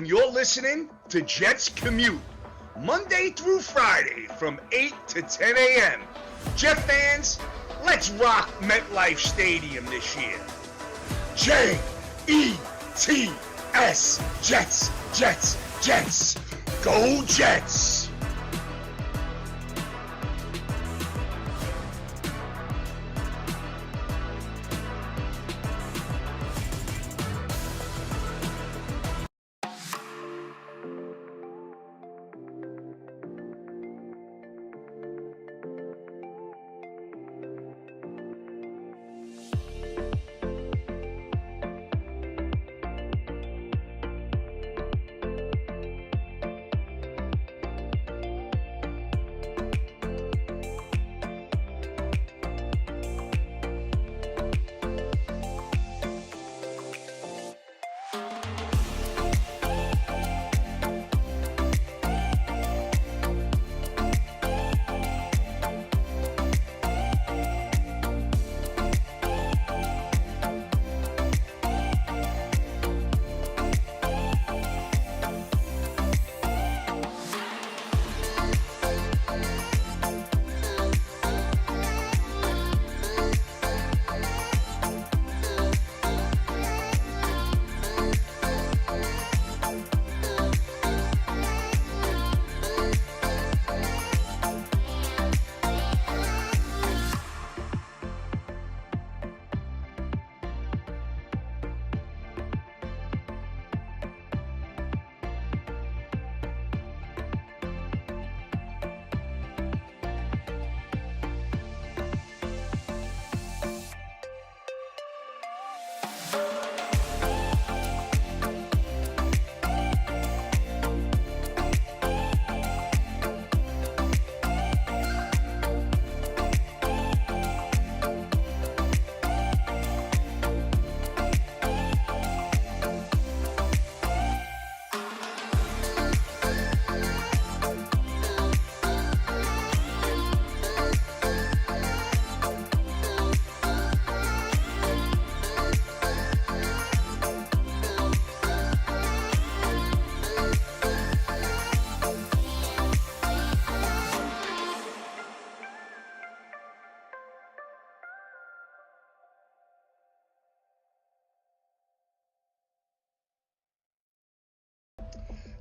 and you're listening to Jets Commute, Monday through Friday from 8 to 10 a.m. Jet fans, let's rock MetLife Stadium this year. J-E-T-S, Jets, Jets, Jets. Go Jets!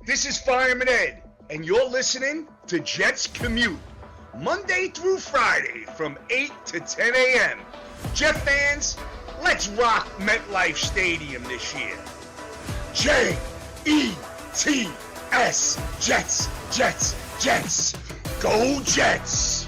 This is Fireman Ed, and you're listening to Jets Commute, Monday through Friday from 8 to 10 a.m. Jet fans, let's rock MetLife Stadium this year. J-E-T-S, Jets, Jets, Jets. Go Jets!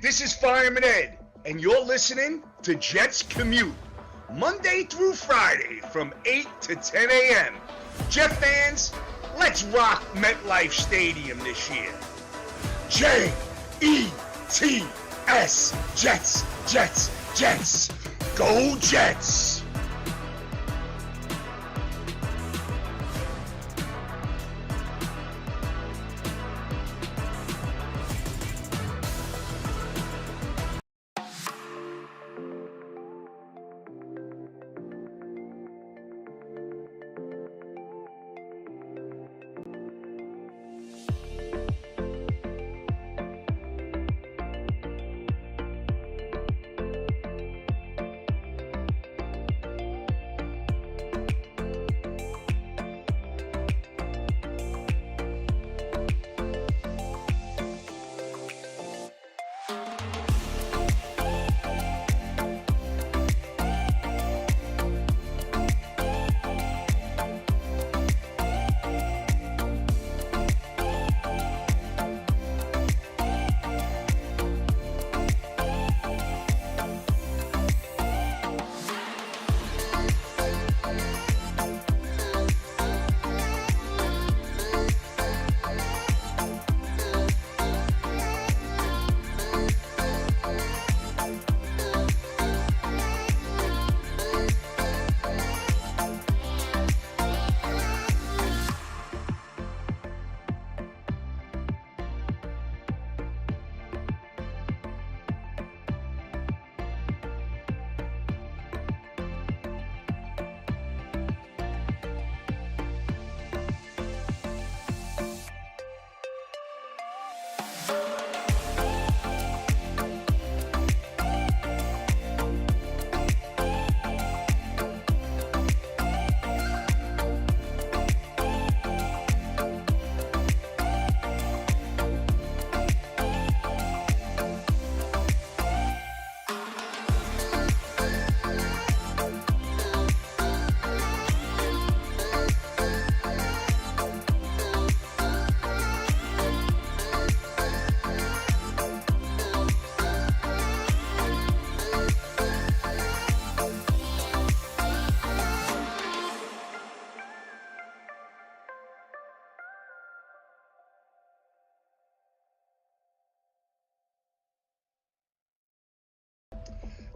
This is Fireman Ed, and you're listening to Jets Commute, Monday through Friday from 8 to 10 a.m. Jet fans, let's rock MetLife Stadium this year. J-E-T-S, Jets, Jets, Jets. Go Jets!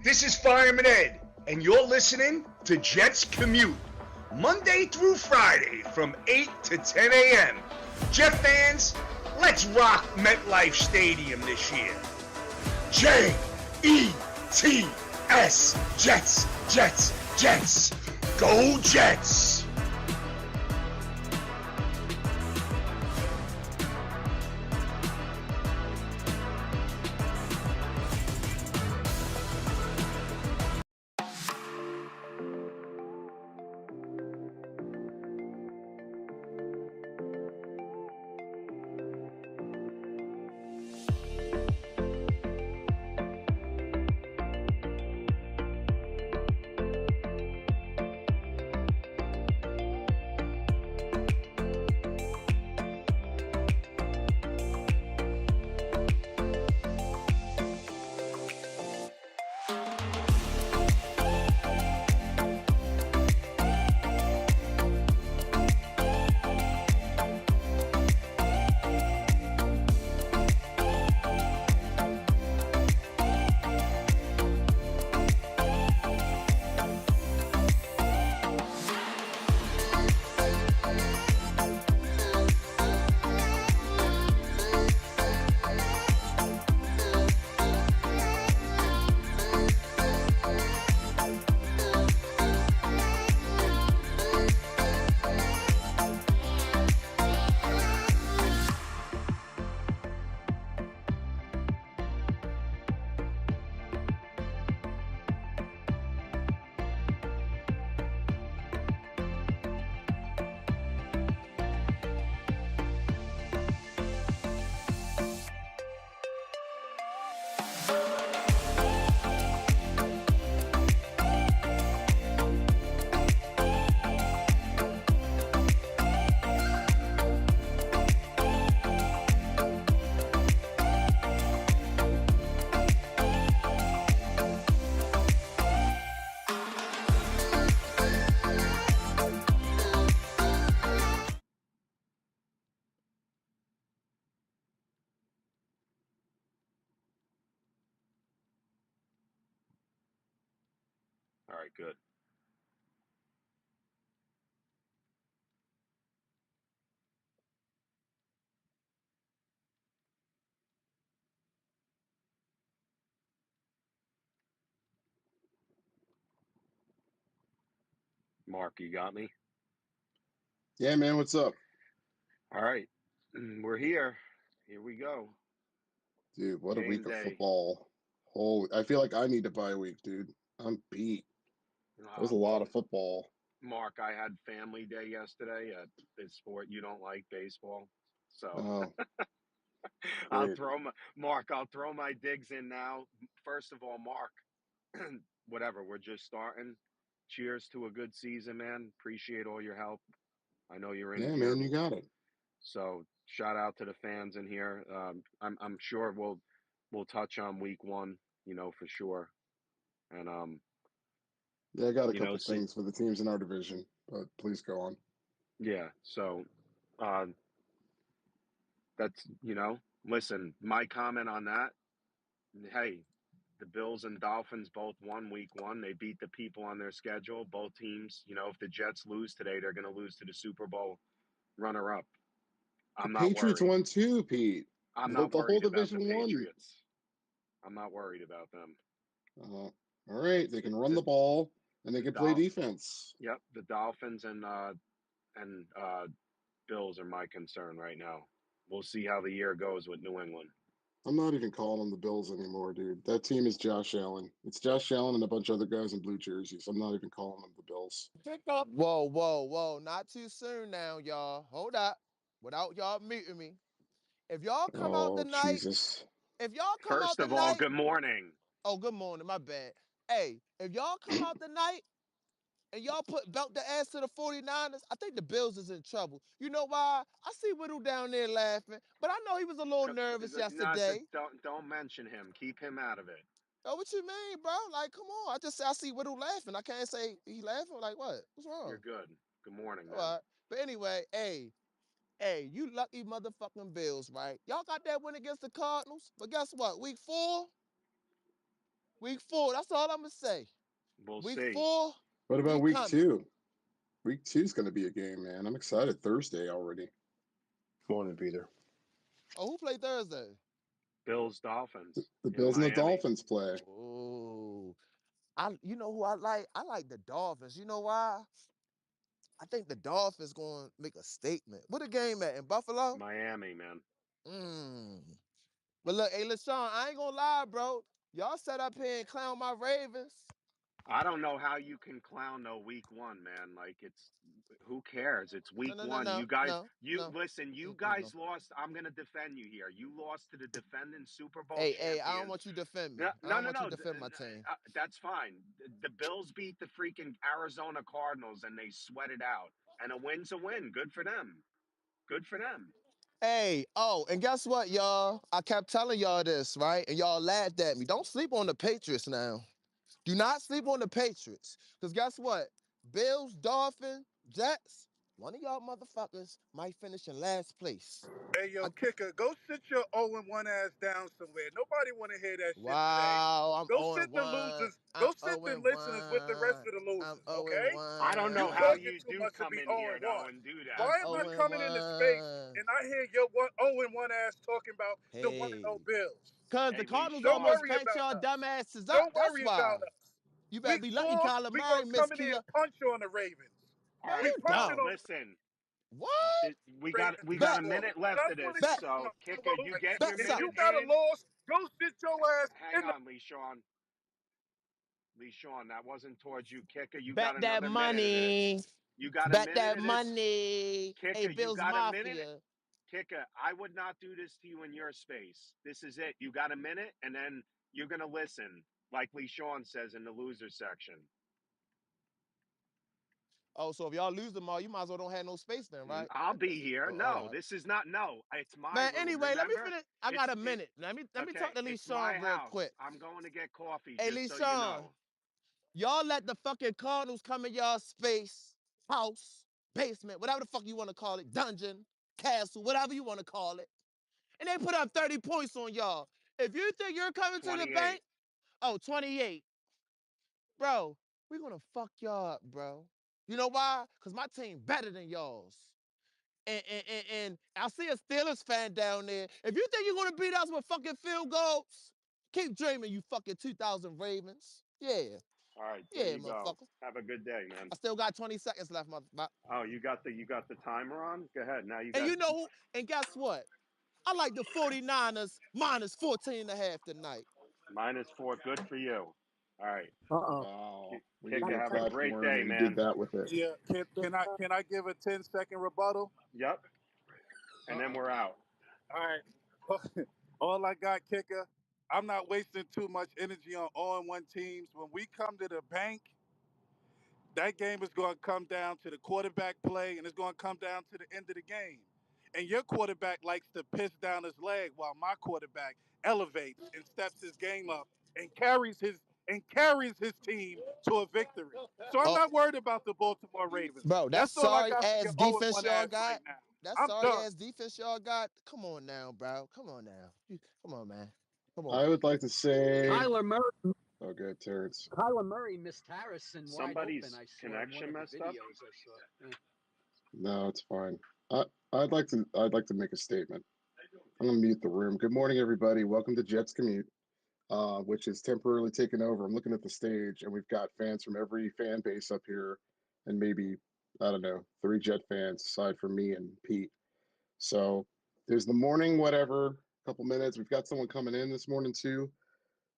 This is Fireman Ed, and you're listening to Jets Commute, Monday through Friday from 8 to 10 a.m. Jet fans, let's rock MetLife Stadium this year. J-E-T-S, Jets, Jets, Jets. Go Jets! right, good. Mark, you got me? Yeah, man, what's up? All right. We're here. Here we go. Dude, what a Game week of day. football. Holy, I feel like I need to buy a week, dude. I'm beat. That was a lot Well, of football. Mark, I had family day yesterday at the sport you don't like, baseball. So Oh, I'll great. Mark, I'll throw my digs in now. First of all, Mark, whatever, we're just starting. Cheers to a good season, man. Appreciate all your help. I know you're in Yeah, here. man, you got it. So shout out to the fans in here. I'm sure we'll touch on week one, for sure. And Yeah, I got a couple see, things for the teams in our division, but please go on. yeah. So uh, that's listen. My comment on that. Hey, the Bills and Dolphins both won week one. They beat the people on their schedule. Both teams, if the Jets lose today, they're going to lose to the Super Bowl runner up. The I'm not Patriots worried. won too, Pete. I'm The, not the whole worried about the division won. Patriots. I'm not worried about them. All right, they The can run the the ball and they the can play Dol- defense. Yep, the Dolphins and Bills are my concern right now. We'll see how the year goes with New England. I'm not even calling them the Bills anymore, dude. That team is Josh Allen. It's Josh Allen and a bunch of other guys in blue jerseys. I'm not even calling them the Bills. Pick up. Whoa, whoa, whoa. Not too soon now, y'all. Hold up. Without y'all muting me. If y'all come out Oh, tonight, Jesus. if y'all come out First of all, tonight, good morning. oh, good morning, my bad. Hey, if y'all come out tonight and y'all put belt the ass to the 49ers, I think the Bills is in trouble. You know why? I see Whittle down there laughing, but I know he was a little nervous No, yesterday. don't mention him. Keep him out of it. Oh, what you mean, bro? Like, come on. I see Whittle laughing. I can't say he laughing. Like, what? What's You're wrong? good. Good morning, All man. right. But anyway, hey, you lucky motherfucking Bills, right? Y'all got that win against the Cardinals, but guess what? Week four. That's all I'm gonna say. We'll Week see. four, What we about week coming. two? Week two's going to be a game, man. I'm excited. Thursday already. Morning, Peter. Oh, who played Thursday? Bills Dolphins The in Bills and the Miami. Dolphins play. Oh, you know who I like? I like the Dolphins. You know why? I think the Dolphins gonna make a statement. What a game at in Buffalo? Miami, man. Mm. But look, hey, LaShawn, I ain't gonna lie, bro. Y'all set up here and clown my Ravens. I don't know how you can clown no week one, man. Like it's who cares? It's No, week no, no, one. no, You guys, no, you no. listen. You Mm-mm. guys lost. I'm gonna defend you here. You lost to the defending Super Bowl Hey, I don't champions. want you to defend No, me. I no, don't no, want you no. to defend my team. That's fine. The Bills beat the freaking Arizona Cardinals and they sweat it out. And a win's a win. Good for them. Good for them. Hey, oh, and guess what, y'all? I kept telling y'all this, right? And y'all laughed at me. Don't sleep on the Patriots now. Do not sleep on the Patriots. Because guess what? Bills, Dolphins, Jets, one of y'all motherfuckers might finish in last place. Hey, yo, I, kicker, go sit your 0-1 ass down somewhere. Nobody want to hear that shit today. wow, I'm Go 0 sit the 1. losers. I'm Go sit 0 the listeners with the rest 1. of the I'm losers, 0 okay? I don't You know 1. how talking you too do much to come be in here 0-1. though and do that. I'm Why am I 0 coming into space 1. and I hear your 0-1 ass talking about the 1-0 Hey. Bills? Because the Hey, Lee Cardinals Don't almost Sean. worry bent about y'all us. dumbasses up. Don't That's worry about why. us. You better Week be lucky 4, Kyler we Murray, going to Miss come in here Kia. and punch on the Ravens. All Man, We right. you punching Well, dumb. on listen. What? We Ravens got Bet, week a 4. minute And I left of want this. to see bet, you So, Kicker, you right. get bet your If you minute something. got a in. loss, go sit your ass Hang in the on, Lee Sean. Lee Sean, that wasn't towards you. Kicker, you Bet got that another minute of this. money. You got a Bet minute that of this. money. Hey, Kicker, you Bills got a minute. Mafia. Kicker, I would not do this to you in your space. This is it. You got a minute, and then you're gonna listen, like Lee Sean says in the loser section. Oh, so if y'all lose them all, you might as well don't have no space then, right? I'll be here. Oh, all No, right. this is not. No, it's my Man, room. anyway, let me Remember, finish. I got it's a it. minute. Let me talk Okay, to Lee it's my Sean real house. quick. I'm going to get coffee, Hey, just Lee so you Sean, know. y'all let the fucking Cardinals come in y'all space, house, basement, whatever the fuck you want to call it, dungeon, castle, whatever you want to call it. And they put up 30 points on y'all. If you think you're coming to the 28. bank, oh, 28. Bro, We're gonna fuck y'all up, bro. You know why? Because my team better than y'all's. And I see a Steelers fan down there. If you think you're gonna beat us with fucking field goals, keep dreaming, you fucking 2000 Ravens. Yeah, All right, there yeah, you go. motherfucker. Have a good day, man. I still got 20 seconds left, motherfucker. Oh, you got the timer on? Go ahead. Now you And got you know who? And guess what? I like the 49ers minus 14 and a half tonight. -4. Good for you. All right. Uh-uh. Wow. We give Kicker, you a have a great platform day, and you did man. that with it. Yeah, can I give a 10-second rebuttal? Yep. And then Uh-uh. we're out. All right. All I got, kicker. I'm not wasting too much energy on 0-1 teams. When we come to the bank, that game is going to come down to the quarterback play, and it's going to come down to the end of the game. And your quarterback likes to piss down his leg while my quarterback elevates and steps his game up and carries his team to a victory. So I'm Oh, not worried about the Baltimore Ravens. bro, that That's all I sorry got for ass your defense 0-1 y'all ass right got. now. That I'm sorry done. ass defense y'all got. Come on now, bro. Come on now. Come on, man. Come on. I would like to say, Kyler Murray, oh, good, Terrence. Kyler Murray missed Harrison wide open. Somebody's I swear in one connection of the messed up. videos I saw. No, it's fine. I, I'd like to make a statement. I'm gonna mute the room. Good morning, everybody. Welcome to Jets Commute, which is temporarily taken over. I'm looking at the stage, and we've got fans from every fan base up here, and maybe I don't know, 3 Jet fans aside from me and Pete. So there's the morning whatever. Couple minutes. We've got someone coming in this morning too.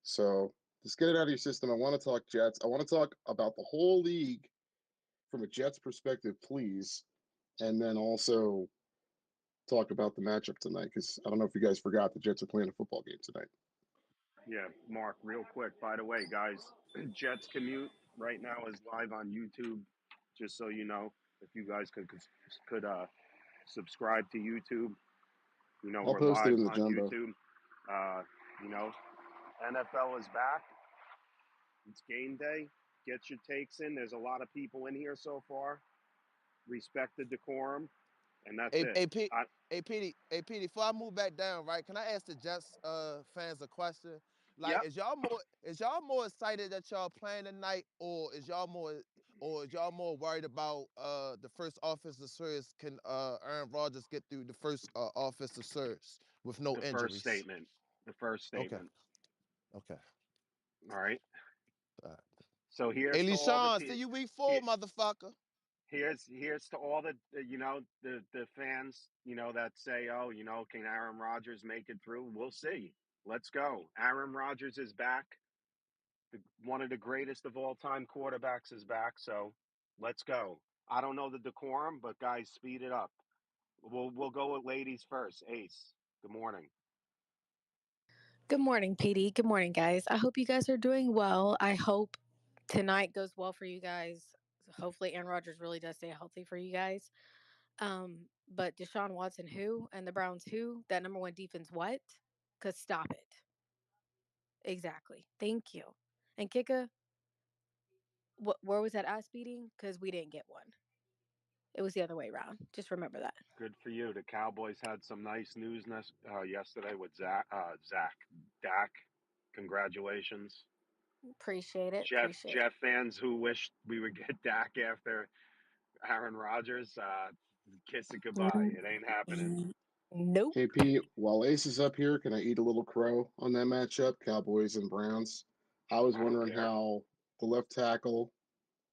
So just get it out of your system. I want to talk Jets. I want to talk about the whole league from a Jets perspective, please, and then also talk about the matchup tonight because I don't know if you guys forgot the Jets are playing a football game tonight. Yeah, Mark, real quick. By the way, guys, Jets Commute right now is live on YouTube. Just so you know, if you guys could subscribe to YouTube. I'll We're post it live in the on jumbo. YouTube. Uh, you know, NFL is back. It's game day. Get your takes in. There's a lot of people in here so far. Respect the decorum, and that's Hey, it. hey, Pete. I, Hey, Petey, before I move back down, right? Can I ask the Jets fans a question? Like, yep, is y'all more excited that y'all playing tonight, or is y'all more worried about the first offensive series? Can Aaron Rodgers get through the first offensive series with no the first injuries? statement. The first Okay, statement. okay. All right. All right. So Hey, here's to all the LeSean, see you week 4, motherfucker. here's to all the fans that say, oh, can Aaron Rodgers make it through? We'll see. Let's go. Aaron Rodgers is back. One of the greatest of all time quarterbacks is back. So let's go. I don't know the decorum, but guys, speed it up. We'll go with ladies first. Ace. Good morning. Good morning, PD. Good morning, guys. I hope you guys are doing well. I hope tonight goes well for you guys. Hopefully, Aaron Rodgers really does stay healthy for you guys. But Deshaun Watson, who? And the Browns, who? That number one defense, what? Because stop it. Exactly. Thank you. And Kika, where was that ass beating? Because we didn't get one. It was the other way around. Just remember that. Good for you. The Cowboys had some nice news yesterday with Dak. Congratulations. Appreciate it. Jeff Appreciate it. Jeff fans who wished we would get Dak after Aaron Rodgers, kiss it goodbye. It ain't happening. Nope. Hey Pete, while Ace is up here, can I eat a little crow on that matchup, Cowboys and Browns? I was I don't wondering care. how the left tackle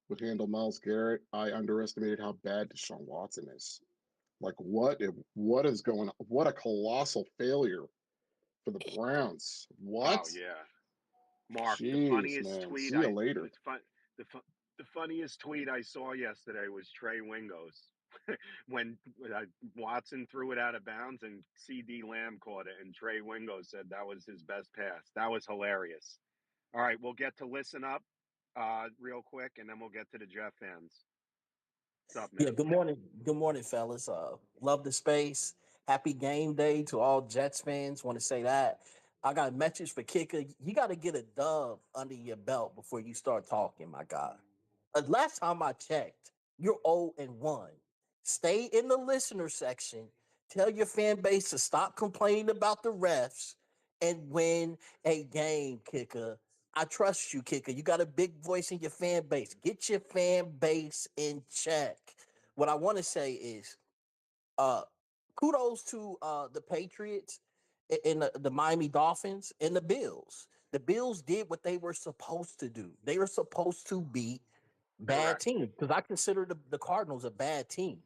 would handle Miles Garrett. I underestimated how bad Deshaun Watson is. Like what is going on? What a colossal failure for the Browns. Oh What? yeah, Mark. The Jeez, funniest man. tweet See you later. the, fu- the funniest tweet I saw yesterday was Trey Wingo's when Watson threw it out of bounds and CD Lamb caught it, and Trey Wingo said that was his best pass. That was hilarious. All right, we'll get to listen up real quick, and then we'll get to the Jeff fans. What's up, Yeah, man? good morning. Good morning, fellas. Love the space. Happy game day to all Jets fans. Want to say that. I got a message for Kicker. You got to get a dub under your belt before you start talking, my guy. Last time I checked, you're 0-1. Stay in the listener section. Tell your fan base to stop complaining about the refs and win a game, Kicker. I trust you, Kicker. You got a big voice in your fan base. Get your fan base in check. What I want to say is, uh, kudos to the Patriots and the Miami Dolphins and the Bills. The Bills did what they were supposed to do. They were supposed to beat bad Correct. teams because I consider the Cardinals a bad team.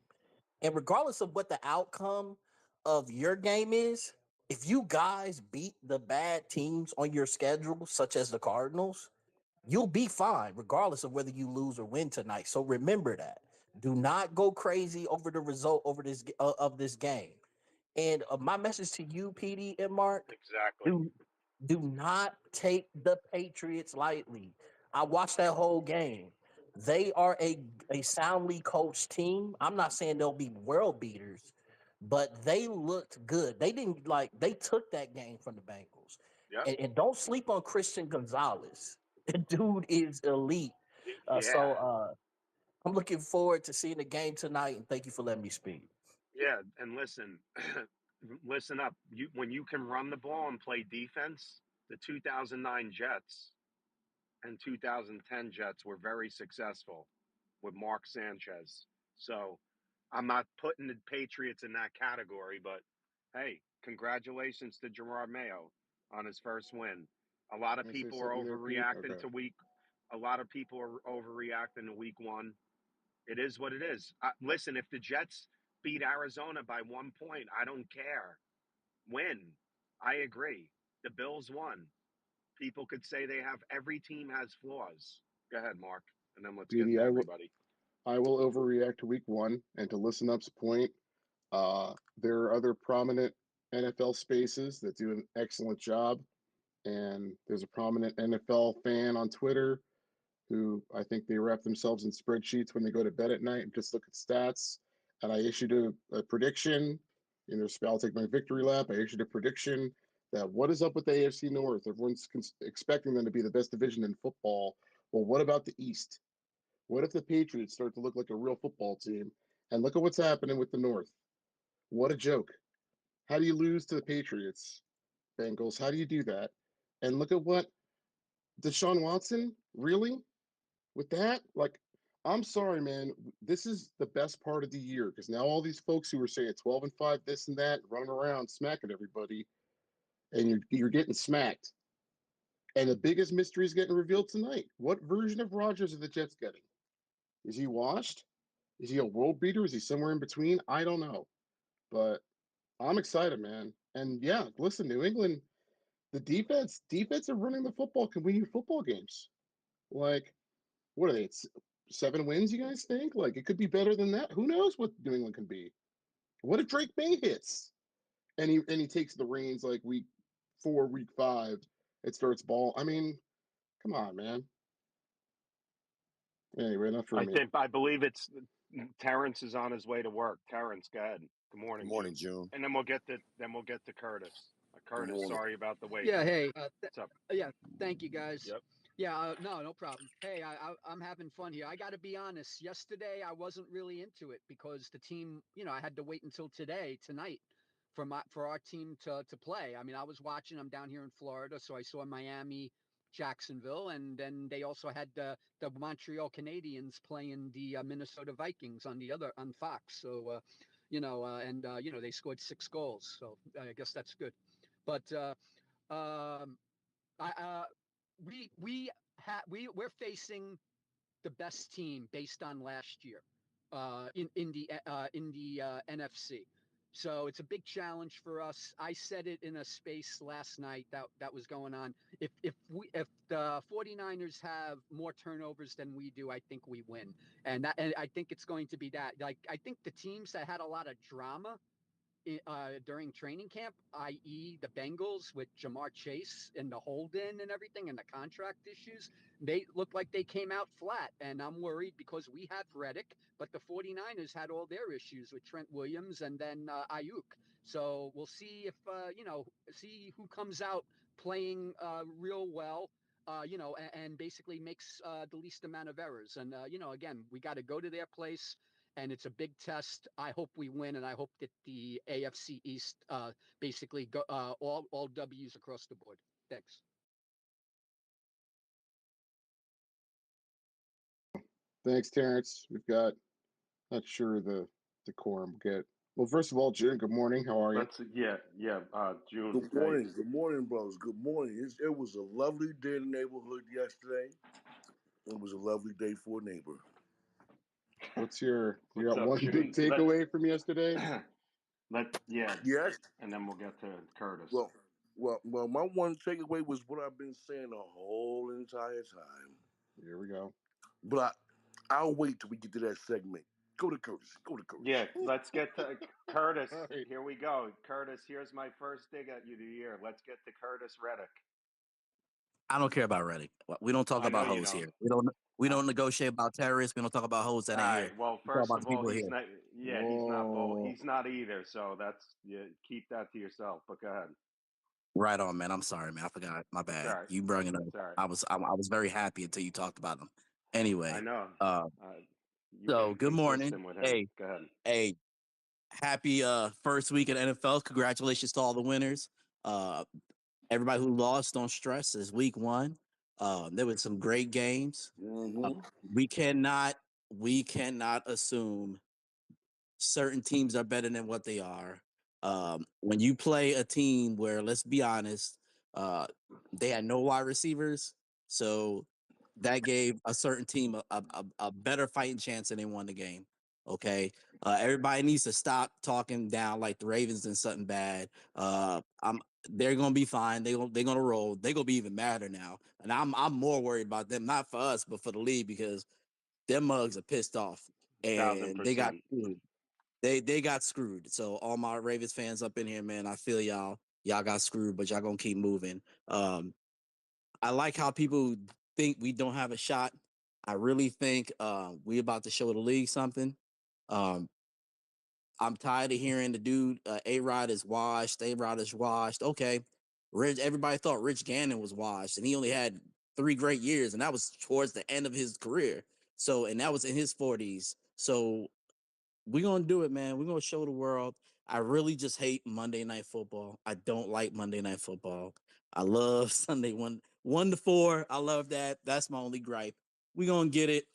And regardless of what the outcome of your game is, if you guys beat the bad teams on your schedule, such as the Cardinals, you'll be fine, regardless of whether you lose or win tonight. So remember that. Do not go crazy over the result over this of this game. And my message to you, PD and Mark, Exactly. do do not take the Patriots lightly. I watched that whole game. They are a soundly coached team. I'm not saying they'll be world beaters, but they looked good. They didn't like they took that game from the Bengals. Yep. And don't sleep on Christian Gonzalez. The dude is elite. So Yeah. I'm looking forward to seeing the game tonight, and thank you for letting me speak. Yeah. And listen, listen up. When you can run the ball and play defense, the 2009 Jets and 2010 Jets were very successful with Mark Sanchez. So I'm not putting the Patriots in that category, but hey, congratulations to Gerard Mayo on his first win. A lot of Can I say people are something there, Pete? overreacting Okay. to week. A lot of people are overreacting to week one. It is what it is. Listen, if the Jets beat Arizona by 1 point, I don't care. Win. I agree. The Bills won. People could say they have every team has flaws. Go ahead, Mark, and then let's get PD, to everybody. I will overreact to week one. And to listen up's point, there are other prominent NFL spaces that do an excellent job. And there's a prominent NFL fan on Twitter who I think they wrap themselves in spreadsheets when they go to bed at night and just look at stats. And I issued a prediction. You know, I'll take my victory lap. I issued a prediction that what is up with the AFC North? Everyone's expecting them to be the best division in football. Well, what about the East? What if the Patriots start to look like a real football team? And look at what's happening with the North. What a joke. How do you lose to the Patriots, Bengals? How do you do that? And look at what Deshaun Watson, really? With that, like, I'm sorry, man. This is the best part of the year because now all these folks who were saying 12-5, this and that, running around smacking everybody, and you're getting smacked. And the biggest mystery is getting revealed tonight. What version of Rodgers are the Jets getting? Is he washed? Is he a world beater? Is he somewhere in between? I don't know. But I'm excited, man. And yeah, listen, New England, the defense of running the football can win you football games. Like, what are they? It's 7 wins, you guys think? Like, it could be better than that. Who knows what New England can be? What if Drake May hits and he takes the reins like week 4, week 5? It starts ball. I mean, come on, man. Anyway, enough for me. I believe it's Terrence is on his way to work. Terrence, go ahead. Good Good morning, morning, June. June. And then we'll get to Curtis. Good Curtis, morning. sorry about the wait, Yeah, man. hey, What's up? yeah, thank you guys. Yep. Yeah, no problem. Hey, I'm having fun here. I got to be honest. Yesterday, I wasn't really into it because the team, I had to wait until tonight, for our team to play. I mean, I was watching. I'm down here in Florida, so I saw Miami, Jacksonville, and then they also had the Montreal Canadiens playing the Minnesota Vikings on Fox. So, they scored 6 goals. So I guess that's good. But um, I we're facing the best team based on last year in the NFC. So it's a big challenge for us. I said it in a space last night that was going on. If the 49ers have more turnovers than we do, I think we win. And I think it's going to be that. Like I think the teams that had a lot of drama during training camp, i.e., the Bengals with Jamar Chase and the hold-in and everything and the contract issues, they look like they came out flat. And I'm worried because we have Reddick, but the 49ers had all their issues with Trent Williams and then Ayuk. So we'll see if, see who comes out playing real well. And basically makes the least amount of errors. And, again, we got to go to their place and it's a big test. I hope we win, and I hope that the AFC East basically go all W's across the board. Thanks. Thanks, Terrence. We've got not sure the decorum we'll get. Well, first of all, June, good morning. How are you? June. Good morning. Good morning, brothers. Good morning. It was a lovely day in the neighborhood yesterday. It was a lovely day for a neighbor. What's you What's got up, one June? big takeaway from yesterday? Yes. And then we'll get to Curtis. Well. My one takeaway was what I've been saying the whole entire time. Here we go. But I'll wait till we get to that segment. Go to Curtis. Go to Curtis. Yeah, let's get to Curtis. Right. Here we go. Curtis, here's my first dig at you the year. Let's get to Curtis Reddick. I don't care about Reddick. We don't talk about hoes here. We don't negotiate about terrorists. We don't talk about hoes that ain't here. Well, We talk first about of the all, people he's here. not. Yeah, he's not either. So keep that to yourself. But go ahead. Right on, man. I'm sorry, man. I forgot. My bad. It's all right. You brought it up. It's all right. I was very happy until you talked about them. Anyway, I know. You've so been good morning. consistent with him. Go ahead. Hey, happy first week in NFL. Congratulations to all the winners. Everybody who lost, don't stress. It's week one. There was some great games. Mm-hmm. We cannot assume certain teams are better than what they are. When you play a team where, let's be honest, they had no wide receivers, so that gave a certain team a better fighting chance and they won the game. Okay, everybody needs to stop talking down like the Ravens did something bad. They're gonna be fine. They're gonna roll. They're gonna be even madder now, and I'm more worried about them, not for us, but for the league because them mugs are pissed off and they got 1,000%. screwed. They got screwed. So all my Ravens fans up in here, man, I feel y'all. Y'all got screwed, but y'all gonna keep moving. I like how people think we don't have a shot. I really think we about to show the league something. Um, I'm tired of hearing the dude A-Rod is washed. A-Rod is washed. Okay, everybody thought Rich Gannon was washed, and he only had 3 great years, and that was towards the end of his career. So, and that was in his 40s. So we're gonna do it, man. We're gonna show the world. I really just hate Monday Night Football. I don't like Monday Night Football. I love Sunday 1 to 4. I love that. That's my only gripe. We're gonna get it.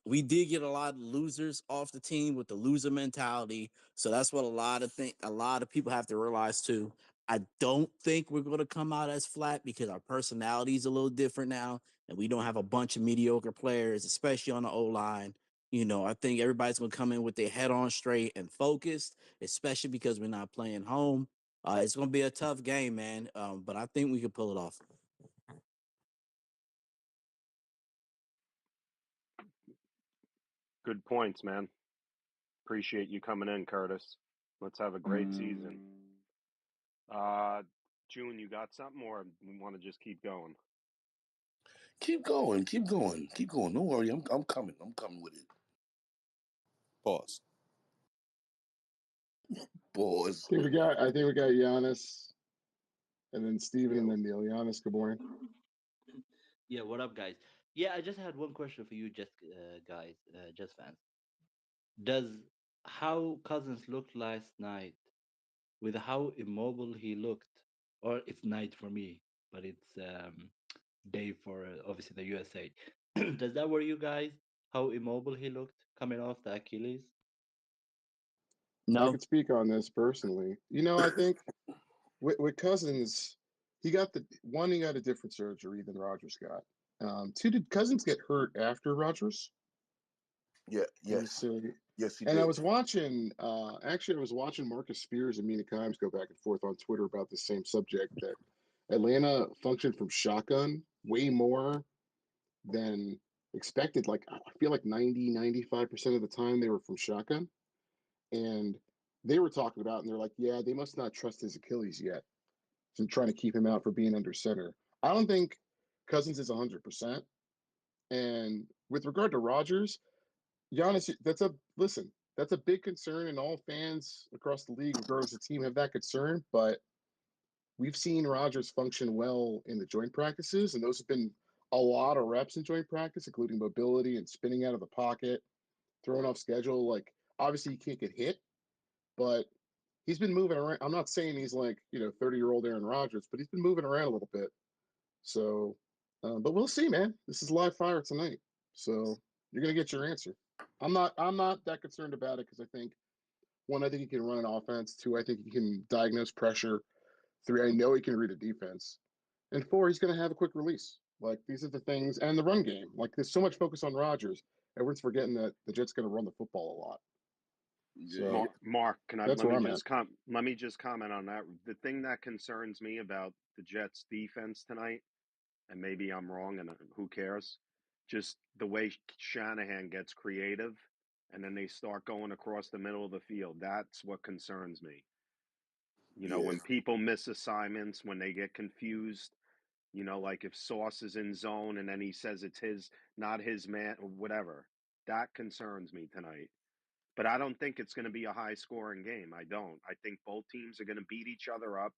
We did get a lot of losers off the team with the loser mentality. So that's what a lot of people have to realize too. I don't think we're gonna come out as flat because our personality is a little different now, and we don't have a bunch of mediocre players, especially on the O line. I think everybody's gonna come in with their head on straight and focused, especially because we're not playing home. It's gonna be a tough game, man. But I think we can pull it off. Good points, man. Appreciate you coming in, Curtis. Let's have a great season. June, you got something, or we want to just keep going? Keep going. Keep going. Keep going. Don't worry. I'm coming. I'm coming with it. Pause. Pause. I think we got Giannis, and then Steven, and then Neil. Giannis, good morning. Yeah, what up, guys? Yeah, I just had one question for you, just guys, just fans. Does how Cousins looked last night with how immobile he looked, or it's night for me, but it's day for obviously the USA. Does that worry you guys? How immobile he looked coming off the Achilles? I No, could speak on this personally. I think with Cousins, he got a different surgery than Rogers got. Two, did Cousins get hurt after Rogers? Yeah. Let me Yes. see. Yes, he And I did. was watching, actually, I was watching Marcus Spears and Mina Kimes go back and forth on Twitter about the same subject that Atlanta functioned from shotgun way more than expected. Like, I feel like 95% of the time they were from shotgun. And they were talking about, and they're like, yeah, they must not trust his Achilles yet. So trying to keep him out for being under center. I don't think Cousins is 100%. And with regard to Rodgers, Giannis, that's a big concern, and all fans across the league, regardless of team, have that concern. But we've seen Rodgers function well in the joint practices, and those have been a lot of reps in joint practice, including mobility and spinning out of the pocket, throwing off schedule. Like, obviously, you can't get hit, but he's been moving around. I'm not saying he's like 30-year-old Aaron Rodgers, but he's been moving around a little bit. So, but we'll see, man. This is live fire tonight. So You're going to get your answer. I'm not that concerned about it because I think, one, I think he can run an offense. Two, I think he can diagnose pressure. Three, I know he can read a defense. And four, he's going to have a quick release. Like, these are the things, and the run game. Like, there's so much focus on Rodgers. Everyone's forgetting that the Jets going to run the football a lot. Yeah, So Mark, that's where I'm at. let me just comment on that. The thing that concerns me about the Jets defense tonight, and maybe I'm wrong, and who cares? Just the way Shanahan gets creative, and then they start going across the middle of the field. That's what concerns me. You know, yeah, when people miss assignments, when they get confused, you know, like if Sauce is in zone and then he says it's not his man, or whatever. That concerns me tonight. But I don't think it's going to be a high scoring game. I don't. I think both teams are going to beat each other up.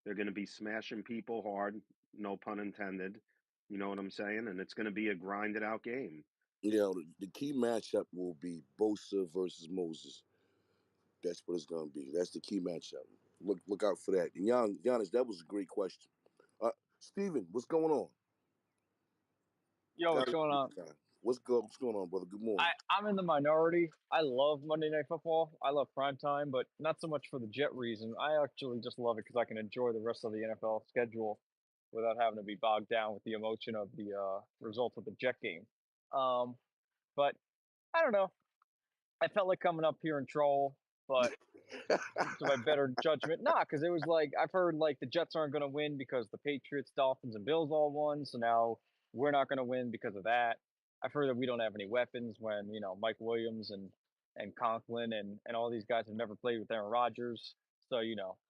They're going to be smashing people hard, no pun intended. You know what I'm saying? And it's going to be a grinded out game. you know, the key matchup will be Bosa versus Moses. That's what it's going to be. That's the key matchup. Look out for that. And Giannis, that was a great question. Steven, what's going on? Yo, what's going on? What's going on, brother? Good morning. I'm in the minority. I love Monday Night Football. I love prime time, but not so much for the Jet reason. I actually just love it because I can enjoy the rest of the NFL schedule without having to be bogged down with the emotion of the result of the Jet game. But I don't know. I felt like coming up here and troll, but to my better judgment, nah, because it was like I've heard like the Jets aren't going to win because the Patriots, Dolphins, and Bills all won, so now we're not going to win because of that. I've heard that we don't have any weapons when Mike Williams and Conklin and all these guys have never played with Aaron Rodgers, so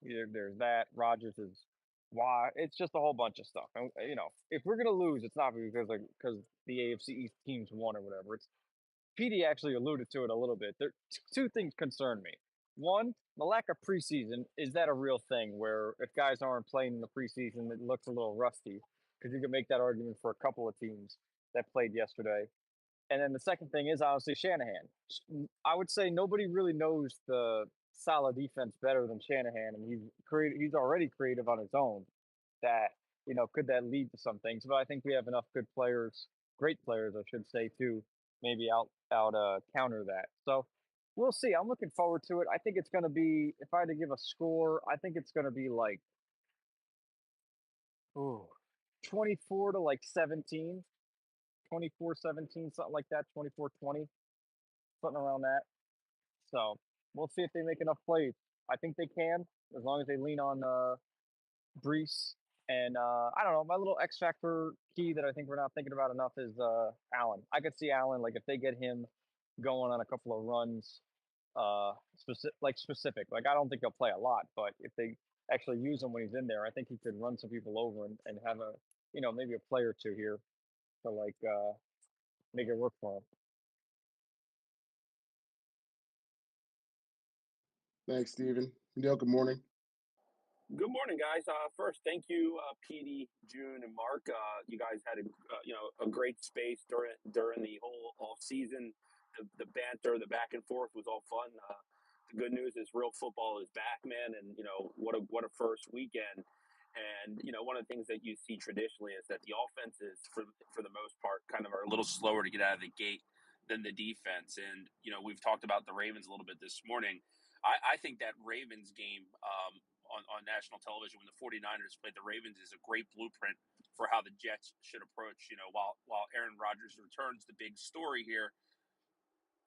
there's that. Rodgers is why it's just a whole bunch of stuff, and if we're going to lose, it's not because the AFC East teams won or whatever. It's PD actually alluded to it a little bit. Two things concern me. One, the lack of preseason. Is that a real thing where if guys aren't playing in the preseason, it looks a little rusty? Because you can make that argument for a couple of teams that played yesterday. And then the second thing is obviously Shanahan. I would say nobody really knows the solid defense better than Shanahan, and he's already creative on his own. That could that lead to some things? But I think we have enough good players, great players, I should say, to maybe out counter that. So we'll see. I'm looking forward to it. I think it's going to be. If I had to give a score, I think it's going to be like 24 to like 17, 24-17, something like that, 24-20, something around that. So we'll see if they make enough plays. I think they can, as long as they lean on Brees. And I don't know, my little X factor key that I think we're not thinking about enough is Allen. I could see Allen, like if they get him going on a couple of runs, specific. Like I don't think he'll play a lot, but if they actually use him when he's in there, I think he could run some people over and have a maybe a play or two here to like make it work for him. Thanks, Steven. Neil, good morning. Good morning, guys. First, thank you, PD, June, and Mark. You guys had a great space during the whole off season. The banter, the back and forth was all fun. The good news is real football is back, man, and what a first weekend. And one of the things that you see traditionally is that the offenses, for the most part, kind of are a little slower to get out of the gate than the defense. And we've talked about the Ravens a little bit this morning. I think that Ravens game on national television when the 49ers played the Ravens is a great blueprint for how the Jets should approach, while Aaron Rodgers returns. The big story here,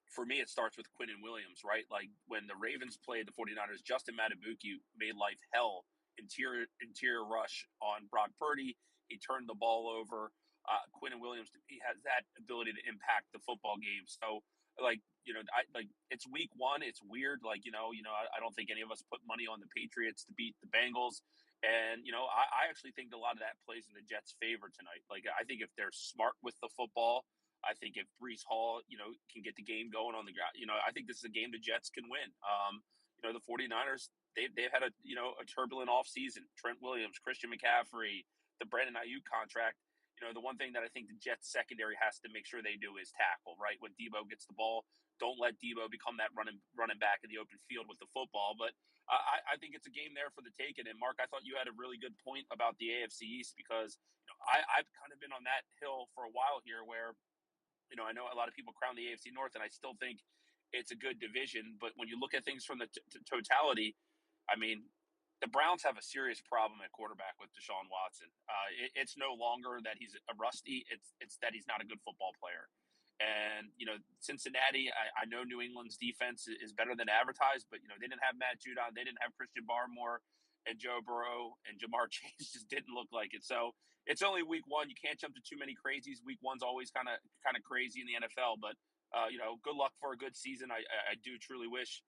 for me, it starts with Quinn and Williams, right? Like when the Ravens played the 49ers, Justin Matabuki made life hell, interior rush on Brock Purdy. He turned the ball over. Quinn and Williams, he has that ability to impact the football game. So, it's week one. It's weird. I don't think any of us put money on the Patriots to beat the Bengals. And, I actually think a lot of that plays in the Jets' favor tonight. Like, I think if they're smart with the football, I think if Brees Hall, can get the game going on the ground, I think this is a game the Jets can win. The 49ers, they've had a turbulent offseason. Trent Williams, Christian McCaffrey, the Brandon Ayuk contract. The one thing that I think the Jets secondary has to make sure they do is tackle, right? When Debo gets the ball, don't let Debo become that running back in the open field with the football. But I think it's a game there for the taking. And Mark, I thought you had a really good point about the AFC East because I've kind of been on that hill for a while here where I know a lot of people crown the AFC North, and I still think it's a good division. But when you look at things from the totality, I mean, the Browns have a serious problem at quarterback with Deshaun Watson. It's no longer that he's a rusty; it's that he's not a good football player. And Cincinnati, I know New England's defense is better than advertised, but they didn't have Matt Judon, they didn't have Christian Barmore, and Joe Burrow and Jamar Chase just didn't look like it. So it's only week one. You can't jump to too many crazies. Week one's always kind of crazy in the NFL, but good luck for a good season. I do truly wish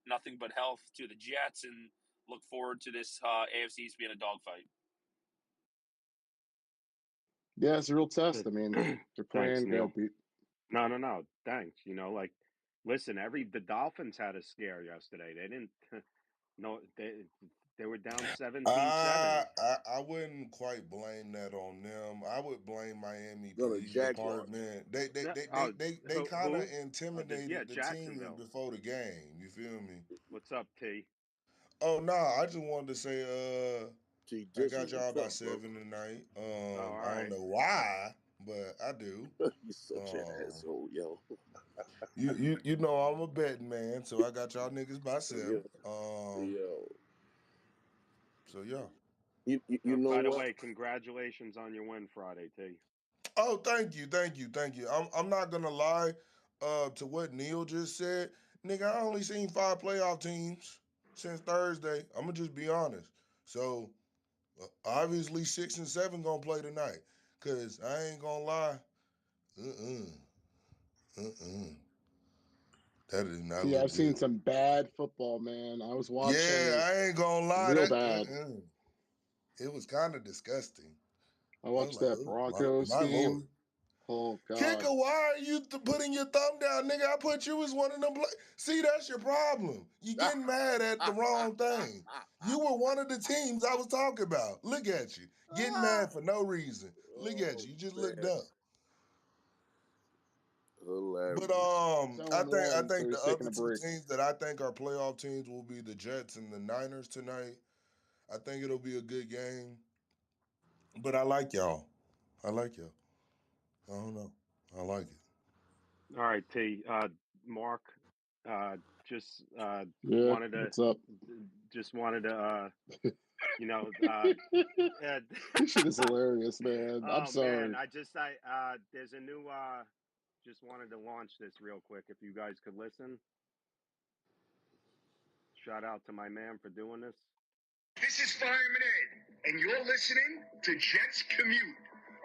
nothing but health to the Jets and look forward to this AFC East being a dogfight. Yeah, it's a real test. I mean, they're Thanks, playing. Go Neil. ahead, Pete. No. Thanks. Listen, the Dolphins had a scare yesterday. They didn't. No, they were down 17-7. I wouldn't quite blame that on them. I would blame Miami No, the police Jaguars. department. They they No, they they oh, they, they kind of who? Yeah, intimidated the team Jacksonville. before the game. You feel me? What's up, T? Oh no, I just wanted to say T I got Dizzle, y'all what's by up, bro? 7 tonight. Oh, all I don't right. know why, but I do. You such an Um asshole, yo. you know I'm a betting man, so I got y'all niggas by Yeah, 7. yo. So yeah. You know By the what? way, congratulations on your win Friday, T. Oh, thank you. I'm not gonna lie to what Neil just said. Nigga, I only seen 5 playoff teams since Thursday. I'm gonna just be honest. So obviously 6 and 7 gonna play tonight. Cause I ain't gonna lie. Uh-uh. Uh-uh. That did not See, look I've seen good. some bad football, man. I was Yeah, watching I ain't gonna lie. real That bad. it was kind of disgusting. I I was watched like, that oh Broncos my lord. game. Oh Kicker, God. why are you putting your thumb down, nigga? I put you as one of them. See, that's your problem. You getting mad at the wrong thing. You were one of the teams I was talking about. Look at you, getting mad for no reason. Look at Oh you. You just look man, dumb. But hilarious. I 0-1, so think the he's taking other a two break. teams that I think are playoff teams will be the Jets and the Niners tonight. I think it'll be a good game. But I like y'all. I like y'all. I don't know. I like it. All right, T. Mark, uh, just Yeah, wanted to what's up? just wanted to you know uh, This shit is hilarious, man. I'm oh man, sorry. there's a new just wanted to launch this real quick. If you guys could listen, shout out to my man for doing this. This is Fireman Ed, and you're listening to Jets Commute,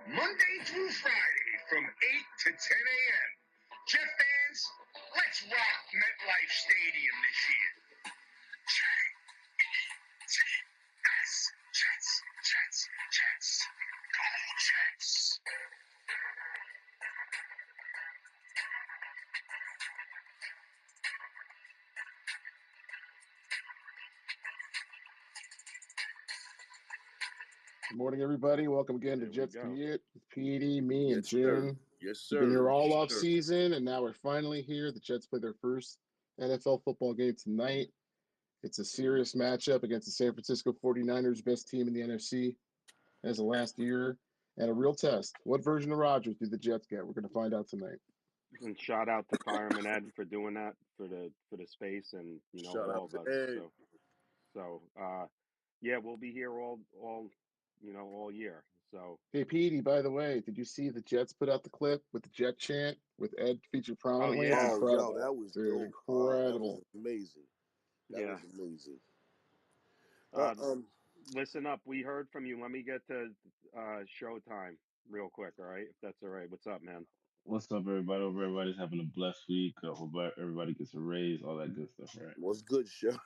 Monday through Friday from 8 to 10 a.m. Jet fans, let's rock MetLife Stadium this year. Jets, Jets, Jets, Jets, go Jets. Good morning, everybody. Welcome again to There we Jets go. Commute with PD, me, and Yes, sir. June. Yes, We've been here sir. all Yes, off sir. season, and now we're finally here. The Jets play their first NFL football game tonight. It's a serious matchup against the San Francisco 49ers, best team in the NFC as of last year, and a real test. What version of Rodgers do the Jets get? We're going to find out tonight. And shout out to Fireman Ed for doing that for the space and Shout all out of to us. Ed. So yeah, we'll be here all all year. So Hey, Petey, by the way, did you see the Jets put out the clip with the Jet chant with Ed featured oh prominently? yeah, Oh, yo, that Incredible, was dude. dope. That was Incredible. amazing. That yeah. was amazing. Uh, Uh, um, listen up. We heard from you. Let me get to showtime real quick. All right, if that's all right. What's up, man? What's up, everybody? Hope everybody's having a blessed week. Hope everybody gets a raise, all that good stuff, right? what's good, show?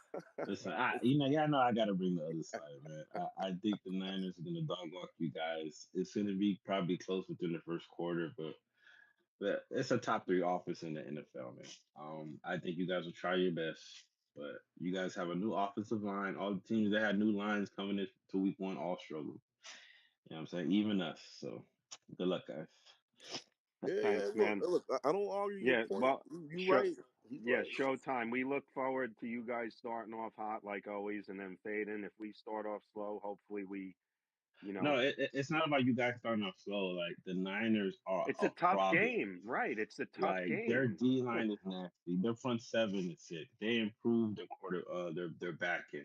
Listen, y'all know I got to bring the other side, man. I think the Niners are gonna dog walk you guys. It's gonna be probably close within the first quarter, but it's a top 3 offense in the NFL, man. I think you guys will try your best, but you guys have a new offensive line. All the teams that had new lines coming into week 1 all struggle. You know what I'm saying? Even us. So good luck, guys. Yeah, Thanks, look, man. look. I don't argue your Yeah, point. well, You show right. He's yeah, right. showtime. We look forward to you guys starting off hot like always, and then fading. If we start off slow, hopefully we You No, know, it's not about you guys starting off slow. Like the Niners are it's a a tough problem. game, right? It's a tough Like their game. D line is nasty. Their front seven is sick. They improved their back end.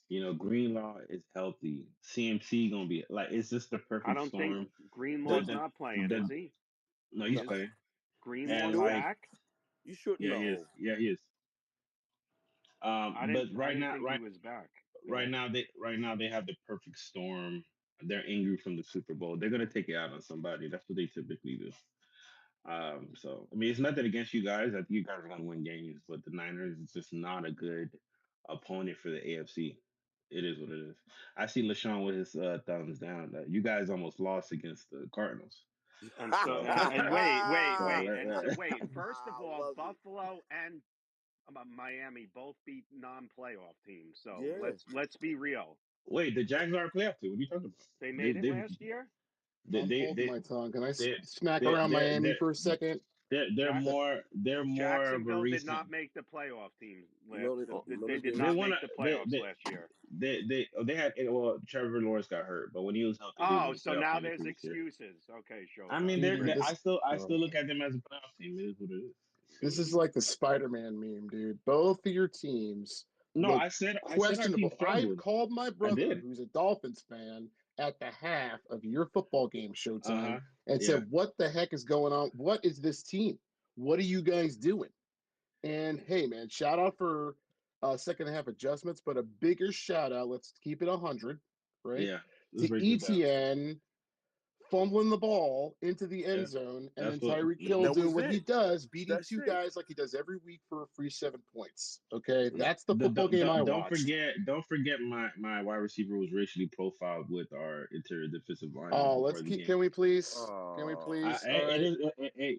You know, Greenlaw is healthy. CMC gonna be like it's just the I perfect don't think storm. The Greenlaw's the not playing, is the he? no, he's No, playing. you And Greenlaw's sure? back. You sure? yeah, he is. No. Yeah, he is. But I didn't think he was back. Go ahead. right now they have the perfect storm. They're angry from the Super Bowl. They're gonna take it out on somebody. That's what they typically do. So I mean, it's nothing against you guys. I think you guys are gonna win games, but the Niners is just not a good opponent for the AFC. It is what it is. I see LaShawn with his thumbs down. You guys almost lost against the Cardinals. And so So, and so wait, and so wait. First of I all, love it. Buffalo and Miami both beat non-playoff teams. So Yeah. let's be real. wait, the Jags are a playoff team. What are you talking about? They They made it they last year. they I'm they holding they my tongue. Can I they smack they around they're Miami they're for a second? Jack they're more of a Jacksonville did not recent. make the playoff team. No, they no, They they did They didn't. not want make to the playoffs last year. they had well Trevor Lawrence got hurt, but when he was healthy, he was Oh, in the so playoff now game the there's previous year. excuses. Okay, I mean, Showtime. Dude, Great. this I still look at them as a playoff team. It is what it is. It is this what it is is. like the Spider-Man meme, dude. Both of your teams No, look I said our team questionable. I struggled. called my I brother, did. who's a Dolphins fan, at the half of your football game Uh Showtime huh. and Yeah. said, "What the heck is going on? What is this team? What are you guys doing?" And hey, man, shout out for second half adjustments, but a bigger shout out. Let's keep it 100, right? Yeah. Let's To break this down. ETN fumbling the ball into the end Yeah. zone, and then That's what. Tyreek Hill That doing was what he it. does, beating That's two it. guys like he does every week for a free 7 points. Okay, Yeah. that's the football game I Don't watched. forget my wide receiver was racially profiled with our interior defensive lineman Oh, before let's the keep. game. Can we please? Can we Uh, please? All It right. is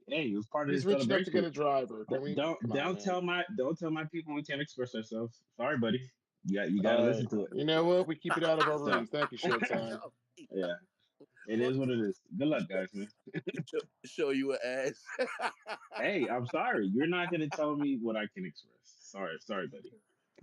it was part of He's his rich enough to get celebration. a driver. Can we? Come on, man. Don't tell my people we can't express ourselves. Sorry, buddy. You got to All right. listen to it. You know what? We keep it out of our So rooms. Thank you, Showtime. yeah, it fuck, is what it is. Good luck, guys, man. show you an ass. Hey, I'm sorry. You're not gonna tell me what I can express. Sorry, buddy.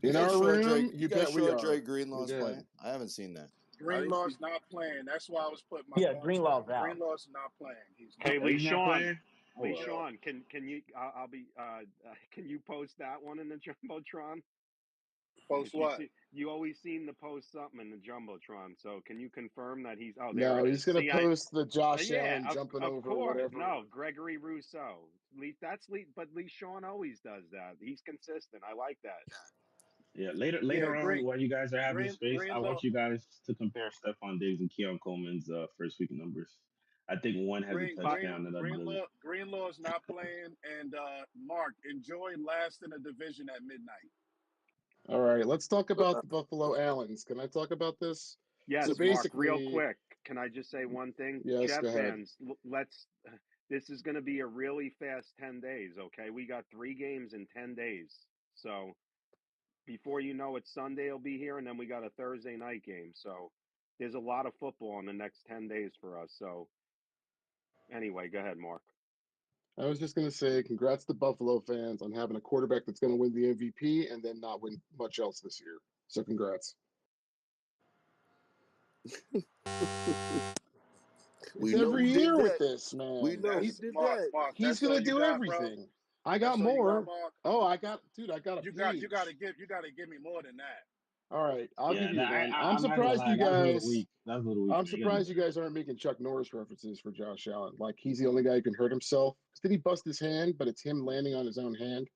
You In guys our sure room, Dre? You you guys bet we sure are. Dre Greenlaw's Go ahead. playing? I haven't seen that. I didn't see. Greenlaw's not playing. That's why I was putting my Yeah, thoughts Greenlaw's down. out. Greenlaw's not playing. He's Hey, not Lee He's playing. not Sean. playing. Oh Lee well. Yeah. Sean, can you? I'll be. Can you post that one in the jumbotron? Post If you what? see, you always seem to post something in the jumbotron. So can you confirm that he's? Oh, there No, it he's is. gonna See, I. post the Josh Yeah, Allen jumping of over course. whatever. No, Gregory Rousseau. That's Lee, but Lee Sean always does that. He's consistent. I like that. Yeah. Yeah, Later on, while you guys are having the space, I Greenlaw, want you guys to compare Stephon Diggs and Keon Coleman's first week numbers. I think one has a But touchdown, and the other doesn't. Greenlaw's not playing. And Mark, enjoy last in the division at midnight. All right, let's talk about the Buffalo Allens. Can I talk about this? So yes, Mark. Real basically, quick, can I just say one thing? yes, Jet go ahead. fans, let's. This is going to be a really fast 10 days. Okay, we got 3 games in 10 days. So before you know it, Sunday will be here, and then we got a Thursday night game. So there's a lot of football in the next 10 days for us. So anyway, go ahead, Mark. I was just gonna say, congrats to Buffalo fans on having a quarterback that's gonna win the MVP and then not win much else this year. So congrats. It's We know every who did year with that. this We man. know who That's did Mark. that. Mark, He's that's all gonna you do got, bro. everything. I got That's all you got, more. Mark. Oh, dude, I got a You got to page. give. You got to give me more than that. All right, I'll give Yeah, you one. I'm I'm not gonna surprised lie. you That was a little guys. weak. That was a little weak, I'm man. You gotta do surprised you better. guys aren't making Chuck Norris references for Josh Allen. Like he's the only guy who can hurt himself. Did he bust his hand? But it's him landing on his own hand,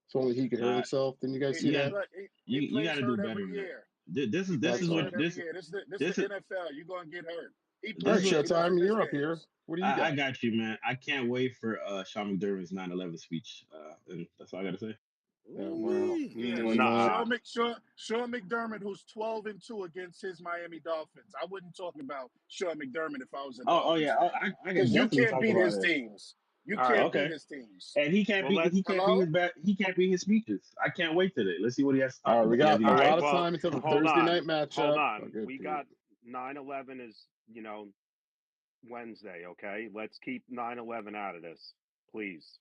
so only he could hurt Nah, himself. Didn't you guys see yeah, that? He you got plays to do hurt better every than that. year. He This That's plays is what hurt fine. every year. This the this is NFL. You're gonna get hurt. He All this right, plays is. 89 Showtime, of his you're up here. games. What do you I got? got you, man. I can't wait for Sean McDermott's 9/11 speech. And that's all I gotta say. Yeah, well, Ooh-wee. Yeah, doing that. Nah. Sean McDermott, who's 12-2 against his Miami Dolphins. I wouldn't talk about Sean McDermott if I was a Oh Dolphins yeah. fan, I can because you definitely can't talk beat about his it. teams. You All right. can't beat Okay. his teams. And Well, let. he can't be Hello? he can't be his speeches. I can't wait today. Let's see what he has to All talk right, we about. He got has a All any right. lot of Well, time until the hold Thursday night on. Hold matchup. Oh, on. good, We Pete. got 9/11 is Wednesday. Okay, let's keep 9/11 out of this, please,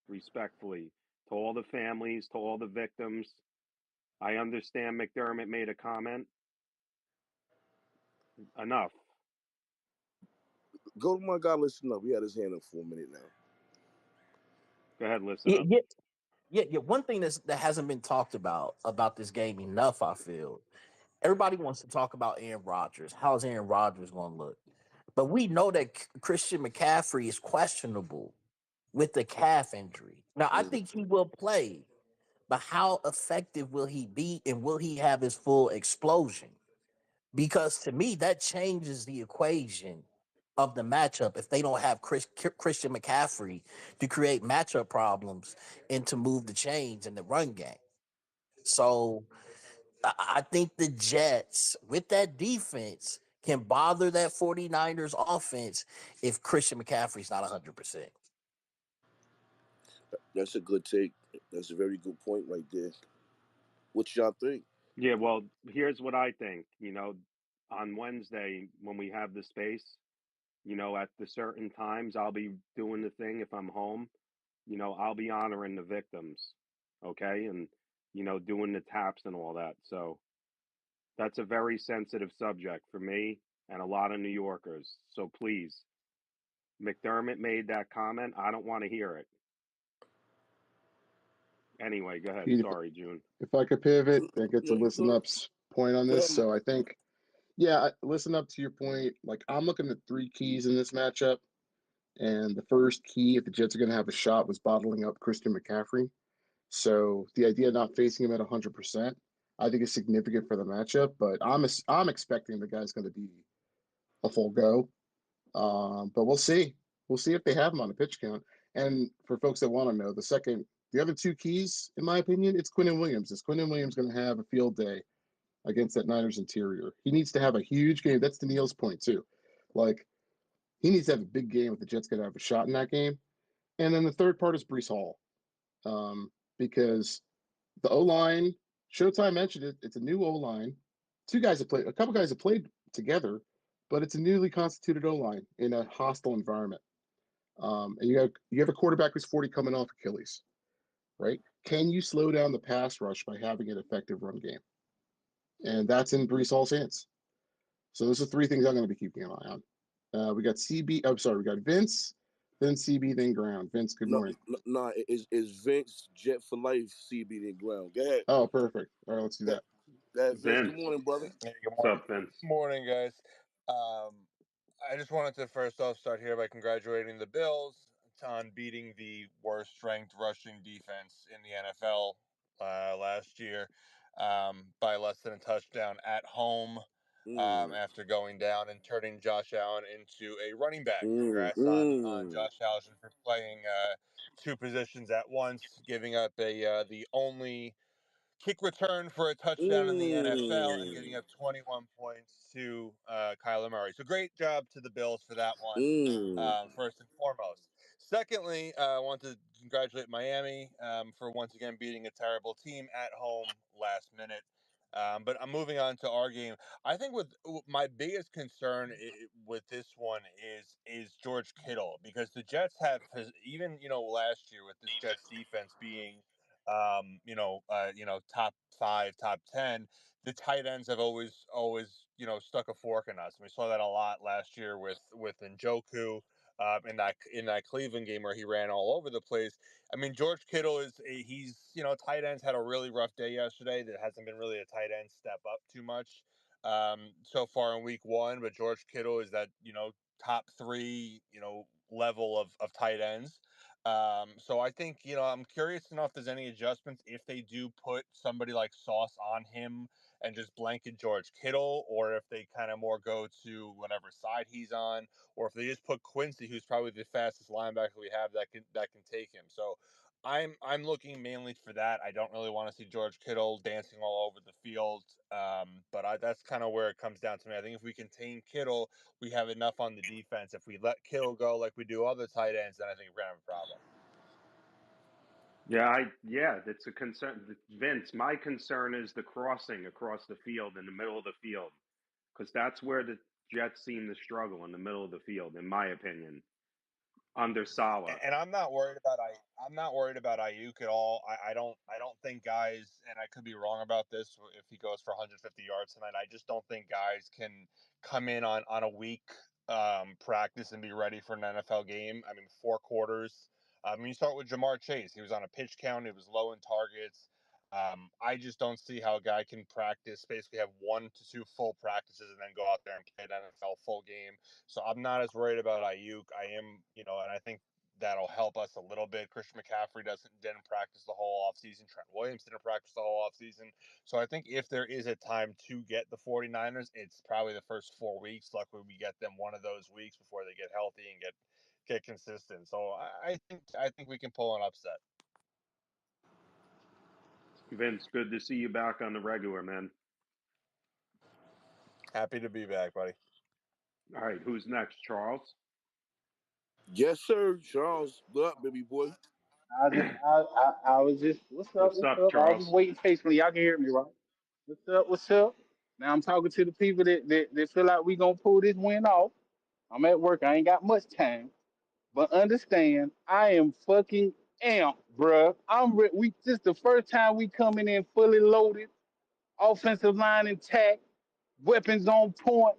respectfully, to all the families, to all the victims. I understand McDermott made a comment. Enough. Go to my guy. Listen up. He had his hand up for a minute now. Go ahead, listen Yeah, up. yeah, yeah. One thing that hasn't been talked about this game enough, I feel. Everybody wants to talk about Aaron Rodgers. How's Aaron Rodgers going to look? But we know that Christian McCaffrey is questionable with the calf injury. Now, I Mm. think he will play, but how effective will he be and will he have his full explosion? Because to me, that changes the equation of the matchup if they don't have Christian McCaffrey to create matchup problems and to move the chains in the run game. So I think the Jets, with that defense, can bother that 49ers offense if Christian McCaffrey's not 100%. That's a good take. That's a very good point right there. What y'all think? Yeah, well, here's what I think. On Wednesday when we have the space, at the certain times, I'll be doing the thing if I'm home. I'll be honoring the victims, okay, and doing the taps and all that. So that's a very sensitive subject for me and a lot of New Yorkers. So please, McDermott made that comment. I don't want to hear it. Anyway, go ahead. Pete, Sorry, June. if I could pivot and get to No, listen no, up's point on go this. ahead. So I think, yeah, listen up to your point. Like I'm looking at three keys in this matchup. And the first key, if the Jets are going to have a shot, was bottling up Christian McCaffrey. So the idea of not facing him at 100%, I think is significant for the matchup. But I'm expecting the guy's going to be a full go. But we'll see. We'll see if they have him on the pitch count. And for folks that want to know, the other two keys, in my opinion, it's Quinnen Williams. Is Quinnen Williams going to have a field day against that Niners interior? He needs to have a huge game. That's Daniil's point too. Like he needs to have a big game if the Jets going to have a shot in that game. And then the third part is Brees Hall, because the O line, Showtime mentioned it. It's a new O line. A couple guys have played together, but it's a newly constituted O line in a hostile environment. And you have a quarterback who's 40 coming off Achilles, right? Can you slow down the pass rush by having an effective run game? And that's in Brees Hall's hands. So those are three things I'm going to be keeping an eye on. We got CB. I'm sorry, we got Vince, then CB, then Ground. Vince, good No, morning. no, is Vince Jet for life CB the ground? Go ahead. Oh, perfect. All right, let's do Go that. ahead, Vince. Good Vince. morning, brother. Hey, good What's morning. up, Vince? Morning, guys. Um, I just wanted to first off start here by congratulating the Bills on beating the worst ranked rushing defense in the NFL last year by less than a touchdown at home Mm, after going down and turning Josh Allen into a running back. mm, Congrats on mm, Josh Allen for playing two positions at once, giving up the only kick return for a touchdown in the NFL and getting mm, up 21 points to Kyler Murray. So great job to the Bills for that one, mm. first and foremost. Secondly, I want to congratulate Miami for once again beating a terrible team at home last minute. But I'm moving on to our game. I think with my biggest concern with this one is George Kittle, because the Jets have even last year with this Jets defense being top five, top 10, the tight ends have always, stuck a fork in us. And we saw that a lot last year with Njoku, in that Cleveland game where he ran all over the place. I mean, George Kittle tight ends had a really rough day yesterday. There hasn't been really a tight end step up too much so far in week one, but George Kittle is that, top three, level of tight ends. So I think, I'm curious to know if there's any adjustments if they do put somebody like Sauce on him and just blanket George Kittle, or if they kind of more go to whatever side he's on, or if they just put Quincy, who's probably the fastest linebacker we have that can take him. So I'm looking mainly for that. I don't really want to see George Kittle dancing all over the field, but that's kind of where it comes down to me. I think if we contain Kittle, we have enough on the defense. If we let Kittle go like we do other tight ends, then I think we're gonna have a problem. Yeah, that's a concern. Vince, my concern is the crossing across the field in the middle of the field, because that's where the Jets seem to struggle in the middle of the field, in my opinion, under Salah. And I'm not worried about Ayuk at all. I don't think guys, and I could be wrong about this if he goes for 150 yards tonight. I just don't think guys can come in on a week practice and be ready for an NFL game. I mean, 4 quarters. You start with Jamar Chase. He was on a pitch count. It was low in targets. I just don't see how a guy can practice, basically have 1 to 2 full practices and then go out there and play an NFL full game. So I'm not as worried about Ayuk. I am, and I think that'll help us a little bit. Christian McCaffrey didn't practice the whole offseason. Trent Williams didn't practice the whole offseason. So I think if there is a time to get the 49ers, it's probably the first 4 weeks. Luckily, we get them one of those weeks before they get healthy and get consistent. So I think we can pull an upset. Vince, good to see you back on the regular, man. Happy to be back, buddy. All right, who's next? Charles? Yes, sir, Charles. What up, baby boy? I was just, what's up, What's what's up, up? I was just Charles? waiting patiently. Y'all can hear me, right? What's up, what's up? Now I'm talking to the people that feel like we gonna pull this win off. I'm at work. I ain't got much time, but understand, I am fucking amped, bruh. We this the first time we coming in fully loaded, offensive line intact, weapons on point.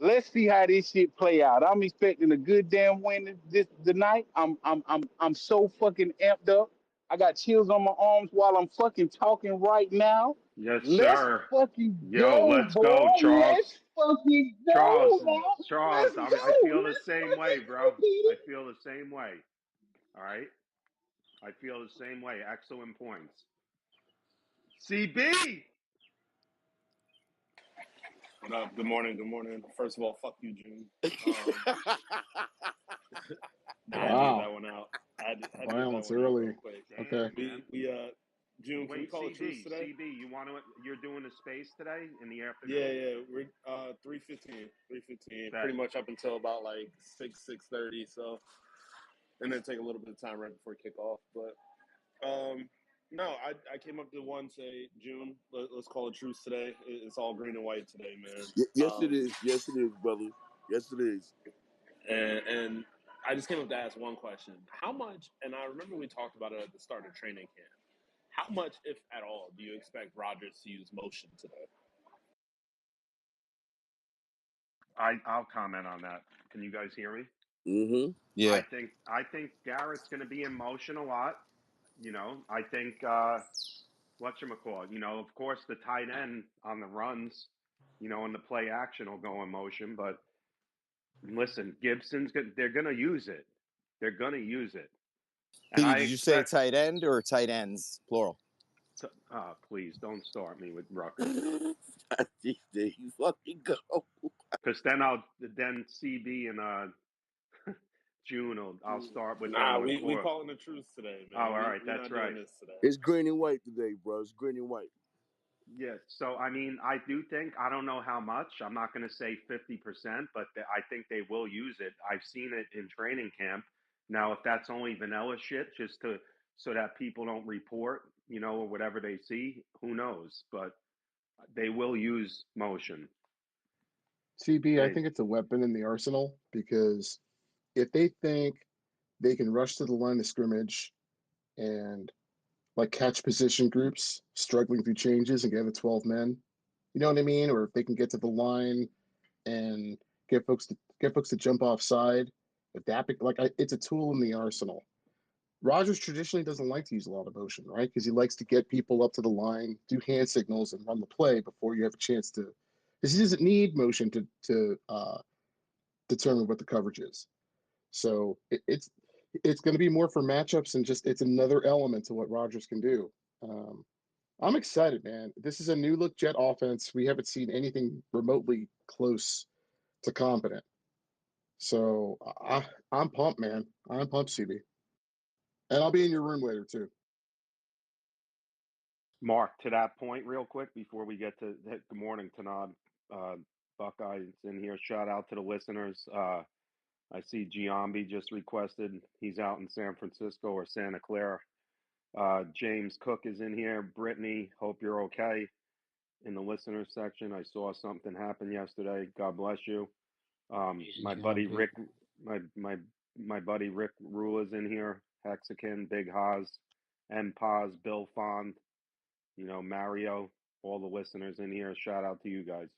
Let's see how this shit play out. I'm expecting a good damn win this tonight. I'm so fucking amped up. I got chills on my arms while I'm fucking talking right now. Yes, Let's sir. fucking Yo, go, let's go, boy. Charles. Let's fucking go, Charles, now. Charles, Let's I go. feel the Let's same way, fucking bro. go, Peter. I feel the same way. All right? I feel the same way. Excellent points. CB! What up? Good morning. Good morning. First of all, fuck you, June. I had to get that Wow. one out. I had to get that Violence one out real early. quick. Okay. Damn, man. June, can we Wait, call a truce CB, today? CB, you're doing a space today in the Yeah, afternoon? yeah. We're 3:15. Bet. Pretty much up until about like 6:30. So, and then take a little bit of time right before kickoff. But no, I came up to one say June. Let's call a truce today. It's all green and white today, man. Yes, it is. Yes, it is, brother. Yes, it is. And I just came up to ask one question. How much, and I remember we talked about it at the start of training camp, how much, if at all, do you expect Rodgers to use motion today? I'll comment on that. Can you guys hear me? Mm-hmm. I Yeah. think Garrett's going to be in motion a lot. I think whatchamacallit, of course the tight end on the runs, and the play action will go in motion. But listen, they're going to use it. They're going to use it, and Petey, I did you say expect. tight end or tight ends, plural? Please don't start me with Rutgers, There you fucking go. because then CB and June, I'll start with them Nah, with we four. calling the truce today, Oh, man. all We right, we that's not doing right. this today. It's green and white today, bro. It's green and white. Yeah, so I mean, I do think I don't know how much. I'm not going to say 50%, but I think they will use it. I've seen it in training camp. Now, if that's only vanilla shit, just to so that people don't report, or whatever they see, who knows? But they will use motion. CB, I They think it's a weapon in the arsenal because if they think they can rush to the line of scrimmage and like catch position groups struggling through changes and get the 12 men, you know what I mean? Or if they can get to the line and get folks to jump offside, adapting it's a tool in the arsenal. Rogers traditionally doesn't like to use a lot of motion, right? Because he likes to get people up to the line, do hand signals, and run the play before you have a chance to. Because he doesn't need motion to determine what the coverage is. So it's going to be more for matchups and just it's another element to what Rogers can do. I'm excited, man. This is a new look Jet offense. We haven't seen anything remotely close to competent. So I'm pumped, man. I'm pumped, CB. And I'll be in your room later too. Mark, to that point, real quick, before we get to good morning, Tanad. Buckeyes in here. Shout out to the listeners. I see Giambi just requested. He's out in San Francisco or Santa Clara. James Cook is in here. Brittany, hope you're okay. In the listener section, I saw something happen yesterday. God bless you. My buddy Rick, my buddy Rick Rula's in here. Hexakin, Big Haas, M Paz, Bill Fond. Mario, all the listeners in here. Shout out to you guys.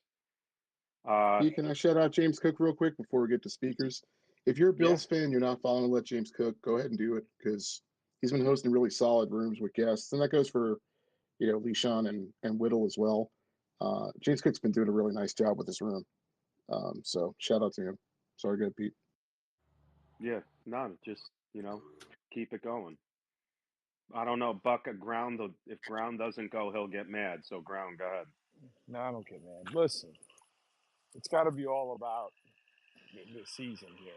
Can I shout out James Cook real quick before we get to speakers? If you're a Yeah, Bills fan, you're not following Let James Cook, go ahead and do it because he's been hosting really solid rooms with guests, and that goes for Leishon and Whittle as well. James Cook's been doing a really nice job with this room, so shout out to him. Sorry, go Pete. yeah, no, just keep it going. I don't know, Buck. Ground. If Ground doesn't go, he'll get mad. So Ground, go ahead. No, I don't get mad. Listen, it's got to be all about the season here.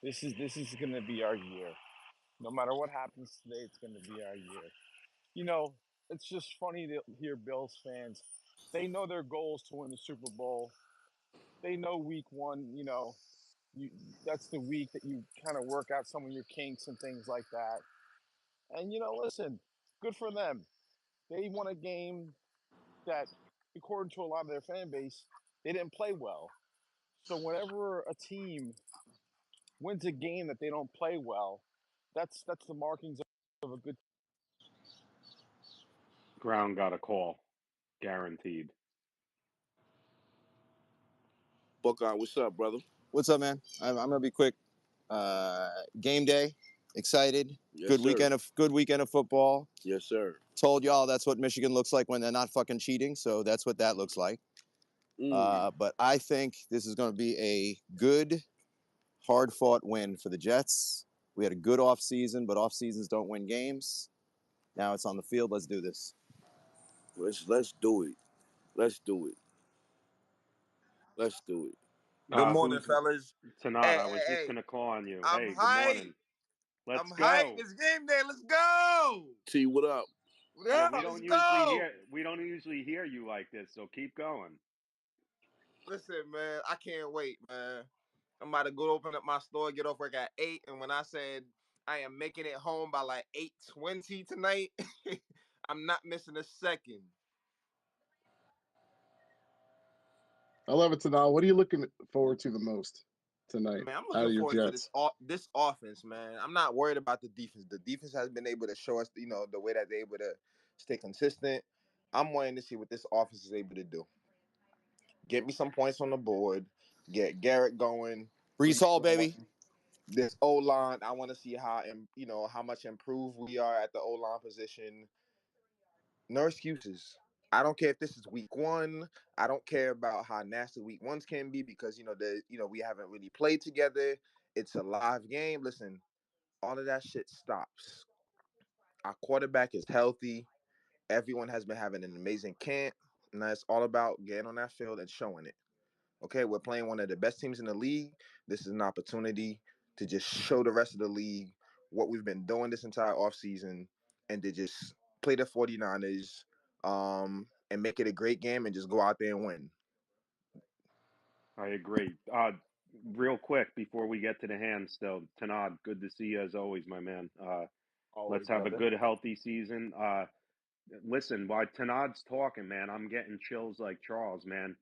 This is going to be our year. No matter what happens today, it's going to be our year. It's just funny to hear Bills fans. They know their goal is to win the Super Bowl. They know week one, that's the week that you kind of work out some of your kinks and things like that. And, listen, good for them. They won a game that, according to a lot of their fan base, they didn't play well. So whenever a team wins a game that they don't play well, that's the markings of a good. Ground got a call, guaranteed. Buckeye, what's up, brother? What's up, man? I'm gonna be quick. Game day, excited. Yes, Good sir. weekend of football. Yes, sir. Told y'all that's what Michigan looks like when they're not fucking cheating. So that's what that looks like. But I think this is going to be a good, hard-fought win for the Jets. We had a good off season, but off seasons don't win games. Now it's on the field. Let's do this. Let's do it. Let's do it. Let's do it. Good morning, Who's fellas. Tanad? Hey, I was hey, just hey. gonna call on you. I'm Hey, good hyped. morning. Let's I'm hyped. go. It's game day. Let's go. T, what up? What Yeah, up? Let's go. we don't usually hear you like this, so keep going. Listen, man, I can't wait, man. I'm about to go open up my store, get off work at 8, and when I said I am making it home by like 8:20 tonight, I'm not missing a second. I love it, Tanal. What are you looking forward to the most tonight Man, I'm out looking of your forward to this Jets? this offense, man. I'm not worried about the defense. The defense has been able to show us, the way that they're able to stay consistent. I'm wanting to see what this offense is able to do. Get me some points on the board. Get Garrett going. Brees Brees Hall, baby. going. This O line, I want to see how much improved we are at the O line position. No excuses. I don't care if this is week one. I don't care about how nasty week ones can be because we haven't really played together. It's a live game. Listen, all of that shit stops. Our quarterback is healthy. Everyone has been having an amazing camp, and that's all about getting on that field and showing it. Okay, we're playing one of the best teams in the league. This is an opportunity to just show the rest of the league what we've been doing this entire offseason and to just play the 49ers and make it a great game and just go out there and win. I agree. Real quick before we get to the hands, though, Tanad, good to see you as always, my man. Let's Always, have a brother. good, healthy season. Listen, while Tanad's talking, man, I'm getting chills like Charles, man.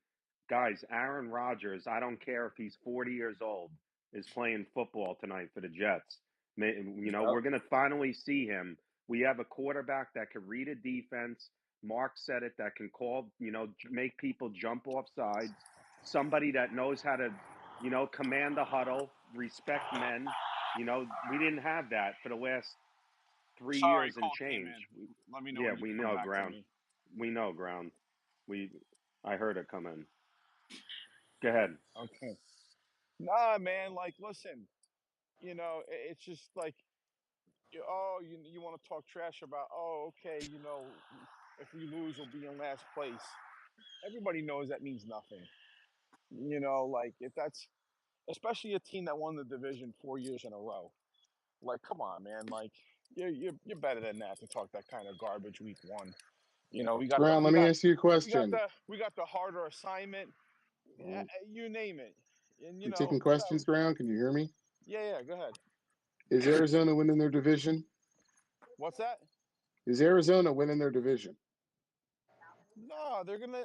Guys, Aaron Rodgers, I don't care if he's 40 years old, is playing football tonight for the Jets. We're Yep. going to finally see him. We have a quarterback that can read a defense. Mark said it, that can call, make people jump off sides. Somebody that knows how to, command the huddle, respect men. We didn't have that for the last 3 years Sorry, and call came in. change. Let me know Yeah, when you we come know back to ground. me. We know ground. I heard it come in. Go ahead. Okay. Nah, man. Like, listen. It's just like, you want to talk trash about. Oh, okay. If we lose, we'll be in last place. Everybody knows that means nothing. Like if that's especially a team that won the division 4 years in a row. Like, come on, man. Like, you're better than that to talk that kind of garbage week one. We got the Brown, we let me got ask you a we got question. the we got the harder assignment. Well, You name it, and you taking whatever. questions, Brown? Can you hear me? Yeah, go ahead. Is Arizona winning their division? What's that? Is Arizona winning their division? No, they're gonna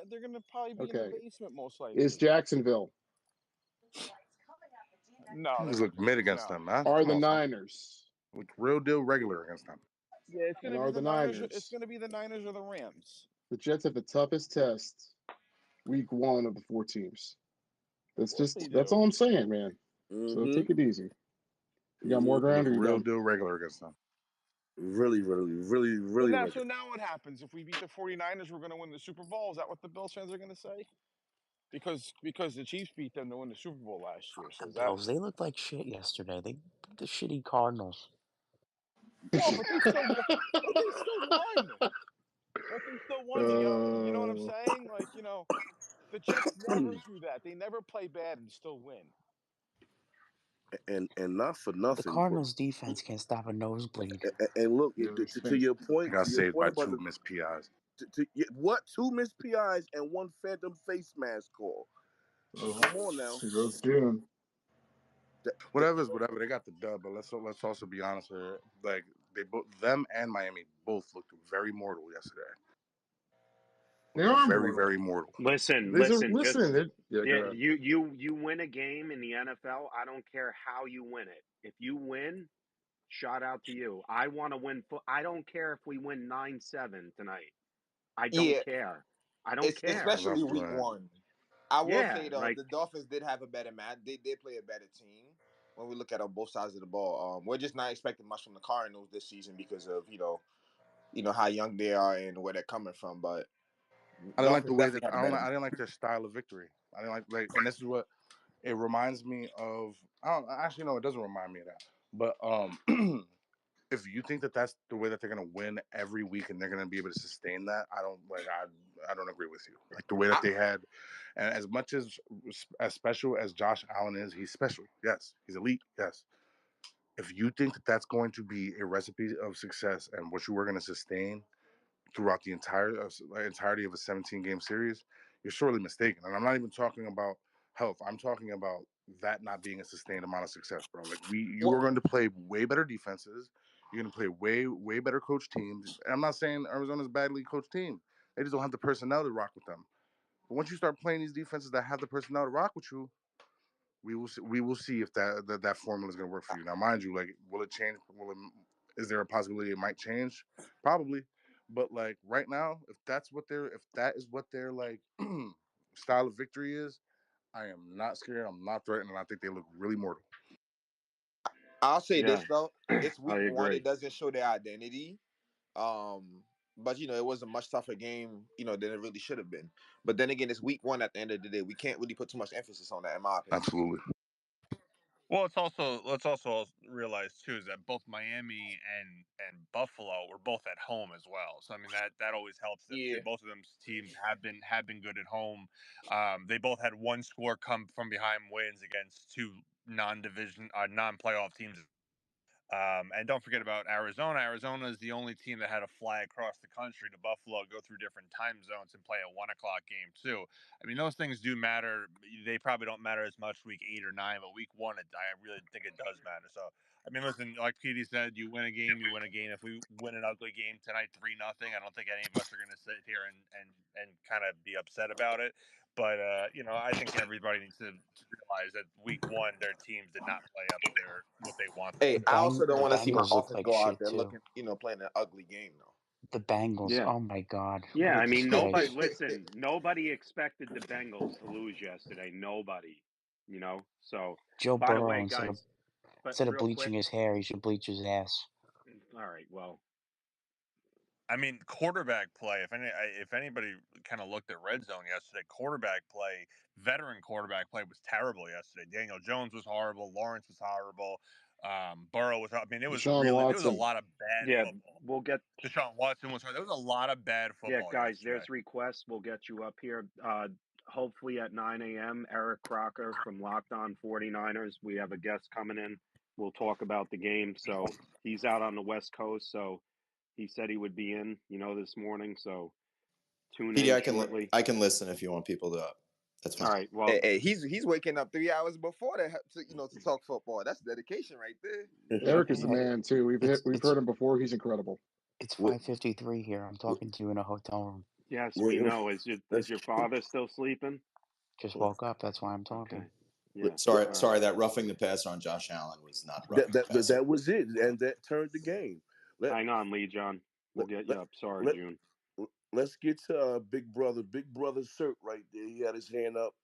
probably be in the Okay. basement most Is likely. Jacksonville? No, You they're just not. look mid against No. them, man. Are Come the on, son. Niners? Look real deal regular against them. Yeah, And are the It's Niners? gonna be the Niners or the Rams. The Jets have the toughest test week one of the 4 teams. Of course they That's do. all I'm saying, man. So Mm-hmm. take it easy. You got Mm-hmm. more ground, Look or you real done? deal regular against them. Really, really, really, Well, really now, so regular. now what happens? If we beat the 49ers, we're going to win the Super Bowl? Is that what the Bills fans are going to say? Because the Chiefs beat them to win the Super Bowl last year. So The is that... Bills, they looked like shit yesterday. They beat the shitty Cardinals. Well, but they still won. But they still won. But they still won, you know what I'm uh, saying? Like, the Jets never do that. They never play bad and still win. And not for The nothing, but Cardinals defense can't stop a nosebleed. and look yeah, to, those to things. your They point, got saved by about 2 the missed PIs. what 2 missed PIs and 1 phantom face mask call. Oh, Come on now. here goes June. Whatever is whatever. They got the dub, but let's also be honest here. Like them and Miami both looked very mortal yesterday. They are Very, mortal. very mortal. Listen, These are just yeah. Go ahead. you win a game in the NFL. I don't care how you win it. If you win, shout out to you. I want to win. I don't care if we win 9-7 tonight. I don't Yeah, care. I don't it's care. That's especially also week right. one. I will Yeah, say though, like the Dolphins did have a better match. They did play a better team when we look at on both sides of the ball. We're just not expecting much from the Cardinals this season because of how young they are and where they're coming from. But I didn't like the Dolphins way that definitely had a better I match. didn't like their style of victory. I didn't like, and this is what it reminds me of. I don't actually no, it doesn't remind me of that. But if you think that that's the way that they're gonna win every week and they're gonna be able to sustain that, I don't agree with you. Like the way that I, they had, and as much as special as Josh Allen is, he's special. Yes, he's elite. Yes. If you think that that's going to be a recipe of success and what you were going to sustain throughout the entirety of a 17-game series, you're sorely mistaken. And I'm not even talking about health. I'm talking about that not being a sustained amount of success, bro. Like you are well, going to play way better defenses. You're going to play way better coach teams. And I'm not saying Arizona's a badly coached team. They just don't have the personnel to rock with them. But once you start playing these defenses that have the personnel to rock with you, we will see if that formula is going to work for you. Now, mind you, like, will it change? Is there a possibility it might change? Probably, but like right now, if that is what their like style of victory is, I am not scared. I'm not threatened, and I think they look really mortal. I'll say yeah, this though, it's I week one. It agree. doesn't show their identity. But it was a much tougher game, than it really should have been. But then again, it's week one. At the end of the day, we can't really put too much emphasis on that, in my opinion. Absolutely. Well, let's also realize too is that both Miami and Buffalo were both at home as well. So I mean that always helps them Yeah. too. Both of them teams have been good at home. They both had one score come from behind wins against two non-playoff teams. And don't forget about Arizona. Arizona is the only team that had to fly across the country to Buffalo, go through different time zones, and play a 1 o'clock game too. I mean, those things do matter. They probably don't matter as much week 8 or 9, but week 1, I really think it does matter. So, I mean, listen, like Petey said, you win a game, you win a game. If we win an ugly game tonight, 3-0, I don't think any of us are going to sit here and kind of be upset about it. But I think everybody needs to realize that week 1, their teams did not play up to what they wanted Hey, The to. I also don't The want to see my Bengals look offense like go out shit there too. looking, playing an ugly game though. The Bengals, Yeah, oh my god, yeah. what a I mean, nobody. disgrace! Listen, nobody expected the Bengals to lose yesterday. Nobody. So, Joe by the Burrow way, guys, but instead of real bleaching quick. his hair, he should bleach his ass. All right. Well, I mean, quarterback play. If anybody kind of looked at red zone yesterday, quarterback play, veteran quarterback play was terrible yesterday. Daniel Jones was horrible. Lawrence was horrible. Burrow was. I mean, it was Deshaun really. There was a Watson. lot of bad yeah, football. we'll get. Deshaun Watson was. There was a lot of bad Yeah, football guys, yesterday. there's requests. We'll get you up here. Hopefully at 9 a.m., Eric Crocker from Locked On 49ers. We have a guest coming in. We'll talk about the game. So he's out on the West Coast. So he said he would be in, this morning. So tune PD, in shortly. I can listen if you want people to. That's All fine. right. Well, Hey, he's waking up 3 hours before that to talk football. That's dedication right there. Eric is the Hey, man too. it's We've it's heard him before. He's incredible. it's What, 5:53 here. I'm what, talking to you in a hotel room. yes, we what, know. Is your father still sleeping? Just woke up. That's why I'm Okay. talking. Yeah. Sorry, All right. that roughing the passer on Josh Allen was not that, roughing the that passer. that was it, and that turned the game. Let Hang on, Lee John. We'll let get let you up. Sorry, let, June. Let's get to Big Brother. Big Brother Sir right there. He had his hand up.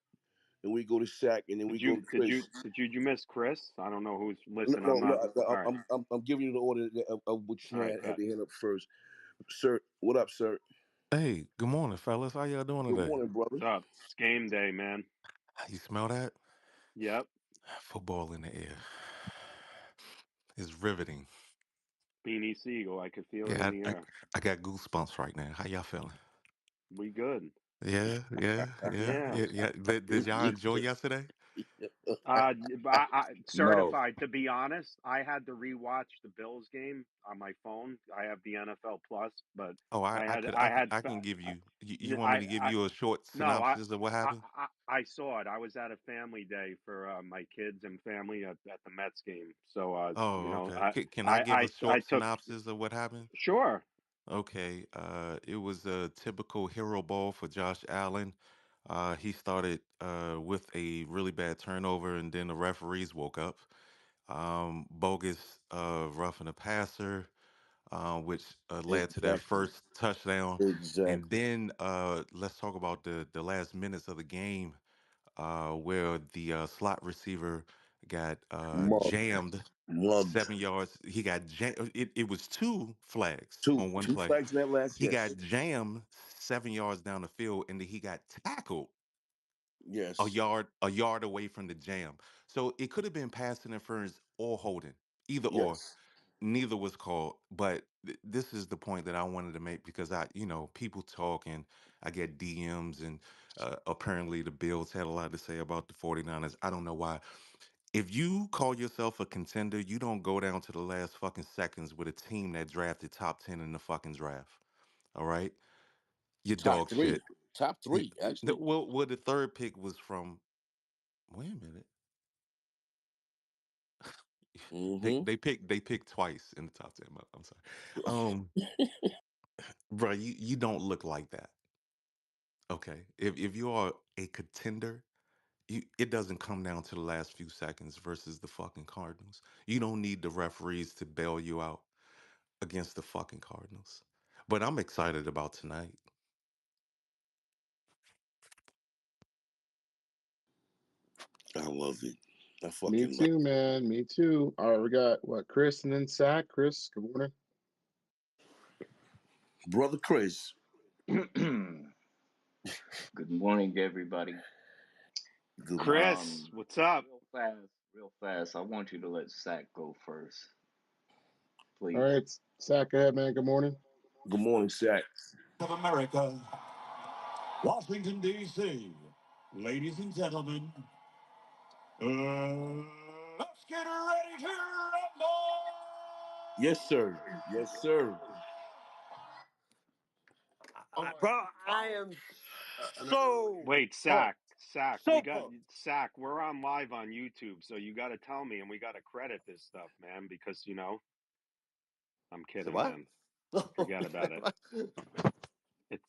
And we go to Shaq, and then we Did go you to did you Chris. did you miss Chris? I don't know who's. No, Listen, no, I'm not. no, All right, I'm giving you the order of which all right, had bet. the hand up first. Sir, what up, sir? Hey, good morning, fellas. How y'all doing Good today? morning, brother. What's up? It's game day, man. You smell that? Yep. Football in the air. It's riveting. Beanie Siegel. I could feel it in Yeah, the I, I, air. I got goosebumps right now. How y'all feeling? We good. Yeah, yeah, yeah, Yeah. yeah, yeah. Did y'all enjoy yesterday? No. Certified. To be honest, I had to rewatch the Bills game on my phone. I have the NFL Plus, but Oh, I I had could, I I can, had I can give you. You want me I to give I you a short no synopsis of what happened? I saw it. I was at a family day for my kids and family at the Mets game. So Oh, okay. I Can I give a I short took synopsis of what happened? sure. Okay, it was a typical hero ball for Josh Allen. He started with a really bad turnover, and then the referees woke up. Bogus roughing a passer, which led to their Exactly. first touchdown. And Exactly. then let's talk about the last minutes of the game, where the slot receiver got Mugged. jammed Mugged. 7 yards. He got jammed. It was two flags Two. on one Two play. flags in that last He got yes. jammed 7 yards down the field, and then he got tackled a Yes. yard away from the jam. So it could have been pass interference or holding, either or. Yes. Neither was called, but this is the point that I wanted to make because people talk and I get DMs and apparently the Bills had a lot to say about the 49ers. I don't know why. If you call yourself a contender, you don't go down to the last fucking seconds with a team that drafted top 10 in the fucking draft. All right? Your Top dog three. shit. Top three, actually. Well, the third pick was from. Wait a minute. Mm-hmm. They picked twice in the top 10. I'm sorry. Um, bro, you don't look like that. Okay. If you are a contender, it doesn't come down to the last few seconds versus the fucking Cardinals. You don't need the referees to bail you out against the fucking Cardinals. But I'm excited about tonight. I love it. I Me fucking love too, man. Me too. All right, we got what? Chris and then Sack. Chris, good morning. it. Brother Chris. Good morning, everybody. Good morning. Chris, what's up? Real fast. I want you to let Zach go first, All please. right, Sack, go ahead, man. Good morning. Good morning, Shaq. Of America, Washington, D.C. Ladies and gentlemen, let's get ready to rumble! Yes, sir. Yes, sir. Bro, I am so Wait, pumped. We So got pumped. Sack. We're on live on YouTube, so you got to tell me, and we got to credit this stuff, man, because I'm So kidding, what? man. Forget about it.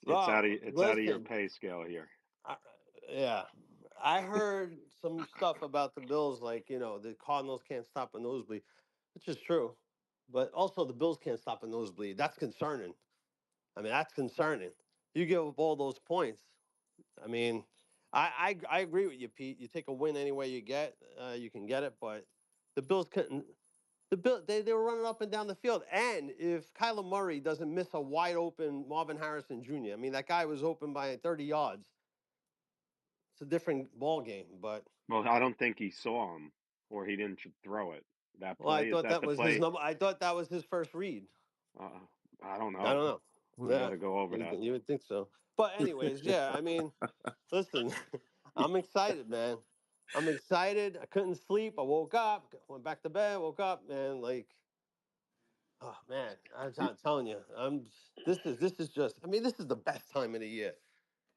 Bro, It's out of your listen. pay scale here. I, yeah. I heard some stuff about the Bills, like, the Cardinals can't stop a nosebleed, which is true. But also, the Bills can't stop a nosebleed. That's concerning. I mean, that's concerning. You give up all those points. I mean, I agree with you, Pete. You take a win any way you can get it. But the Bills couldn't. They were running up and down the field. And if Kyler Murray doesn't miss a wide open Marvin Harrison Jr., I mean, that guy was open by 30 yards. It's a different ball game. But Well, I don't think he saw him, or he didn't throw it. That well, I play is thought that that the was his play? number. I thought that was his first read. Uh, I don't I know. don't know. We got Yeah, to go over that. you would think so. But anyways, yeah. I mean, listen, I'm excited, man. I'm excited. I couldn't sleep. I woke up, went back to bed, woke up, man. Like, oh man, I'm telling you, this is just. I mean, this is the best time of the year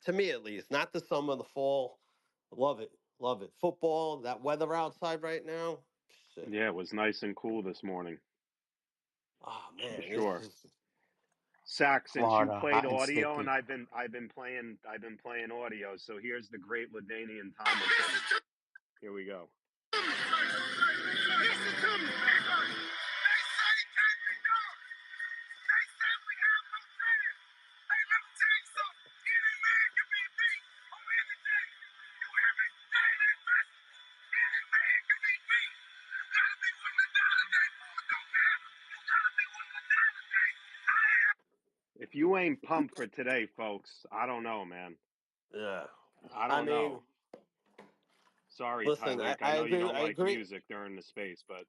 to me, at least. Not the summer, the fall. Love it, love it. Football, that weather outside right now. Shit. Yeah, it was nice and cool this morning, Oh for man, this sure. is. Sack, since you Florida, played hot and audio, and sticky. I've been playing audio. So here's the great Ladainian Tomlinson. Here we go. If you ain't pumped for today, folks, I don't know, man. Yeah. I I don't know. mean, Sorry, listen, Tyleek. I I know you agree. don't I like agree. music during the space, but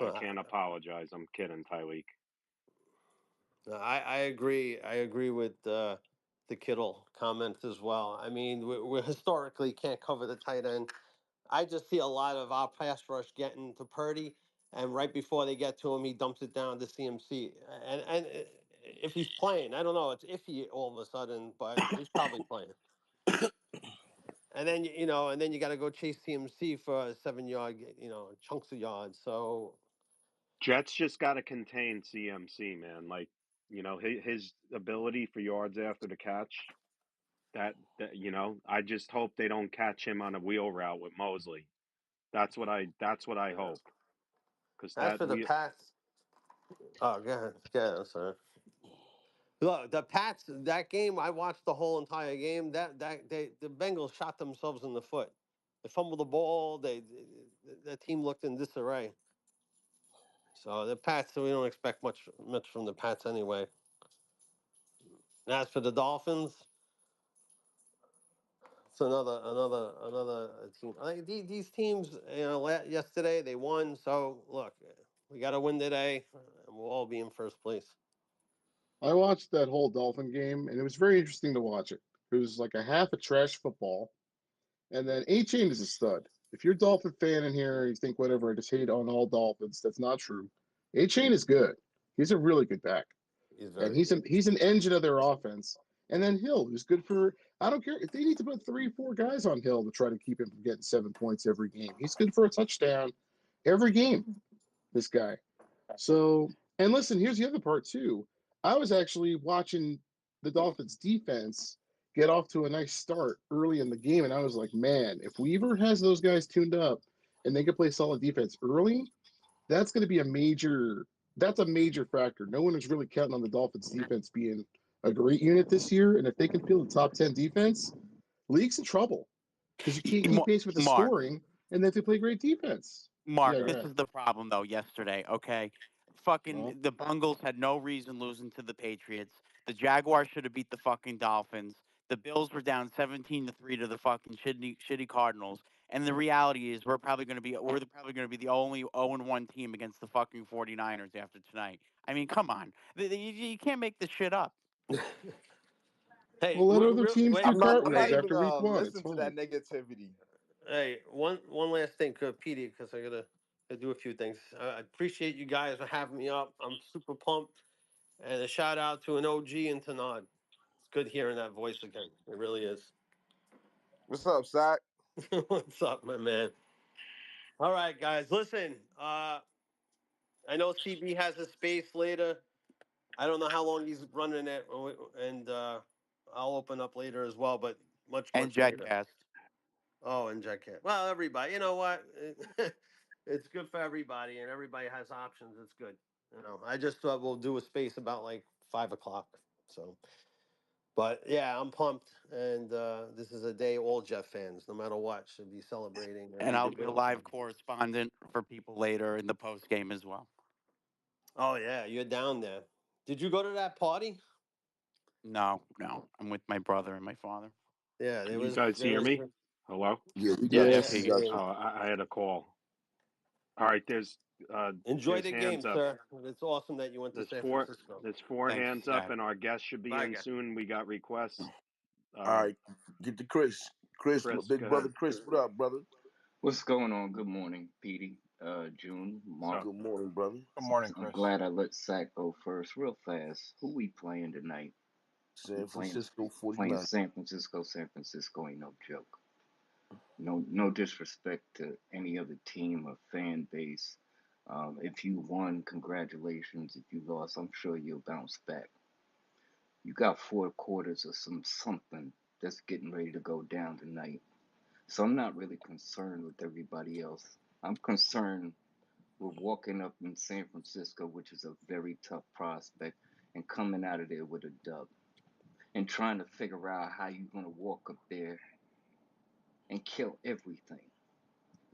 I Uh, can't apologize. I'm kidding, Tyleek. I agree. I agree with the Kittle comments as well. I mean, we historically can't cover the tight end. I just see a lot of our pass rush getting to Purdy, and right before they get to him, he dumps it down to CMC. And if he's playing, I don't know. It's iffy all of a sudden, but he's probably playing. And then and then you got to go chase CMC for a 7 yard, chunks of yards. So Jets just got to contain CMC, man. Like, his ability for yards after the catch. I just hope they don't catch him on a wheel route with Mosley. That's what I yeah. hope. Because As that for the we Pats, oh, go ahead. Yeah, sorry. Look, the Pats, that game, I watched the whole entire game. The Bengals shot themselves in the foot. They fumbled the ball. The team looked in disarray. So the Pats, we don't expect much from the Pats anyway. And as for the Dolphins, it's another team. These teams, yesterday they won. So look, we got to win today, and we'll all be in first place. I watched that whole Dolphin game, and it was very interesting to watch it. It was like a half a trash football, and then A-Chain is a stud. If you're a Dolphin fan in here, you think whatever, I just hate on all Dolphins. That's not true. A-Chain is good. He's a really good back, He's and very he's good. an engine of their offense. And then Hill, who's good for. I don't care if they need to put 3, 4 guys on Hill to try to keep him from getting 7 points every game. He's good for a touchdown every game. This guy. So, and listen, here's the other part too. I was actually watching the Dolphins defense get off to a nice start early in the game, and I was like, man, if Weaver has those guys tuned up and they can play solid defense early, that's going to be that's a major factor. No one is really counting on the Dolphins defense being a great unit this year, and if they can field a top 10 defense, league's in trouble because you can't keep pace with the Mark, scoring, and then they play great defense. Yeah, Mark, go this ahead. is the problem though. Yesterday, okay, Well, fucking the Bengals had no reason losing to the Patriots. The Jaguars should have beat the fucking Dolphins. The Bills were down 17-3 to the fucking shitty Cardinals. And the reality is, probably going to be the only 0-1 team against the fucking 49ers after tonight. I mean, come on, you can't make this shit up. Hey, we'll let other teams wait, do I'm not cartwheels even after week gonna 1. It's listen to that fine. negativity. hey, one last thing, Petey, because I gotta do a few things. I appreciate you guys for having me up. I'm super pumped, and a shout out to an OG and to Nod. It's good hearing that voice again. It really is. What's up, Zach? What's up, my man? All right, guys, listen. I know CB has a space later. I don't know how long he's running it, and I'll open up later as well, but And much later. Jetcast. Oh, and Jack Cat. Well, everybody, you know what? It's good for everybody, and everybody has options. It's good. I just thought we'll do a space about like 5 o'clock. So, but yeah, I'm pumped, and this is a day all Jeff fans, no matter what, should be celebrating. And And we I'll did be a good. live correspondent for people later in the post game as well. Oh yeah, you're down there. Did you go to that party? No, I'm with my brother and my father. Yeah, Can you guys there hear was. me? Hello? Yeah, we got Yeah, you. Yes. We yeah, got yeah. Oh, you. I had a call. All right, Enjoy there's the game, hands up. sir. It's awesome that you went to There's San four Francisco. there's four Thanks, hands up, Zach. and our guest should be Bye, in guys. soon. We got requests. All right, get to Chris. Chris, my Chris, big go brother ahead. Chris. What up, brother? What's going on? Good morning, Petey, June, So Mark. Good morning, brother. Good morning, I'm Chris. glad I let Sack go first, real fast. Who we playing tonight? We San playing Francisco playing 49. San Francisco. San Francisco ain't no joke. No disrespect to any other team or fan base. If you won, congratulations. If you lost, I'm sure you'll bounce back. You got 4 quarters of something that's getting ready to go down tonight. So I'm not really concerned with everybody else. I'm concerned with walking up in San Francisco, which is a very tough prospect, and coming out of there with a dub. And trying to figure out how you're gonna walk up there and kill everything.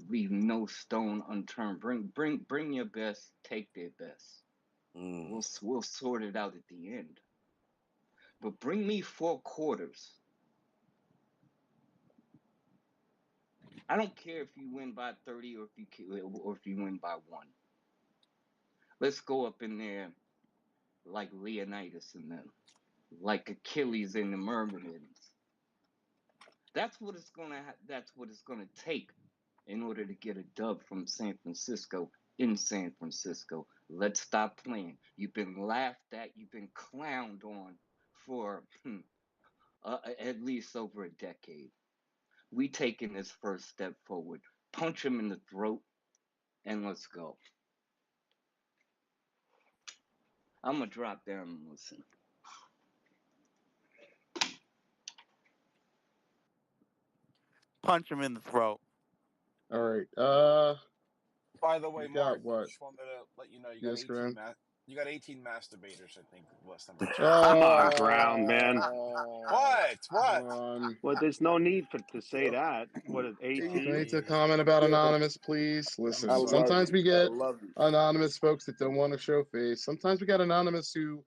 Leave no stone unturned. Bring your best, take their best. Mm. We'll sort it out at the end. but bring me 4 quarters. I don't care if you win by 30 or if you win by 1. Let's go up in there like Leonidas and them, like Achilles and the Myrmidons. That's what it's gonna take in order to get a dub from San Francisco in San Francisco. Let's stop playing. You've been laughed at, you've been clowned on for at least over a decade. We taking this first step forward. Punch him in the throat and let's go. I'm gonna drop down and listen. Punch him in the throat. All right. By the way, We got Mark, what? just wanted to let you know you got Yes, 18 Graham. you got 18 masturbators, I think, last time I checked. Come on, ground man. What? Hold What? on. Well, there's no need to say that. What is Can I 18? make a comment about Yeah, anonymous, please? I Listen, love sometimes it. we I get love it. anonymous folks that don't want to show face. Sometimes we got anonymous who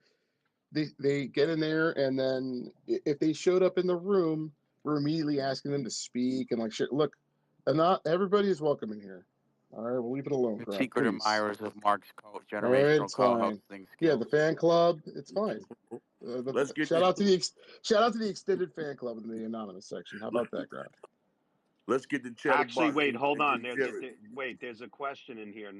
they get in there, and then if they showed up in the room, we're immediately asking them to speak and like shit. Look, not everybody is welcome in here. All right, we'll leave it alone, The Graham, secret please. admirers of Mark's All right, generational it's fine. co-hosting Yeah, skills. the fan club, it's fine. Let's get Shout this. out to the extended fan club in the anonymous section. How about that, Graham? Let's get the cheddar Actually, box wait, hold on. and Jared. Wait, there's a question in here.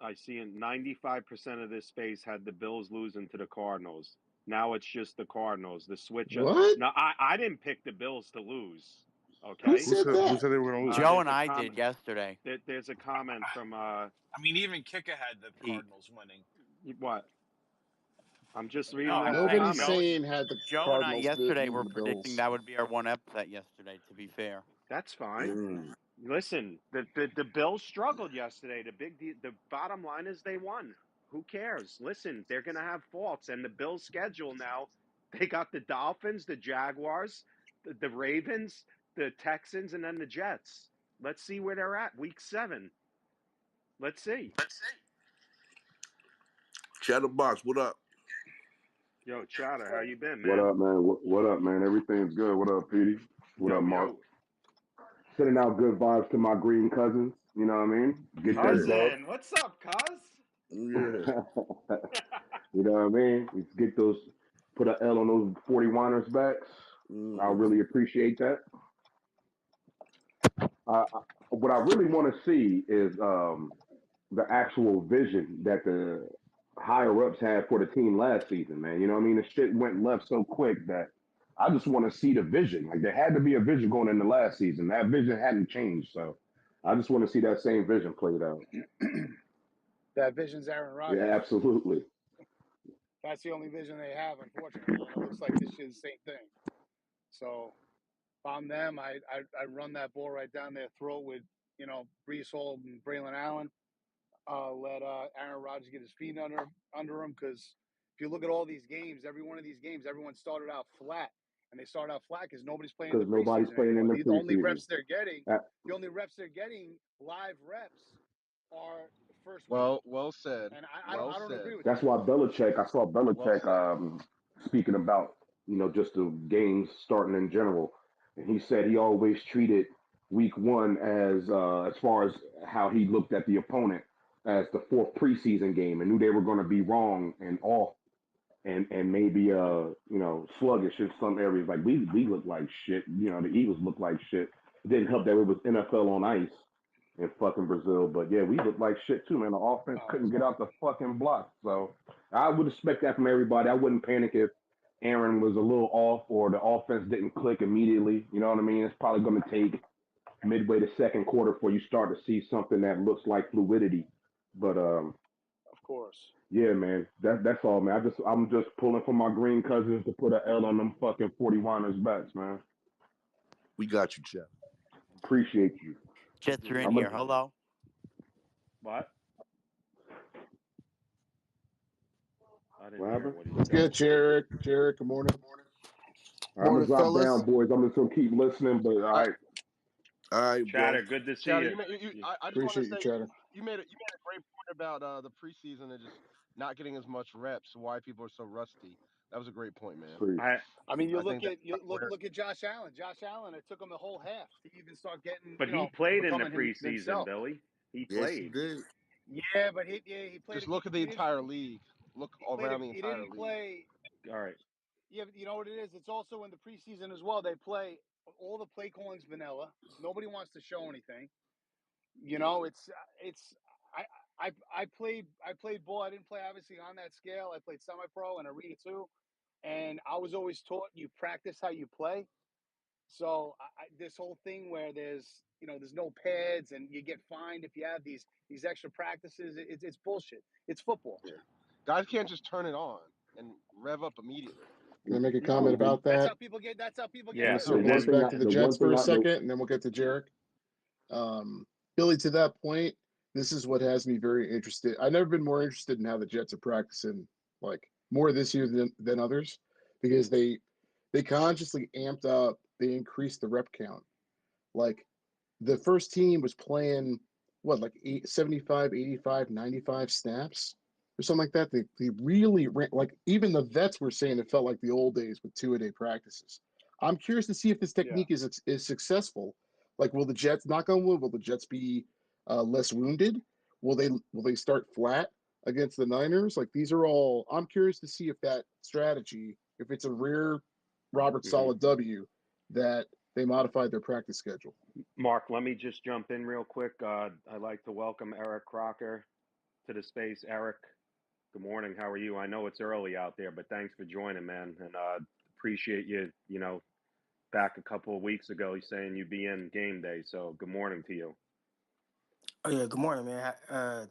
I see 95% of this space had the Bills losing to the Cardinals. Now it's just the Cardinals. The switch. What? Now, I didn't pick the Bills to lose. Who Okay. said Who that? said they were going to lose? Joe There's and a I did comment. yesterday. There's a comment from I mean, even Kicker had the Pete. Cardinals winning. what? I'm just No, reading I'm the saying Nobody's comment. saying had the Joe and I Cardinals yesterday beating were the predicting Bills. that would be our one upset yesterday. To be fair, That's fine. Listen, the Bills struggled yesterday. The bottom line is they won. Who cares? Listen, they're going to have faults, and the Bills' schedule now. They got the Dolphins, the Jaguars, the Ravens, the Texans, and then the Jets. Let's see where they're at. Week 7. Let's see. Cheddar box, what up? Yo, Chatter, how you been, What man? up, man? What up, man? Everything's good. What up, Petey? What up, Yo, Mark? yo. Sending out good vibes to my green cousins. You know what I mean? Get that Yeah, dub. Cousin, what's up, cuz? yeah. You know what I mean? Let's get those, put an L on those 40 Winers backs. I really appreciate that. What I really want to see is the actual vision that the higher ups had for the team last season, man. You know what I mean? The shit went left so quick that I just want to see the vision. Like there had to be a vision going into last season. That vision hadn't changed. So I just want to see that same vision played out. That vision's Aaron Yeah, Rodgers. absolutely. That's the only vision they have, unfortunately. And it looks like this year's the same thing. So if I'm them, I run that ball right down their throat with, Brees Hall and Braylon Allen. Let Aaron Rodgers get his feet under him, because if you look at all these games, every one of these games, everyone started out flat. And they started out flat because nobody's playing in the Because nobody's preseason playing in anymore. the The only preseason. reps they're getting, live reps, are the first week. Well said. And I don't agree with That's that. why Belichick, I saw Well Belichick said. speaking about, just the games starting in general. And he said he always treated week 1 as far as how he looked at the opponent, as the 4th preseason game, and knew they were going to be wrong and off and maybe sluggish in some areas. Like we look like shit. The Eagles look like shit. It didn't help that it was NFL on ice in fucking Brazil. But yeah, we look like shit too, man. The offense couldn't get out the fucking block. So I would expect that from everybody. I wouldn't panic if Aaron was a little off or the offense didn't click immediately. You know what I mean? It's probably going to take midway to second quarter before you start to see something that looks like fluidity. But Of course. yeah, man. That's all, man. I'm just pulling for my green cousins to put an L on them fucking 40 Winers backs, man. We got you, Chad. Appreciate you. Jets are in I'm a, here. Hello. What? I didn't what hear happened? what he What's said. good, Jarek? Jarek, good morning. I'm gonna Morning, drop fellas. down, boys. I'm just gonna keep listening, but all I, right. All right, bro. Chatter, good to see Chowder, you. I just want to Appreciate you, say Chatter. you made a great point about the preseason and just not getting as much reps. Why people are so rusty. That was a great point, man. Preach. I mean, you I think look at Josh Allen. Josh Allen, it took him a whole half to even start getting, But he played in the becoming preseason, himself. Billy. He Yes, he played. did. Yeah, but he played. just look at the He didn't. entire league. Look He played. around the He entire didn't league. play. All right. Yeah, but you know what it is? It's also in the preseason as well. They play all the play calling's vanilla. Nobody wants to show anything. It's I played ball. I didn't play obviously on that scale. I played semi-pro and arena too, and I was always taught you practice how you play. So this whole thing where there's no pads and you get fined if you have these extra practices. It's bullshit. It's football. Yeah. Guys can't just turn it on and rev up immediately. Can I make a No, comment about that's that? how people get. That's how people get Yeah. Want to hurt. The So circle one us one. thing back I to the the one Jets thing for a I the second, and then we'll get to Jarek. Billy, to that point, this is what has me very interested. I've never been more interested in how the Jets are practicing, like more this year than others, because they consciously amped up. They increased the rep count. Like the first team was playing what, like 75, 85, 95 snaps or something like that. They really ran, like even the vets were saying it felt like the old days with two-a-day practices. I'm curious to see if this Yeah. technique is successful. Like, will the Jets, knock on wood, will the Jets be less wounded? Will they start flat against the Niners? Like, these are all. I'm curious to see if that strategy, if it's a rare Robert Mhm. Saleh W, that they modified their practice schedule. Mark, let me just jump in real quick. I'd like to welcome Eric Crocker to the space. Eric, good morning. How are you? I know it's early out there, but thanks for joining, man. And appreciate you, back a couple of weeks ago, you're saying you'd be in game day. So good morning to you. Oh yeah, good morning, man.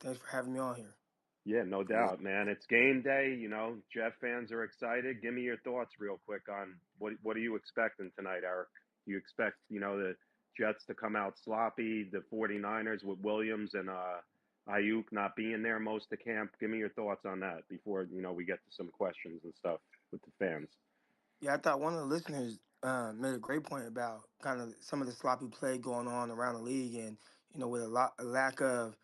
Thanks for having me on here. Yeah, no doubt, man. It's game day. Jeff fans are excited. Give me your thoughts real quick on what are you expecting tonight, Eric? Do you expect, the Jets to come out sloppy, the 49ers with Williams and Ayuk not being there most of camp? Give me your thoughts on that before, we get to some questions and stuff with the fans. Yeah, I thought one of the listeners made a great point about kind of some of the sloppy play going on around the league, and with a lack of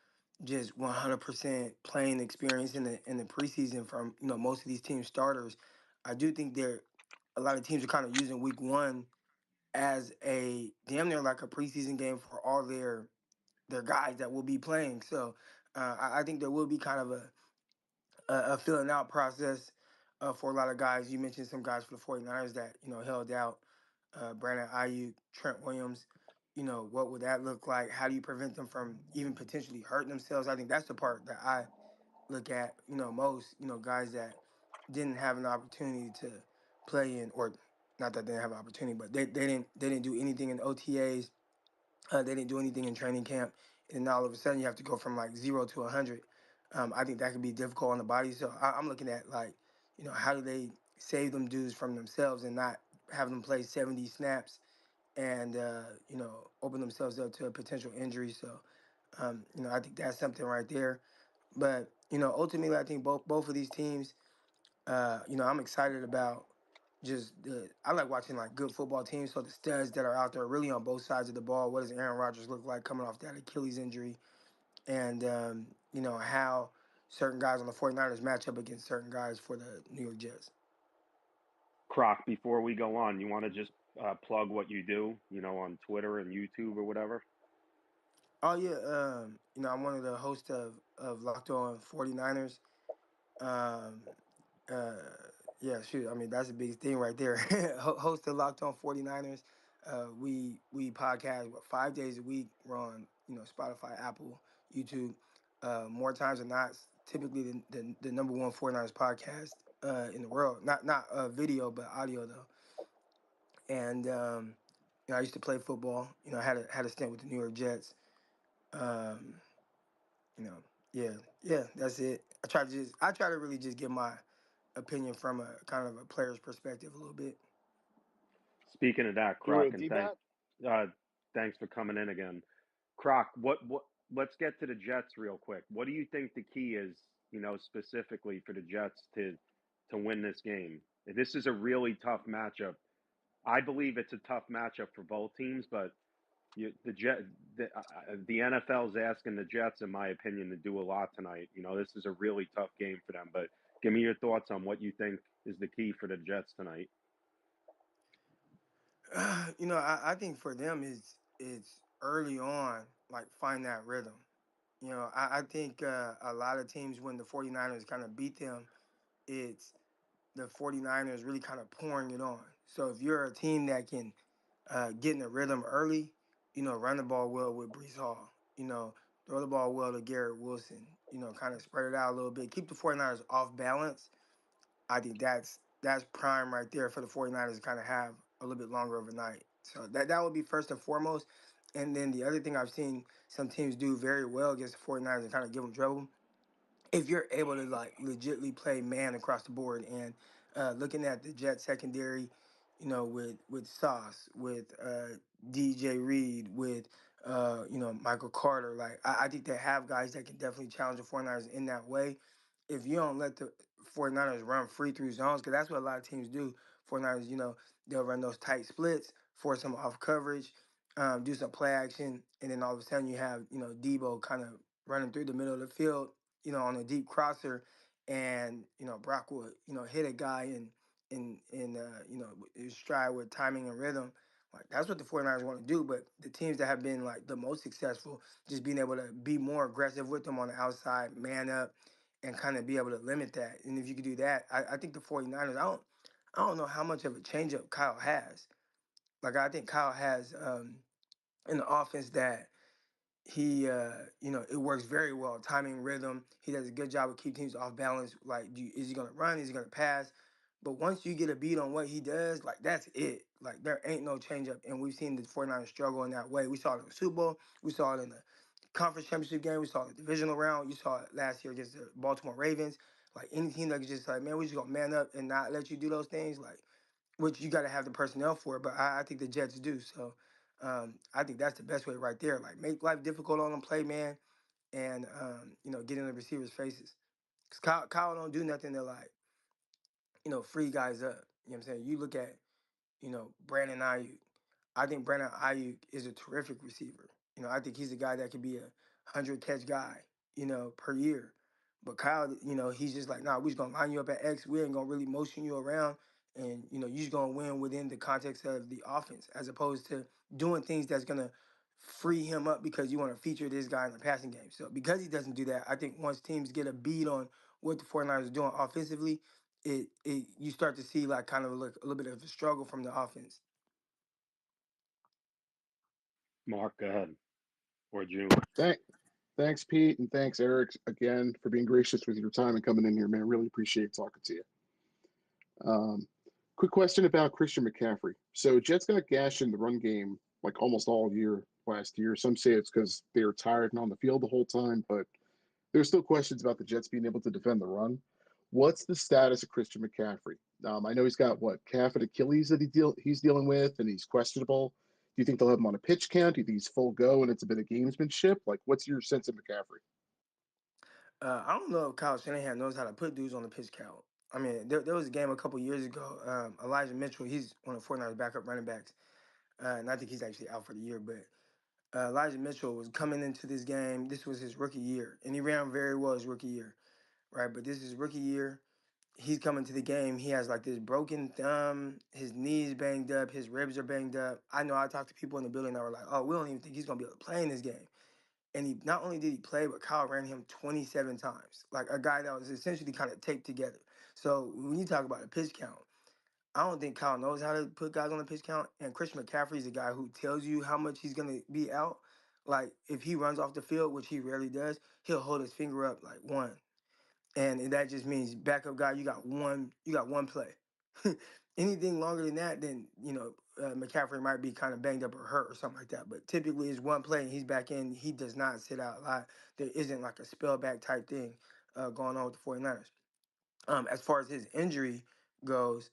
just 100% playing experience in the preseason from most of these team starters. I do think a lot of teams are kind of using week one as a damn near like a preseason game for all their guys that will be playing. So I think there will be kind of a filling out process for a lot of guys. You mentioned some guys for the 49ers that, held out. Brandon Ayuk, Trent Williams. What would that look like? How do you prevent them from even potentially hurting themselves? I think that's the part that I look at, most, guys that didn't have an opportunity to play in, or not that they didn't have an opportunity, but they didn't do anything in OTAs. They didn't do anything in training camp, and now all of a sudden you have to go from like 0 to 100. I think that could be difficult on the body. So I'm looking at like, how do they save them dudes from themselves and not have them play 70 snaps and open themselves up to a potential injury. So I think that's something right there. But ultimately, I think both of these teams. I'm excited about I like watching like good football teams. So the studs that are out there really on both sides of the ball. What does Aaron Rodgers look like coming off that Achilles injury? And, how certain guys on the 49ers match up against certain guys for the New York Jets. Croc, before we go on, you want to just plug what you do, on Twitter and YouTube or whatever? Oh, yeah. I'm one of the hosts of Locked On 49ers. Um, Uh, yeah, shoot. I mean, that's a big thing right there. Host of Locked On 49ers. We podcast 5 days a week. We're on Spotify, Apple, YouTube. More times than not, typically the number one 49ers podcast in the world. Not video, but audio though. And I used to play football. I had a stint with the New York Jets. Um, yeah, yeah. That's it. I try to really just give my opinion from a kind of a player's perspective a little bit. Speaking of that, You were a Croc, and D-back? thanks for coming in again. Croc, let's get to the Jets real quick. What do you think the key is, specifically for the Jets to win this game? This is a really tough matchup. I believe it's a tough matchup for both teams, but the NFL is asking the Jets, in my opinion, to do a lot tonight. This is a really tough game for them. But Give me your thoughts on what you think is the key for the Jets tonight. I think for them it's early on, like find that rhythm. I think a lot of teams when the 49ers kind of beat them, it's the 49ers really kind of pouring it on. So if you're a team that can get in the rhythm early, run the ball well with Brees Hall, throw the ball well to Garrett Wilson, kind of spread it out a little bit, keep the 49ers off balance. I think that's prime right there for the 49ers to kind of have a little bit longer of a night. So that would be first and foremost. And then the other thing I've seen some teams do very well against the 49ers and kind of give them trouble, if you're able to like legitly play man across the board and looking at the Jet secondary, with Sauce, with DJ Reed, with Michael Carter, like I think they have guys that can definitely challenge the 49ers in that way. If you don't let the 49ers run free through zones, because that's what a lot of teams do. 49ers, they'll run those tight splits, force them off coverage, do some play action, and then all of a sudden you have, Debo kind of running through the middle of the field, on a deep crosser, and Brock would hit a guy in his stride with timing and rhythm. Like that's what the 49ers want to do, but the teams that have been like the most successful, just being able to be more aggressive with them on the outside, man up, and kind of be able to limit that. And if you could do that, I think the 49ers, I don't know how much of a changeup Kyle has. Like I think Kyle has an offense that it works very well. Timing, rhythm. He does a good job of keeping teams off balance. Like, is he gonna run? Is he gonna pass? But once you get a beat on what he does, like that's it. Like there ain't no changeup. And we've seen the 49ers struggle in that way. We saw it in the Super Bowl. We saw it in the conference championship game. We saw it in the divisional round. You saw it last year against the Baltimore Ravens. Like any team that could just like, man, we just gonna man up and not let you do those things. Like, which you got to have the personnel for. But I think the Jets do. So I think that's the best way right there. Like make life difficult on them, play man, and get in the receivers' faces. Cause Kyle don't do nothing to like free guys up. You know what I'm saying? You look at Brandon Ayuk. I think Brandon Ayuk is a terrific receiver. I think he's a guy that could be a 100 catch guy, per year. But Kyle, he's just like, nah, we just gonna line you up at X. We ain't gonna really motion you around, and you just gonna win within the context of the offense, as opposed to doing things that's gonna free him up because you want to feature this guy in the passing game. So because he doesn't do that, I think once teams get a beat on what the 49ers are doing offensively, it you start to see like kind of like a little bit of a struggle from the offense. Mark, go ahead. Or June. Thanks, Pete, and thanks, Eric, again for being gracious with your time and coming in here, man. Really appreciate talking to you. Quick question about Christian McCaffrey. So Jets got gashed in the run game like almost all year last year. Some say it's because they were tired and on the field the whole time, but there's still questions about the Jets being able to defend the run. What's the status of Christian McCaffrey? I know he's got calf and Achilles that he's dealing with, and he's questionable. Do you think they'll have him on a pitch count? Do you think he's full go and it's a bit of gamesmanship? Like, what's your sense of McCaffrey? I don't know if Kyle Shanahan knows how to put dudes on the pitch count. I mean, there was a game a couple years ago. Elijah Mitchell, he's one of 49ers backup running backs, and I think he's actually out for the year. But Elijah Mitchell was coming into this game. This was his rookie year, and he ran very well his rookie year, right? But this is his rookie year. He's coming to the game. He has like this broken thumb. His knees banged up. His ribs are banged up. I know I talked to people in the building that were like, "Oh, we don't even think he's gonna be able to play in this game." And he not only did he play, but Kyle ran him 27 times, like a guy that was essentially kind of taped together. So when you talk about a pitch count, I don't think Kyle knows how to put guys on the pitch count. And Christian McCaffrey is a guy who tells you how much he's gonna be out. Like if he runs off the field, which he rarely does, he'll hold his finger up like one, and that just means backup guy. You got one play. Anything longer than that, then McCaffrey might be kind of banged up or hurt or something like that. But typically, it's one play and he's back in. He does not sit out a lot. There isn't like a spell back type thing going on with the 49ers. As far as his injury goes,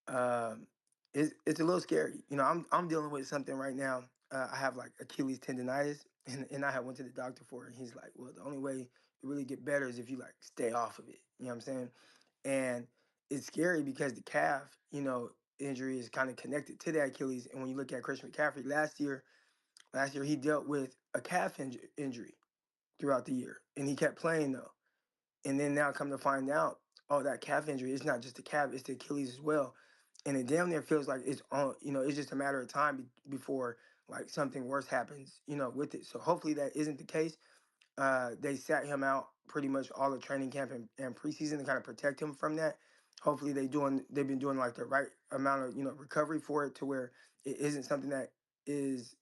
um, it's a little scary. I'm dealing with something right now. I have like Achilles tendonitis, and I had went to the doctor for it. And he's like, well, the only way you really get better is if you like stay off of it. You know what I'm saying? And it's scary because the calf, injury is kind of connected to the Achilles. And when you look at Christian McCaffrey last year he dealt with a calf injury throughout the year, and he kept playing though. And then now come to find out, oh, that calf injury, it's not just the calf, it's the Achilles as well. And it damn near feels like it's on, it's just a matter of time before like something worse happens, with it. So hopefully that isn't the case. They sat him out pretty much all the training camp and preseason to kind of protect him from that. Hopefully they've been doing like the right amount of recovery for it to where it isn't something that is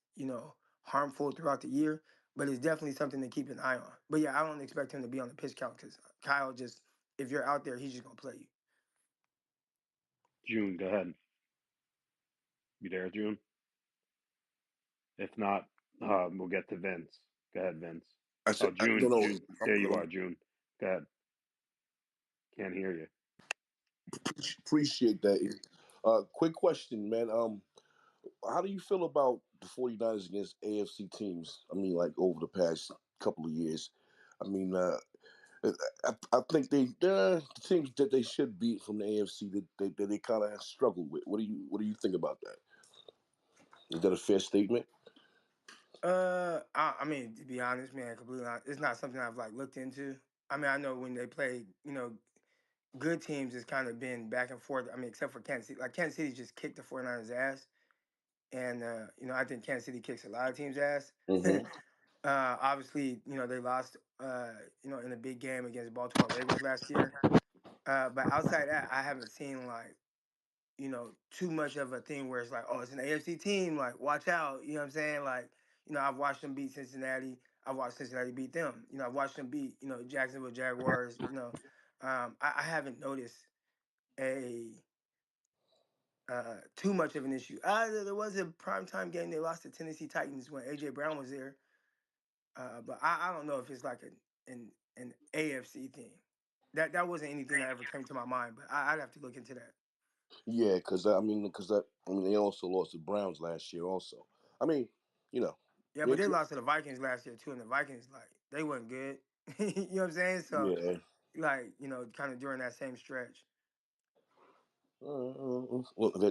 harmful throughout the year, but it's definitely something to keep an eye on. But yeah, I don't expect him to be on the pitch count because Kyle just, if you're out there, he's just gonna play you. June, go ahead. You there, June? If not, we'll get to Vince. Go ahead, Vince. I Oh, said, no, June, no, June, there you are, June. Go ahead. Can't hear you. appreciate that. Quick question, man. How do you feel about the 49ers against AFC teams? I mean, like over the past couple of years. I mean, I think the teams that they should beat from the AFC that they kind of struggled with. What do you think about that? Is that a fair statement? I mean, to be honest, man, completely honest, it's not something I've like looked into. I mean, I know when they play, good teams, it's kind of been back and forth. I mean, except for Kansas City. Like Kansas City just kicked the 49ers ass. And I think Kansas City kicks a lot of teams' ass. Mm-hmm. Obviously, they lost in a big game against Baltimore Ravens last year. But outside that, I haven't seen like, too much of a thing where it's like, oh, it's an AFC team, like watch out. You know what I'm saying? Like, I've watched them beat Cincinnati. I've watched Cincinnati beat them. I've watched them beat, Jacksonville Jaguars. I haven't noticed a too much of an issue. There was a primetime game they lost to Tennessee Titans when AJ Brown was there, but I don't know if it's like an AFC thing. That wasn't anything that ever came to my mind, but I'd have to look into that. Yeah, because they also lost the Browns last year. Also, I mean, you know, Yeah, but they they could, lost to the Vikings last year too, and the Vikings like they wasn't good. You know what I'm saying? So yeah. like kind of during that same stretch. Well,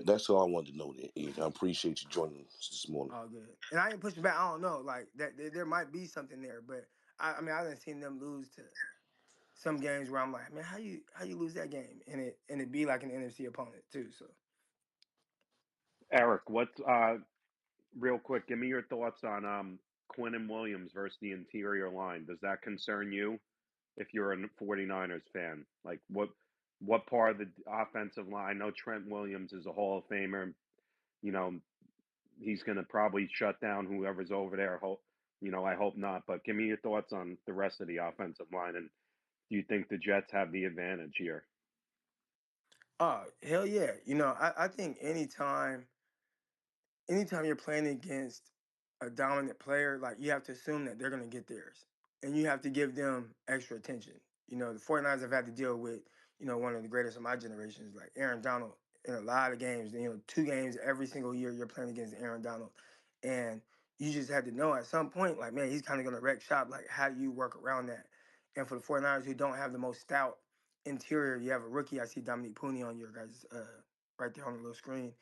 that's all I wanted to know. There, Ed. I appreciate you joining us this morning. All good. And I ain't pushing back. I don't know, like that. There might be something there, but I mean I didn't seen them lose to some games where I'm like, man, how you lose that game, and it be like an NFC opponent too. So Eric, what's real quick? Give me your thoughts on Quinn and Williams versus the interior line. Does that concern you if you're a 49ers fan? Like what part of the offensive line? I know Trent Williams is a Hall of Famer. You know, he's going to probably shut down whoever's over there. I hope not. But give me your thoughts on the rest of the offensive line, and do you think the Jets have the advantage here? oh hell yeah, I think anytime you're playing against a dominant player, like you have to assume that they're going to get theirs and you have to give them extra attention. The 49ers have had to deal with, one of the greatest of my generations, like Aaron Donald in a lot of games, 2 games every single year you're playing against Aaron Donald. And you just had to know at some point, like, man, he's kind of going to wreck shop. Like, how do you work around that? And for the 49ers who don't have the most stout interior, you have a rookie. I see Dominique Pooney on your guys' right there on the little screen.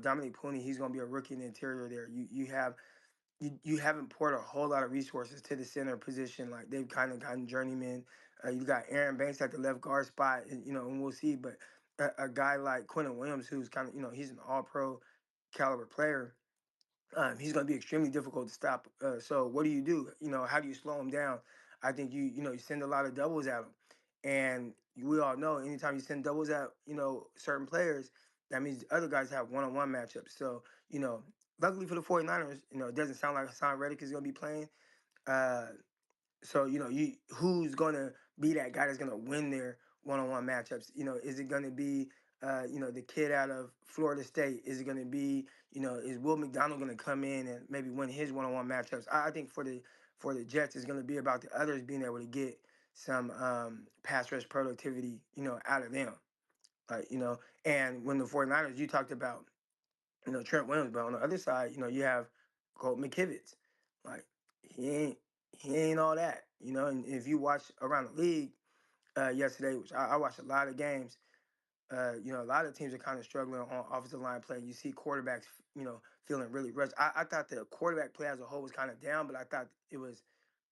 Dominic Pooney, he's going to be a rookie in the interior there. You haven't poured a whole lot of resources to the center position. Like they've kind of gotten journeyman. You got Aaron Banks at the left guard spot, and we'll see. But a guy like Quentin Williams, who's kind of, he's an all-pro caliber player. He's going to be extremely difficult to stop. So what do? How do you slow him down? I think you send a lot of doubles at him, and we all know anytime you send doubles at certain players, that means the other guys have one-on-one matchups. So luckily for the 49ers, it doesn't sound like Hassan Reddick is going to be playing. Uh, so you who's gonna be that guy that's gonna win their one-on-one matchups? Is it gonna be the kid out of Florida State? Is it gonna be is Will McDonald gonna come in and maybe win his one-on-one matchups? I think for the Jets, it's gonna be about the others being able to get some pass rush productivity out of them. Like and when the 49ers, you talked about Trent Williams, but on the other side, you have Colt McKivitz. Like he ain't he ain't all that, And if you watch around the league yesterday, which I watched a lot of games, a lot of teams are kind of struggling on offensive line play. You see quarterbacks, feeling really rushed. I thought the quarterback play as a whole was kind of down, but I thought it was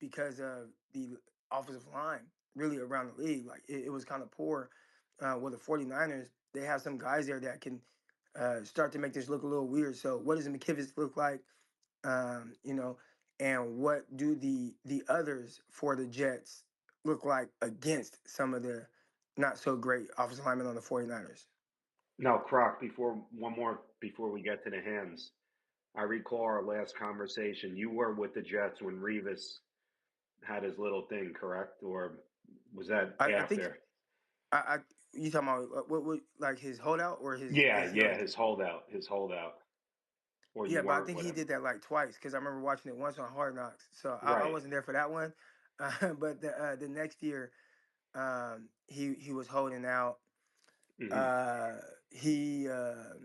because of the offensive line really around the league. Like it was kind of poor. the 49ers, they have some guys there that can start to make this look a little weird. So what does McKivitz look like? You know, and what do the others for the Jets look like against some of the not so great offensive linemen on the 49ers? Now, Croc, before we get to the hands, I recall our last conversation. You were with the Jets when Revis had his little thing, correct? Or was that I think after? I you talking about what like his holdout or his Yeah, ACL yeah, injury? his holdout. Or you Yeah, but I weren't think with he him. did that like twice because I remember watching it once on Hard Knocks. So I Right. wasn't there for that one, but the next year he was holding out. Hmm. Uh, he uh,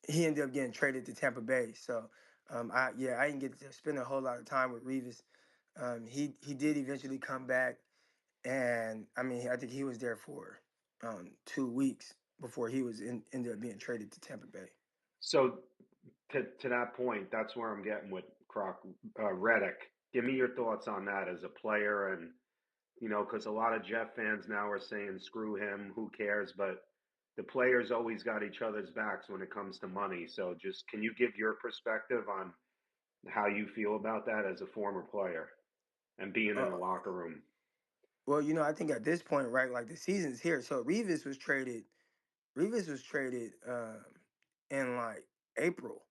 he ended up getting traded to Tampa Bay. So I didn't get to spend a whole lot of time with Revis. He did eventually come back, and I mean I think he was there for 2 weeks before he was ended up being traded to Tampa Bay. So to that point, that's where I'm getting with Croc Reddick. Give me your thoughts on that as a player, and because a lot of Jeff fans now are saying, "Screw him, who cares?" But the players always got each other's backs when it comes to money. So, just can you give your perspective on how you feel about that as a former player and being in Uh, the locker room? well, I think at this point, right, like the season's here. So Revis was traded in like April.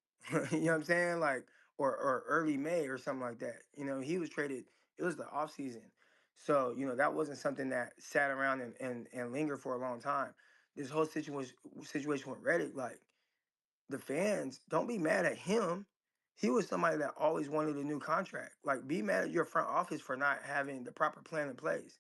You know what I'm saying? Like or early May or something like that. He was traded, it was the off season. So, that wasn't something that sat around and lingered for a long time. This whole situation with Reddick, like the fans, don't be mad at him. He was somebody that always wanted a new contract. Like, be mad at your front office for not having the proper plan in place.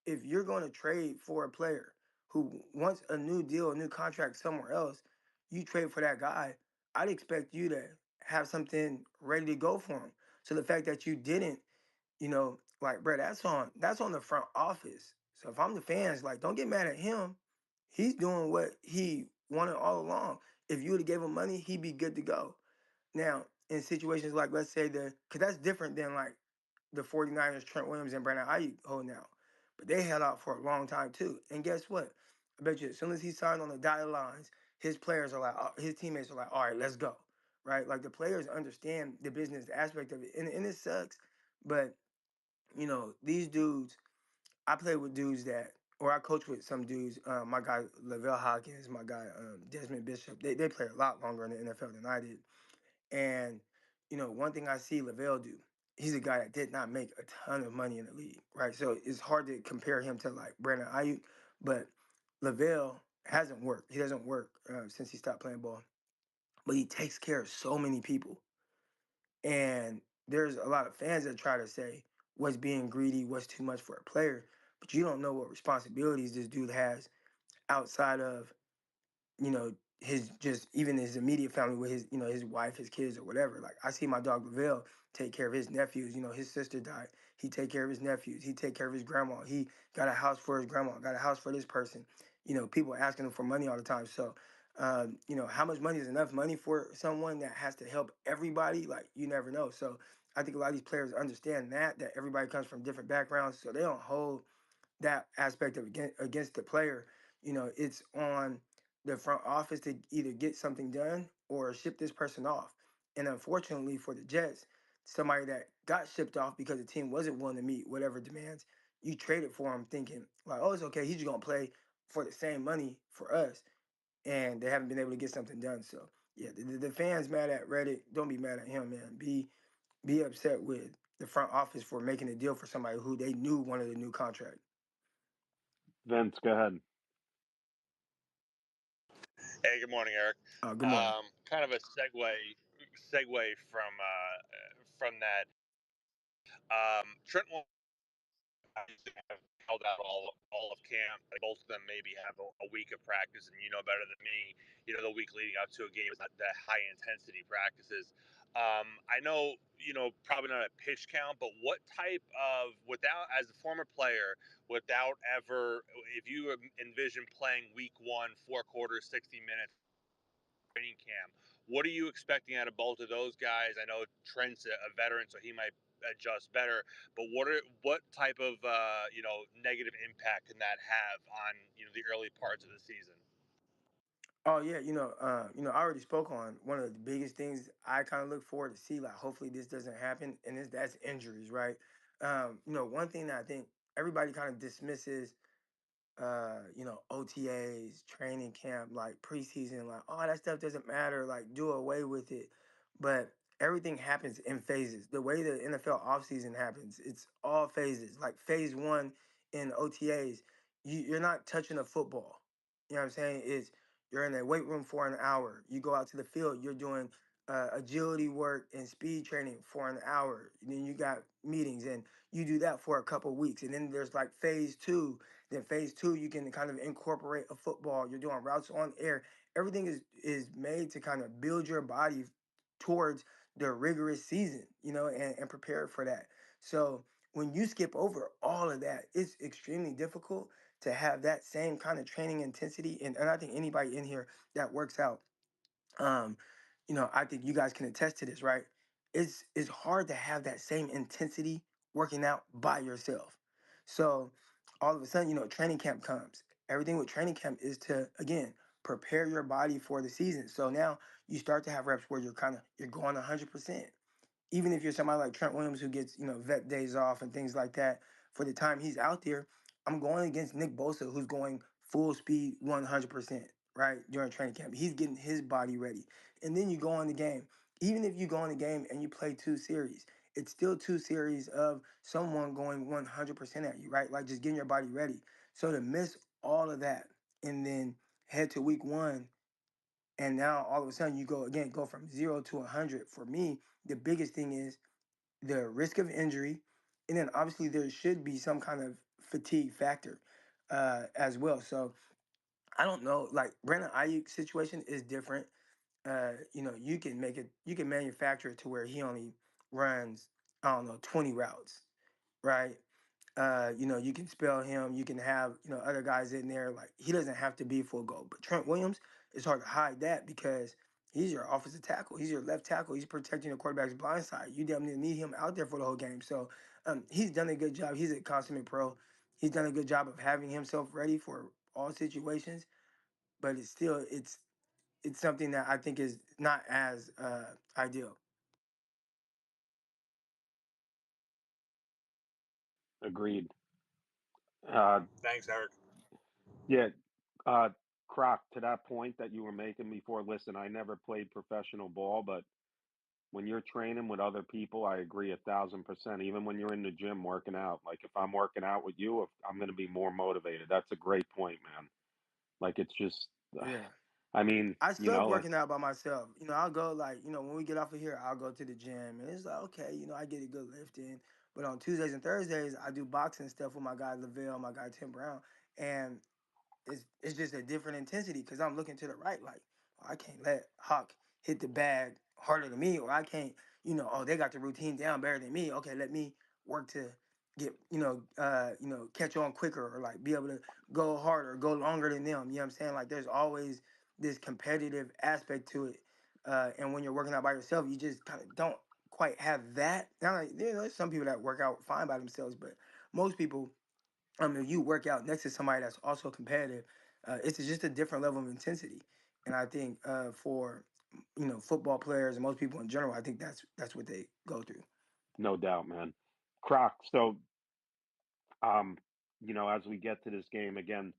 If you're going to trade for a player who wants a new deal, a new contract somewhere else, you trade for that guy. I'd expect you to have something ready to go for him. So the fact that you didn't, like, bro, that's on the front office. So if I'm the fans, like, don't get mad at him. He's doing what he wanted all along. If you would have gave him money, he'd be good to go. Now, in situations like, let's say because that's different than like the 49ers, Trent Williams and Brandon Ayuk holding out. But they held out for a long time too. And guess what? I bet you as soon as he signed on the dotted lines, his players are like, his teammates are like, all right, let's go. Right? Like the players understand the business aspect of it. And it sucks. But, these dudes, I play with dudes or I coach with some dudes. My guy Lavelle Hawkins, my guy Desmond Bishop. They play a lot longer in the NFL than I did. And one thing I see Lavelle do, he's a guy that did not make a ton of money in the league, right? So it's hard to compare him to like Brandon Ayuk, but Lavelle hasn't worked. He doesn't work since he stopped playing ball, but he takes care of so many people. And there's a lot of fans that try to say what's being greedy, what's too much for a player, but you don't know what responsibilities this dude has outside of his just even his immediate family with his, his wife, his kids or whatever. Like I see my dog Lavelle take care of his nephews. His sister died. He take care of his nephews. He take care of his grandma. He got a house for his grandma, got a house for this person. People asking him for money all the time. So how much money is enough money for someone that has to help everybody? Like you never know. So I think a lot of these players understand that everybody comes from different backgrounds. So they don't hold that aspect of against the player. It's on the front office to either get something done or ship this person off. And unfortunately for the Jets, somebody that got shipped off because the team wasn't willing to meet whatever demands, you traded for him thinking like, oh, it's okay, he's just gonna play for the same money for us, and they haven't been able to get something done. So yeah, the fans mad at Reddit. Don't be mad at him, man. Be upset with the front office for making a deal for somebody who they knew wanted a new contract. Vince, go ahead. Hey, good morning, Eric. Good morning. Kind of a segue from that. Trent will obviously have held out all of camp. Like both of them maybe have a week of practice, and you know better than me. The week leading up to a game is not that high intensity practices. I know probably not a pitch count, but what type of as a former player without ever, if you envision playing week one, 4 quarters, 60 minutes training camp. What are you expecting out of both of those guys? I know Trent's a veteran, so he might adjust better. But what type of negative impact can that have on the early parts of the season? Oh yeah, I already spoke on one of the biggest things I kind of look forward to see. Like, hopefully this doesn't happen, and that's injuries, right? One thing that I think everybody kind of dismisses OTAs, training camp, like preseason, like, oh, that stuff doesn't matter, like do away with it. But everything happens in phases. The way the NFL offseason happens, it's all phases. Like phase one in OTAs, you're not touching a football. You know what I'm saying? It's you're in a weight room for an hour. You go out to the field, you're doing agility work and speed training for an hour. And then you got meetings and you do that for a couple weeks. And then there's like phase two, then phase two, you can kind of incorporate a football. You're doing routes on air. Everything is made to kind of build your body towards the rigorous season, and prepare for that. So when you skip over all of that, it's extremely difficult to have that same kind of training intensity. And I think anybody in here that works out, um, I think you guys can attest to this, right? It's hard to have that same intensity working out by yourself. So all of a sudden, training camp comes. Everything with training camp is to, again, prepare your body for the season. So now you start to have reps where you're going 100%. Even if you're somebody like Trent Williams who gets, vet days off and things like that, for the time he's out there, I'm going against Nick Bosa, who's going full speed 100%, right, during training camp. He's getting his body ready. And then you go on the game. Even if you go on the game and you play two series, it's still two series of someone going 100% at you, right? Like just getting your body ready. So to miss all of that and then head to week one, and now all of a sudden you go from 0 to 100. For me, the biggest thing is the risk of injury, and then obviously there should be some kind of fatigue factor as well. So I don't know, like Brandon Ayuk situation is different. You can manufacture it to where he only runs, I don't know, 20 routes, right? You can spell him. You can have, other guys in there. Like, he doesn't have to be full go. But Trent Williams, it's hard to hide that because he's your offensive tackle. He's your left tackle. He's protecting the quarterback's blind side. You definitely need him out there for the whole game. So he's done a good job. He's a consummate pro. He's done a good job of having himself ready for all situations. But it's something that I think is not as ideal. Agreed. Uh, Thanks, Eric. yeah, uh, Croc, to that point that you were making before, listen, I never played professional ball, but when you're training with other people, I agree 1,000%. Even when you're in the gym working out, like if I'm working out with you, if I'm going to be more motivated. That's a great point, man. Like it's just, Yeah. I mean, I love working out by myself. I'll go like, when we get off of here, I'll go to the gym and it's like, okay, I get a good lift in. But on Tuesdays and Thursdays, I do boxing stuff with my guy Lavelle, my guy Tim Brown. And it's just a different intensity because I'm looking to the right, like, I can't let Hawk hit the bag harder than me, or I can't, they got the routine down better than me. Okay, let me work to get, catch on quicker or like be able to go harder, go longer than them. You know what I'm saying? Like there's always this competitive aspect to it. And when you're working out by yourself, you just kind of don't quite have that. Now, like, there's some people that work out fine by themselves, but most people, if you work out next to somebody that's also competitive, it's just a different level of intensity. And I think for football players and most people in general, I think that's what they go through. no doubt, man. Croc, so, um, as we get to this game again,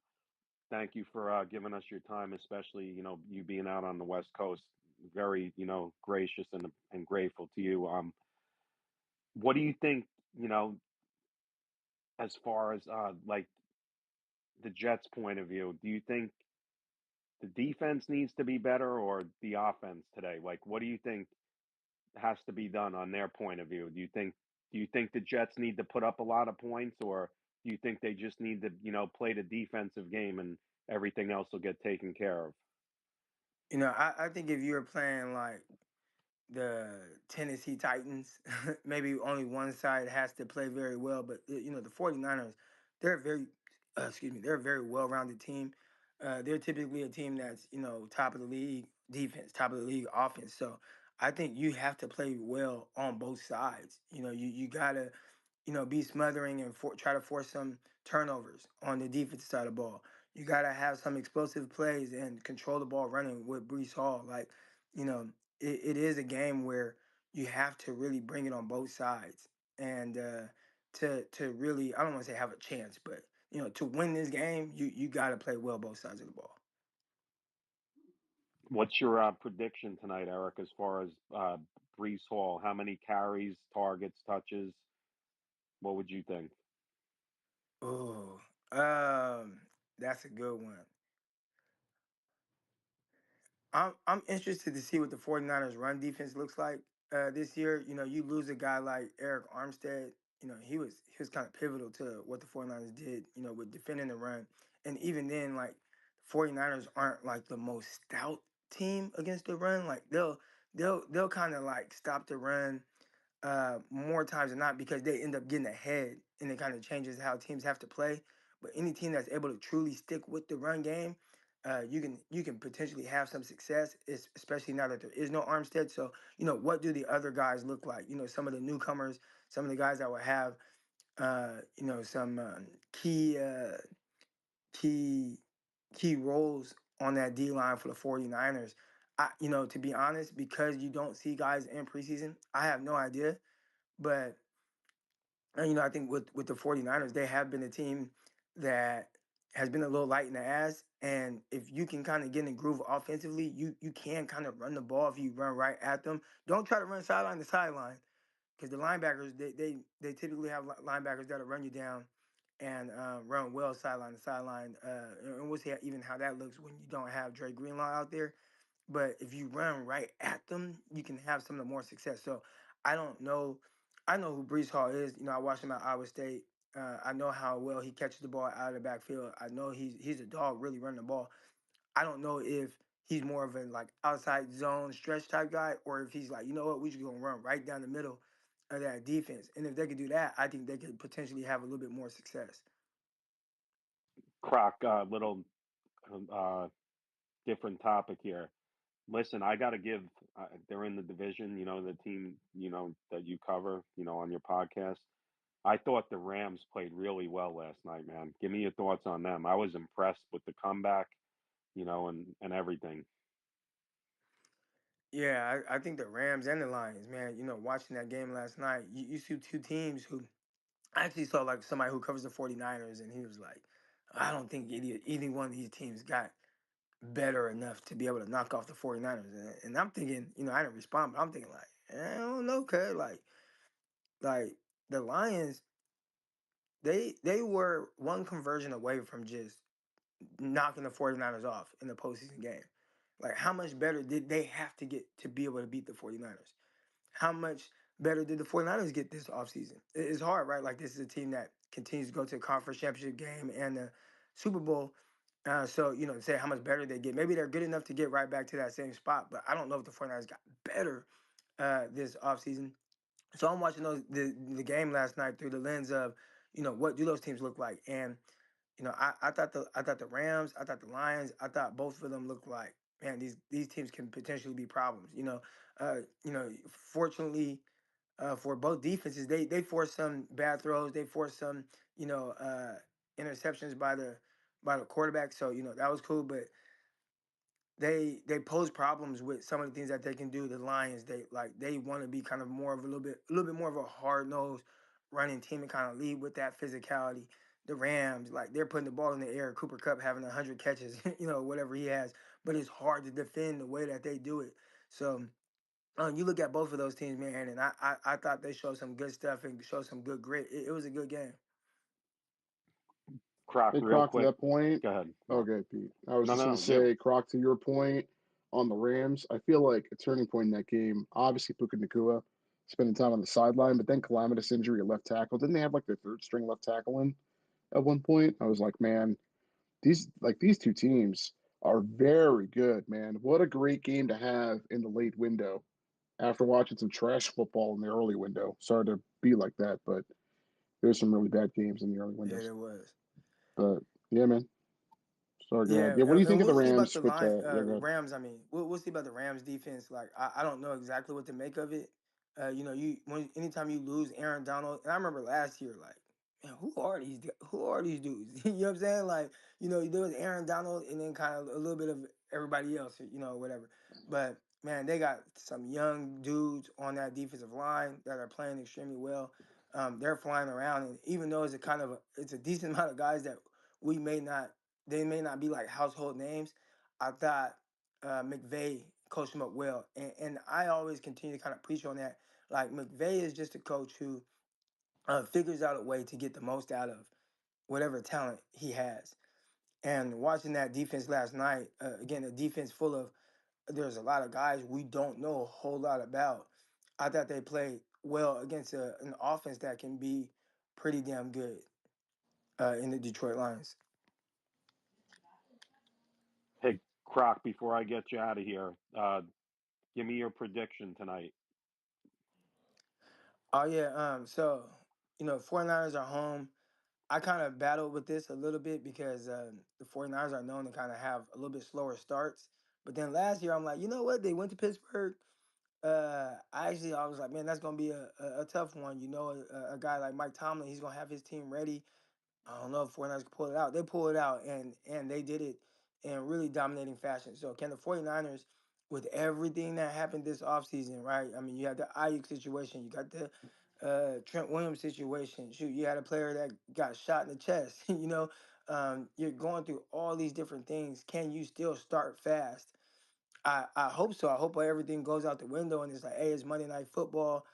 thank you for giving us your time, especially, you being out on the West Coast. Very, gracious and grateful to you. What do you think, you know, as far as like the Jets' point of view? Do you think the defense needs to be better or the offense today? Like, what do you think has to be done on their point of view? Do you think the Jets need to put up a lot of points, or do you think they just need to, play the defensive game and everything else will get taken care of? I think if you're playing like the Tennessee Titans, maybe only one side has to play very well. But the 49ers, they're a very, they're a very well-rounded team. They're typically a team that's top of the league defense, top of the league offense. So I think you have to play well on both sides. You gotta, be smothering and try to force some turnovers on the defensive side of the ball. You gotta have some explosive plays and control the ball running with Brees Hall. Like, it is a game where you have to really bring it on both sides, and to really, I don't want to say have a chance, but to win this game, you got to play well both sides of the ball. What's your prediction tonight, Eric, as far as Brees Hall? How many carries, targets, touches? What would you think? Oh, that's a good one. I'm interested to see what the 49ers run defense looks like this year. You lose a guy like Eric Armstead. He was kind of pivotal to what the 49ers did, with defending the run. And even then, like, the 49ers aren't like the most stout team against the run. Like, they'll kind of like stop the run more times than not because they end up getting ahead, and it kind of changes how teams have to play. But any team that's able to truly stick with the run game, you can potentially have some success, especially now that there is no Armstead. So what do the other guys look like? Some of the newcomers, some of the guys that will have some key key roles on that D line for the 49ers. To be honest, because you don't see guys in preseason, I have no idea. But I think with the 49ers, they have been a team that has been a little light in the ass. And if you can kind of get in the groove offensively, you can kind of run the ball if you run right at them. Don't try to run sideline to sideline, because the linebackers, they typically have linebackers that'll run you down and run well sideline to sideline. And we'll see even how that looks when you don't have Dre Greenlaw out there. But if you run right at them, you can have some of the more success. So I don't know. I know who Brees Hall is. I watched him at Iowa State. I know how well he catches the ball out of the backfield. I know he's a dog really running the ball. I don't know if he's more of a like outside zone stretch type guy, or if he's like, what, we just gonna run right down the middle of that defense. And if they could do that, I think they could potentially have a little bit more success. Croc, little uh, different topic here. Listen, I got to give. They're in the division, the team, that you cover, on your podcast. I thought the Rams played really well last night, man. Give me your thoughts on them. I was impressed with the comeback, and everything. Yeah, I think the Rams and the Lions, man, watching that game last night, you see two teams who I actually saw like somebody who covers the 49ers, and he was like, I don't think either one of these teams got better enough to be able to knock off the 49ers. And I'm thinking, I didn't respond, but I'm thinking like, I don't know, cuz like the Lions, they were one conversion away from just knocking the 49ers off in the postseason game. Like, how much better did they have to get to be able to beat the 49ers? How much better did the 49ers get this offseason? It's hard, right? Like, this is a team that continues to go to the conference championship game and the Super Bowl. So, to say how much better they get. Maybe they're good enough to get right back to that same spot, but I don't know if the 49ers got better this offseason. So I'm watching the game last night through the lens of, what do those teams look like? And, I thought the Rams, I thought the Lions, I thought both of them looked like, man, these teams can potentially be problems. Fortunately, for both defenses, they forced some bad throws, they forced some, interceptions by the quarterback. So that was cool, but they pose problems with some of the things that they can do. The Lions, they want to be kind of more of a little bit more of a hard nosed running team and kind of lead with that physicality. The Rams, like, they're putting the ball in the air. Cooper Cup having 100 catches, whatever he has, but it's hard to defend the way that they do it. So you look at both of those teams, man, and I thought they showed some good stuff and showed some good grit. It was a good game. Croc, Hey, real Croc, to quick. that point. Go ahead, Mark. Okay, Pete. I was No, just no, going no, to you. say, Croc, to your point on the Rams, I feel like a turning point in that game, obviously Puka Nakua spending time on the sideline, but then calamitous injury at left tackle. Didn't they have like their third string left tackle in at one point? I was like, man, these two teams are very good, man. What a great game to have in the late window after watching some trash football in the early window. Sorry to be like that, but there's some really bad games in the early Yeah, windows. there was. But yeah, man, Sorry, go ahead. Yeah, Yeah, what do you think and of the we'll see about Rams the with line yeah, go ahead. Rams. I mean, we'll see about the Rams defense. Like I don't know exactly what to make of it. Anytime you lose Aaron Donald, and I remember last year, like, man, who are these dudes? You know what I'm saying? Like, there was Aaron Donald, and then kind of a little bit of everybody else, whatever. But man, they got some young dudes on that defensive line that are playing extremely well. They're flying around, and even though it's a decent amount of guys that we may not they may not be like household names. I thought McVay coached them up well, and I always continue to kind of preach on that. Like McVay is just a coach who figures out a way to get the most out of whatever talent he has. And watching that defense last night, again, a defense full of there's a lot of guys we don't know a whole lot about. I thought they played well against an offense that can be pretty damn good in the Detroit Lions. Hey, Croc, before I get you out of here, give me your prediction tonight. Oh yeah, so 49ers are home. I kind of battled with this a little bit because the 49ers are known to kind of have a little bit slower starts. But then last year I'm like, you know what? They went to Pittsburgh. I was like, man, that's gonna be a tough one. A guy like Mike Tomlin, he's gonna have his team ready. I don't know if 49ers can pull it out. They pull it out, and they did it in really dominating fashion. So can the 49ers, with everything that happened this offseason, right? I mean, you had the Ayuk situation. You got the Trent Williams situation. Shoot, you had a player that got shot in the chest. You're going through all these different things. Can you still start fast? I hope so. I hope everything goes out the window and it's like, hey, it's Monday Night Football,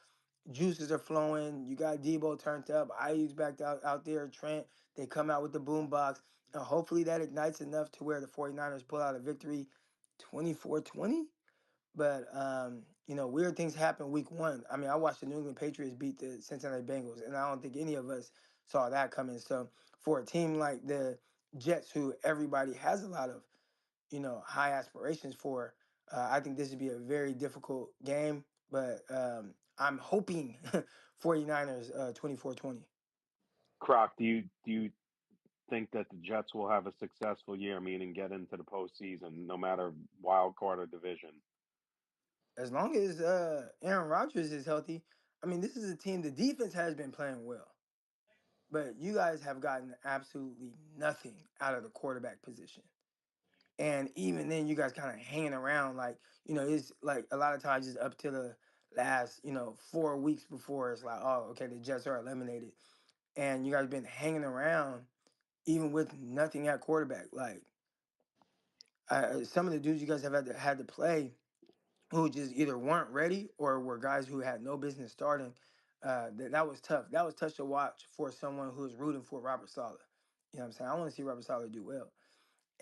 juices are flowing. You got Debo turned up. Ayuk's back out there. Trent, they come out with the boom box. Hopefully that ignites enough to where the 49ers pull out a victory 24-20. But, weird things happen week one. I mean, I watched the New England Patriots beat the Cincinnati Bengals, and I don't think any of us saw that coming. So for a team like the Jets, who everybody has a lot of, high aspirations for, I think this would be a very difficult game. But I'm hoping 49ers 24-20. Croc, do you think that the Jets will have a successful year, meaning get into the postseason, no matter wild card or division? As long as Aaron Rodgers is healthy, I mean, this is a team, the defense has been playing well. But you guys have gotten absolutely nothing out of the quarterback position. And even then, you guys kind of hanging around like, it's like a lot of times it's up to the last, 4 weeks before it's like, oh, okay, the Jets are eliminated. And you guys been hanging around even with nothing at quarterback. Like some of the dudes you guys have had to play who just either weren't ready or were guys who had no business starting. That was tough. That was tough to watch for someone who's rooting for Robert Saleh. You know what I'm saying? I want to see Robert Saleh do well.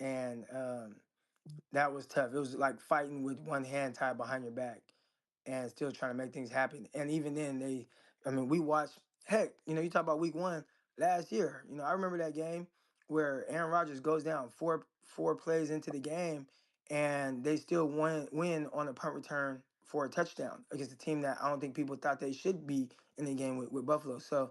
And that was tough. It was like fighting with one hand tied behind your back and still trying to make things happen. And even then, we watched, heck, you talk about week one last year. I remember that game where Aaron Rodgers goes down four plays into the game and they still win on a punt return for a touchdown against a team that I don't think people thought they should be in the game with Buffalo. So,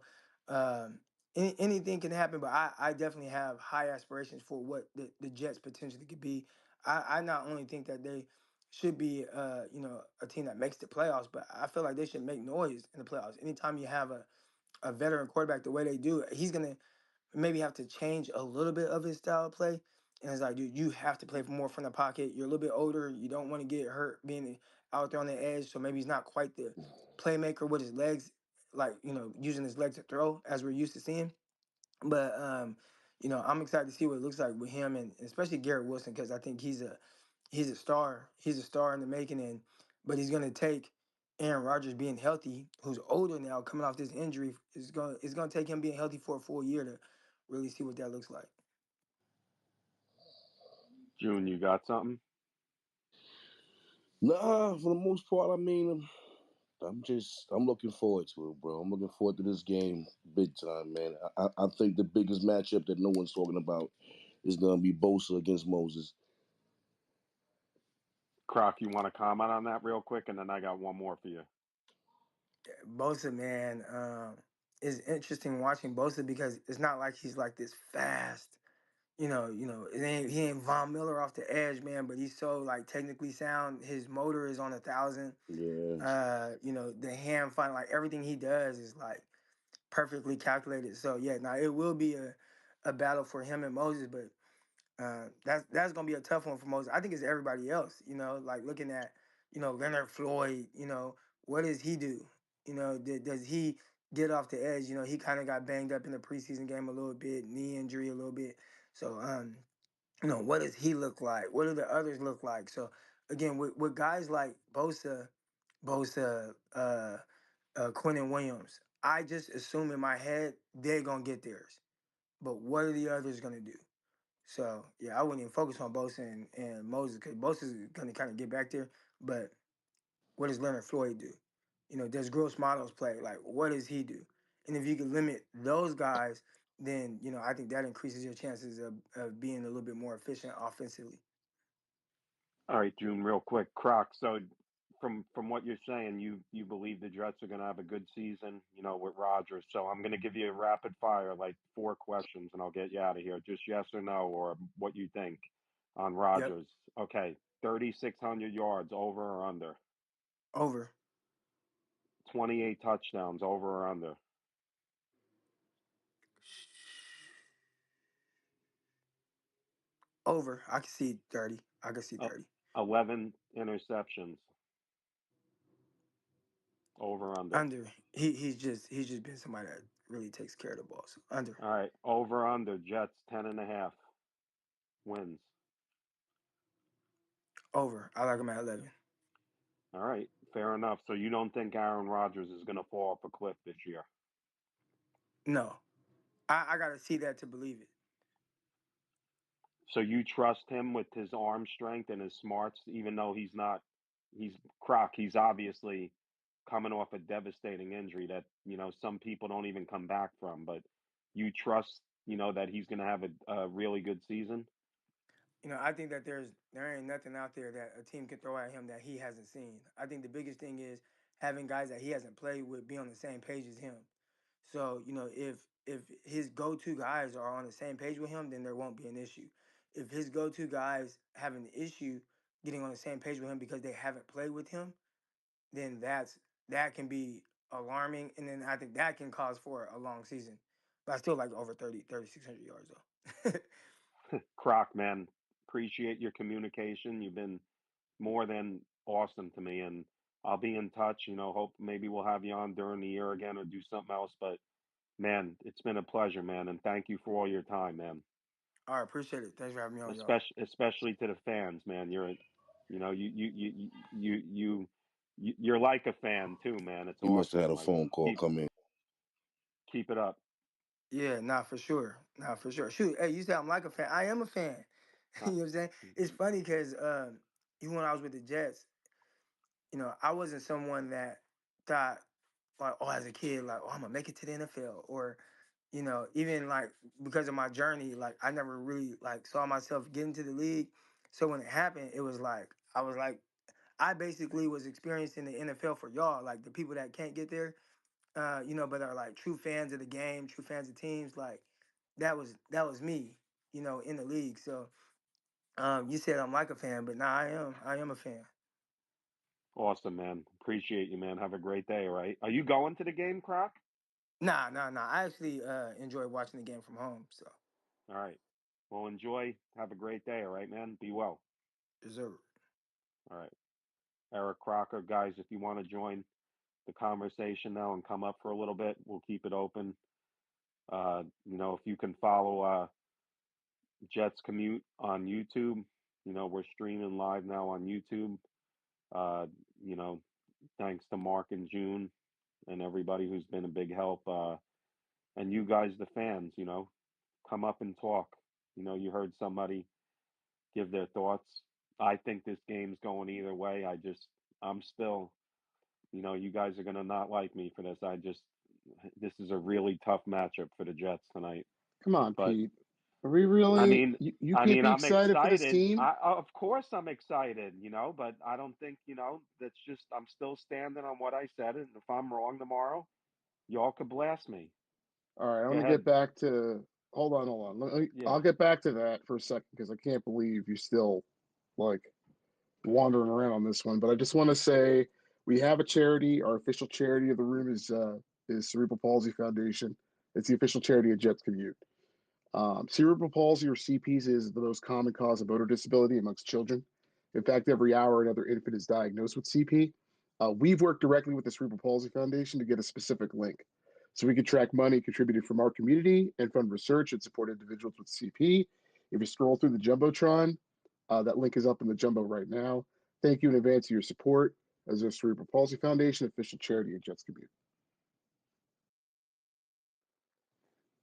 anything can happen, but I definitely have high aspirations for what the Jets potentially could be. I not only think that they should be a team that makes the playoffs, but I feel like they should make noise in the playoffs. Anytime you have a veteran quarterback the way they do, he's gonna maybe have to change a little bit of his style of play. And it's like, dude, you have to play more from the pocket. You're a little bit older. You don't want to get hurt being out there on the edge. So maybe he's not quite the playmaker with his legs, like, using his legs to throw as we're used to seeing. But I'm excited to see what it looks like with him and especially Garrett Wilson because I think he's a star. He's a star in the making, but he's gonna take Aaron Rodgers being healthy, who's older now, coming off this injury. It's gonna take him being healthy for a full year to really see what that looks like. June, you got something? Nah, for the most part, I mean, I'm looking forward to it, bro. I'm looking forward to this game big time, man. I think the biggest matchup that no one's talking about is gonna be Bosa against Moses. Croc, you want to comment on that real quick, and then I got one more for you. Bosa, man, is interesting watching Bosa because it's not like he's like this fast, He ain't Von Miller off the edge, man, but he's so like technically sound. His motor is on 1,000. Yeah. The hand find, like everything he does is like perfectly calculated. So yeah, now it will be a battle for him and Moses, but that's gonna be a tough one for Moses. I think it's everybody else. Like looking at Leonard Floyd. What does he do? Does he get off the edge? He kind of got banged up in the preseason game a little bit, knee injury a little bit. So what does he look like? What do the others look like? So again, with guys like Bosa, Quentin Williams, I just assume in my head they're gonna get theirs. But what are the others gonna do? So yeah, I wouldn't even focus on Bosa and Moses because Bosa is gonna kind of get back there. But what does Leonard Floyd do? Does Gross Models play? Like, what does he do? And if you can limit those guys, then I think that increases your chances of being a little bit more efficient offensively. All right, June, real quick, Croc. So, from what you're saying, you believe the Jets are going to have a good season, with Rodgers. So I'm going to give you a rapid fire, like 4 questions, and I'll get you out of here. Just yes or no, or what you think on Yep. Rodgers. Okay, 3,600 yards, over or under? Over. 28 touchdowns, over or under? Over. I can see 30. I can see Uh, 30. 11 interceptions, over or under? Under. He's just been somebody that really takes care of the ball. So under. All right, over under, Jets 10.5 wins. Over. I like him at 11. All right, fair enough. So you don't think Aaron Rodgers is going to fall off a cliff this year? No. I gotta see that to believe it. So you trust him with his arm strength and his smarts, even though he's Croc. He's obviously coming off a devastating injury that, some people don't even come back from. But you trust, that he's going to have a really good season? I think that there ain't nothing out there that a team can throw at him that he hasn't seen. I think the biggest thing is having guys that he hasn't played with be on the same page as him. So, if his go-to guys are on the same page with him, then there won't be an issue. If his go-to guys have an issue getting on the same page with him because they haven't played with him, then that can be alarming, and then I think that can cause for a long season. But I still like over 3,600 yards though. Croc, man, appreciate your communication. You've been more than awesome to me, and I'll be in touch. Hope maybe we'll have you on during the year again or do something else. But man, it's been a pleasure, man, and thank you for all your time, man. All right, appreciate it. Thanks for having me on, y'all. Especially to the fans, man. You're like a fan too, man. It's He must have had awesome. a Like phone call come in. keep it up. Yeah, not for sure. Not for sure. Shoot, hey, you said I'm like a fan. I am a fan. Uh, You know what I'm saying? It's funny because even when I was with the Jets, I wasn't someone that thought like, oh, as a kid, like, oh, I'm gonna make it to the NFL, or even like because of my journey, like I never really like saw myself getting to the league. So when it happened, it was like I was like I basically was experiencing the NFL for y'all, like the people that can't get there, but are like true fans of the game, true fans of teams. Like that was me, in the league. So you said I'm like a fan, but nah, I am a fan. Awesome, man. Appreciate you, man. Have a great day. All right. Are you going to the game, Croc? Nah. I actually enjoy watching the game from home. So All right. Well, enjoy. Have a great day. All right, man. Be well. deserve. All right. Eric Crocker, guys, if you want to join the conversation now and come up for a little bit, we'll keep it open. If you can follow Jets Commute on YouTube, we're streaming live now on YouTube. Uh, you know, Thanks to Mark and June and everybody who's been a big help. And you guys, the fans, come up and talk. You heard somebody give their thoughts. I think this game's going either way. I'm still, you guys are going to not like me for this. This is a really tough matchup for the Jets tonight. Come on, But Pete. Are we I really? mean, You can't be I'm excited for this excited. team? Of course, I'm excited. But I don't think that's just. I'm still standing on what I said, and if I'm wrong tomorrow, y'all could blast me. All right, I Go want to get ahead. back to hold on. Yeah. I'll get back to that for a second because I can't believe you're still like wandering around on this one. But I just want to say we have a charity. Our official charity of the room is Cerebral Palsy Foundation. It's the official charity of Jets Commute. Cerebral palsy or CPs is the most common cause of motor disability amongst children. In fact, every hour another infant is diagnosed with CP. We've worked directly with the Cerebral Palsy Foundation to get a specific link. So we can track money contributed from our community and fund research and support individuals with CP. If you scroll through the Jumbotron, that link is up in the Jumbo right now. Thank you in advance for your support as the Cerebral Palsy Foundation, official charity of Jets Commute.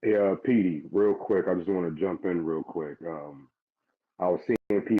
Yeah, Petey, real quick. I just want to jump in real quick. I was seeing people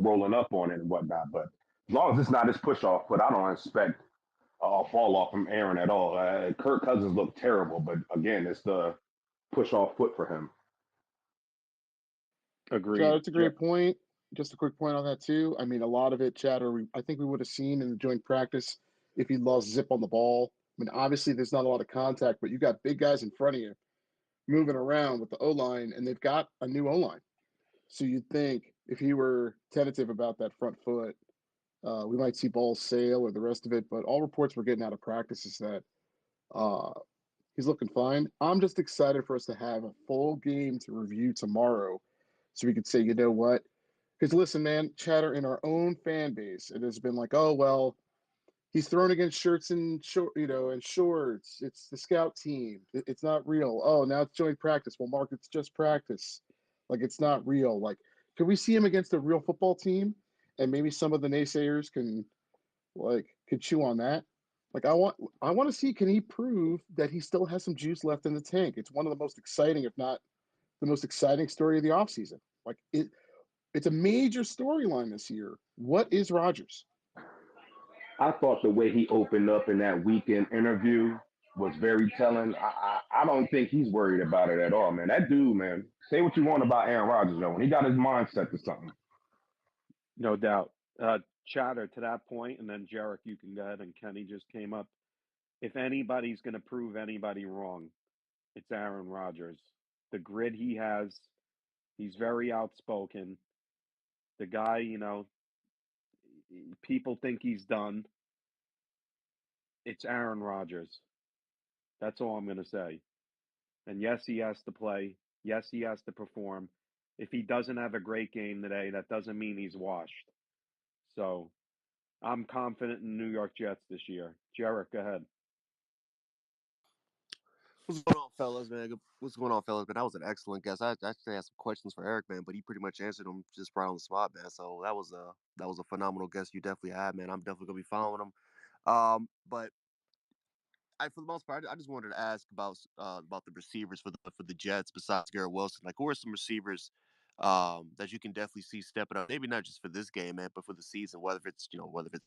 rolling up on it and whatnot, but as long as it's not his push off foot, I don't expect a fall off from Aaron at all. Kirk Cousins looked terrible, but again, it's the push off foot for him. Chad, Agreed. it's a great point. Just a quick point on that too. I mean, a lot of it, Chatter, I think we would have seen in the joint practice if he lost zip on the ball. I mean, obviously there's not a lot of contact, but you got big guys in front of you moving around with the O line, and they've got a new O line. So you'd think if he were tentative about that front foot, we might see balls sail or the rest of it. But all reports we're getting out of practice is that uh, he's looking fine. I'm just excited for us to have a full game to review tomorrow so we could say, you know what? Because listen, man, Chatter in our own fan base, it has been like, oh well, he's thrown against shirts and and shorts. It's the scout team. It's not real. Oh, now it's joint practice. Well, Mark, it's just practice. Like it's not real. Like, can we see him against a real football team? And maybe some of the naysayers could chew on that. Like I want to see, can he prove that he still has some juice left in the tank? It's one of the most exciting, if not the most exciting story of the offseason. It's a major storyline this year. What is Rodgers? I thought the way he opened up in that weekend interview was very telling. I don't think he's worried about it at all, man. That dude, man, say what you want about Aaron Rodgers, though. When he got his mind set to something, No doubt. Chatter, to that point, and then Jarek, you can go ahead, and Kenny just came up. If anybody's going to prove anybody wrong, it's Aaron Rodgers. The grit he has, he's very outspoken. The guy, people think he's done. It's Aaron Rodgers. That's all I'm going to say. And yes, he has to play. Yes, he has to perform. If he doesn't have a great game today, that doesn't mean he's washed. So I'm confident in New York Jets this year. Jarek, go ahead. What's going on, fellas, man? What's going on, fellas? Man, that was an excellent guess. I actually had some questions for Eric, man, but he pretty much answered them just right on the spot, man. So that was a phenomenal guess you definitely had, man. I'm definitely gonna be following him. But for the most part, I just wanted to ask about the receivers for the Jets besides Garrett Wilson. Like, who are some receivers that you can definitely see stepping up? Maybe not just for this game, man, but for the season. Whether it's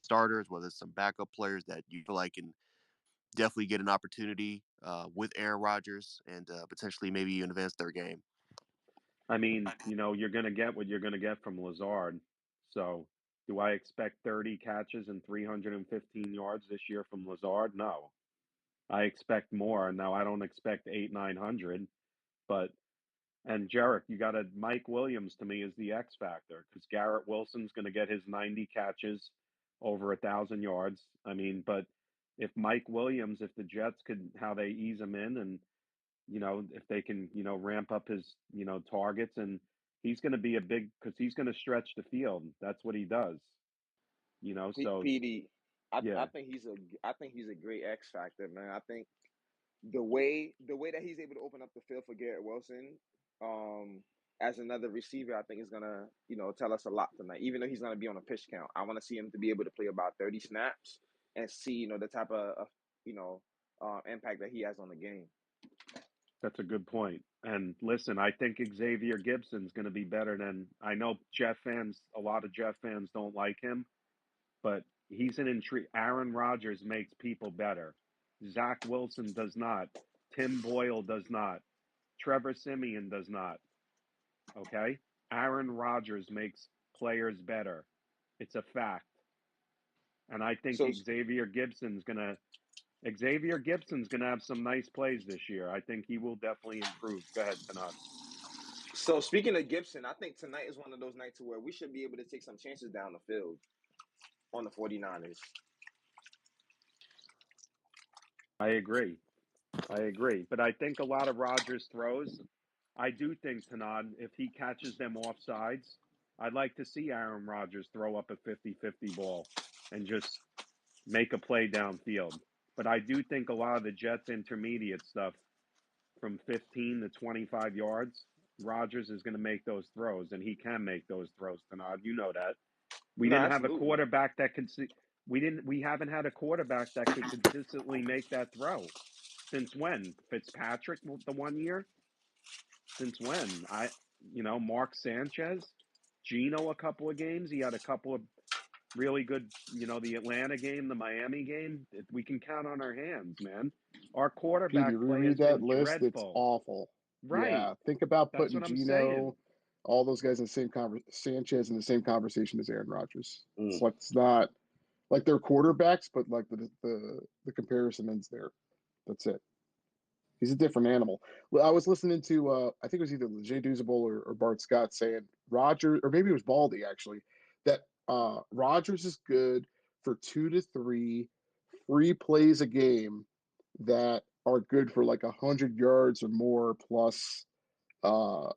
starters, whether it's some backup players that you feel like can definitely get an opportunity with Aaron Rodgers and potentially maybe even advance their game. I mean, you're going to get what you're going to get from Lazard. So do I expect 30 catches and 315 yards this year from Lazard? No. I expect more. Now, I don't expect 900, but and Jarek, you got Mike Williams to me is the X factor because Garrett Wilson's going to get his 90 catches over 1,000 yards. I mean, but if Mike Williams, if the Jets could, how they ease him in and, if they can, ramp up his, targets and he's going to be because he's going to stretch the field. That's what he does, so PD, I yeah. think he's a great X factor, man. I think the way that he's able to open up the field for Garrett Wilson, as another receiver, I think is gonna tell us a lot tonight. Even though he's gonna be on a pitch count, I want to see him to be able to play about 30 snaps and see the type of impact that he has on the game. That's a good point. And listen, I think Xavier Gibson's going to be better than I know. A lot of Jeff fans don't like him, but he's an intrigue. Aaron Rodgers makes people better. Zach Wilson does not. Tim Boyle does not. Trevor Simeon does not. Okay? Aaron Rodgers makes players better. It's a fact. And I think So Xavier Gibson's gonna have some nice plays this year. I think he will definitely improve. Go ahead, Tanad. so speaking of Gibson, I think tonight is one of those nights where we should be able to take some chances down the field on the 49ers. I agree. But I think a lot of Rodgers throws, I do think Tanad, if he catches them off sides, I'd like to see Aaron Rodgers throw up a 50-50 ball and just make a play downfield. But I do think a lot of the Jets intermediate stuff from 15 to 25 yards, Rodgers is going to make those throws, and he can make those throws, Tanad. You know that. We No, didn't have a absolutely. quarterback that could see. We haven't had a quarterback that could consistently make that throw. Since when? Fitzpatrick the 1 year? Since when? Mark Sanchez, Gino a couple of games. He had a couple of really good, the Atlanta game, the Miami game. We can count on our hands, man. Our Petey, quarterback play reread has that been list. It's dreadful. awful. Right. Yeah, think about That's putting what I'm saying. Gino, all those guys in the same Sanchez in the same conversation as Aaron Rodgers. Mm. It's not like they're quarterbacks, but like the comparison ends there. That's it. He's a different animal. Well, I was listening to I think it was either Jay Doozable or Bart Scott saying Roger, or maybe it was Baldy actually, that Rogers is good for 2 to 3 free plays a game that are good for like 100 yards or more uh,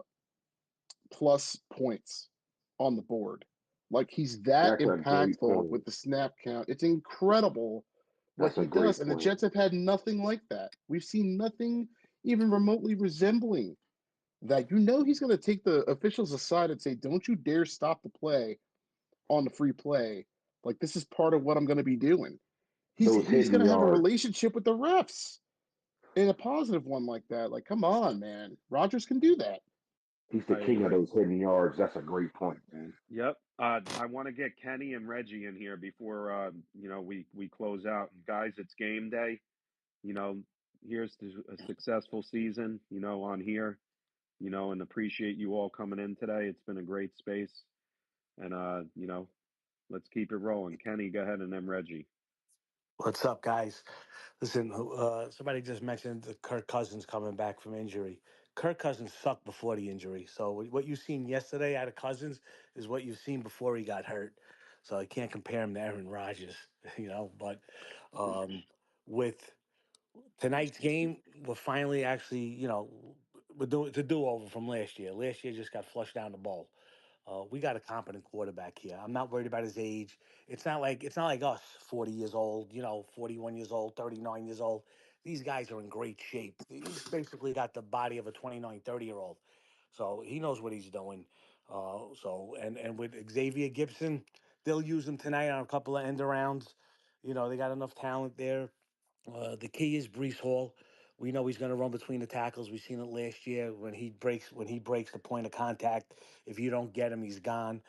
plus points on the board. Like he's that That's a great impactful point. with the snap count. It's incredible what That's a he does. great And the point. Jets have had nothing like that. We've seen nothing even remotely resembling that. He's going to take the officials aside and say, don't you dare stop the play on the free play. Like this is part of what I'm going to be doing. Those He's going hidden to have a yards. relationship with the refs in a positive one like that. Like, come on, man. Rodgers can do that. He's the I king of agree. those hidden yards. That's a great point, man. Yep. I want to get Kenny and Reggie in here before we close out. And guys, it's game day. You know, here's to a successful season. On here. And appreciate you all coming in today. It's been a great space, and let's keep it rolling. Kenny, go ahead, and then Reggie. What's up, guys? Listen, somebody just mentioned the Kirk Cousins coming back from injury. Kirk Cousins sucked before the injury. So what you seen yesterday out of Cousins is what you've seen before he got hurt. So I can't compare him to Aaron Rodgers, But with tonight's game, we're finally actually, we're doing it's a do-over from last year. Last year just got flushed down the bowl. We got a competent quarterback here. I'm not worried about his age. It's not like us, 40 years old, 41 years old, 39 years old. These guys are in great shape. He's basically got the body of a 29, 30-year old. So he knows what he's doing. And with Xavier Gibson, they'll use him tonight on a couple of end arounds. They got enough talent there. The key is Brees Hall. We know he's going to run between the tackles. We've seen it last year when he breaks the point of contact. If you don't get him, he's gone.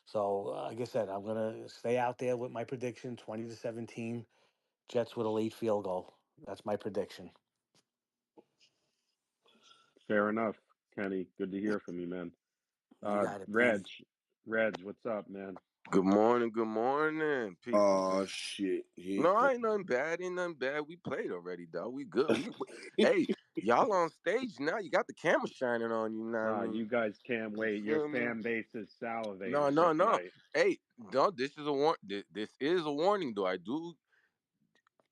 So, like I said, I'm going to stay out there with my prediction: 20-17. Jets with a late field goal. That's my prediction. Fair enough, Kenny. Good to hear from you, man. You got it, Reg, Petey. what's up, man? Good morning, people. Oh shit. No, ain't nothing bad. Ain't nothing bad. We played already, though. We good. Hey, y'all on stage now. You got the camera shining on you now. I You mean, guys can't you wait. Your feel me? fan base is No, salivating for no, no. tonight. Hey, no. This is a warning, though.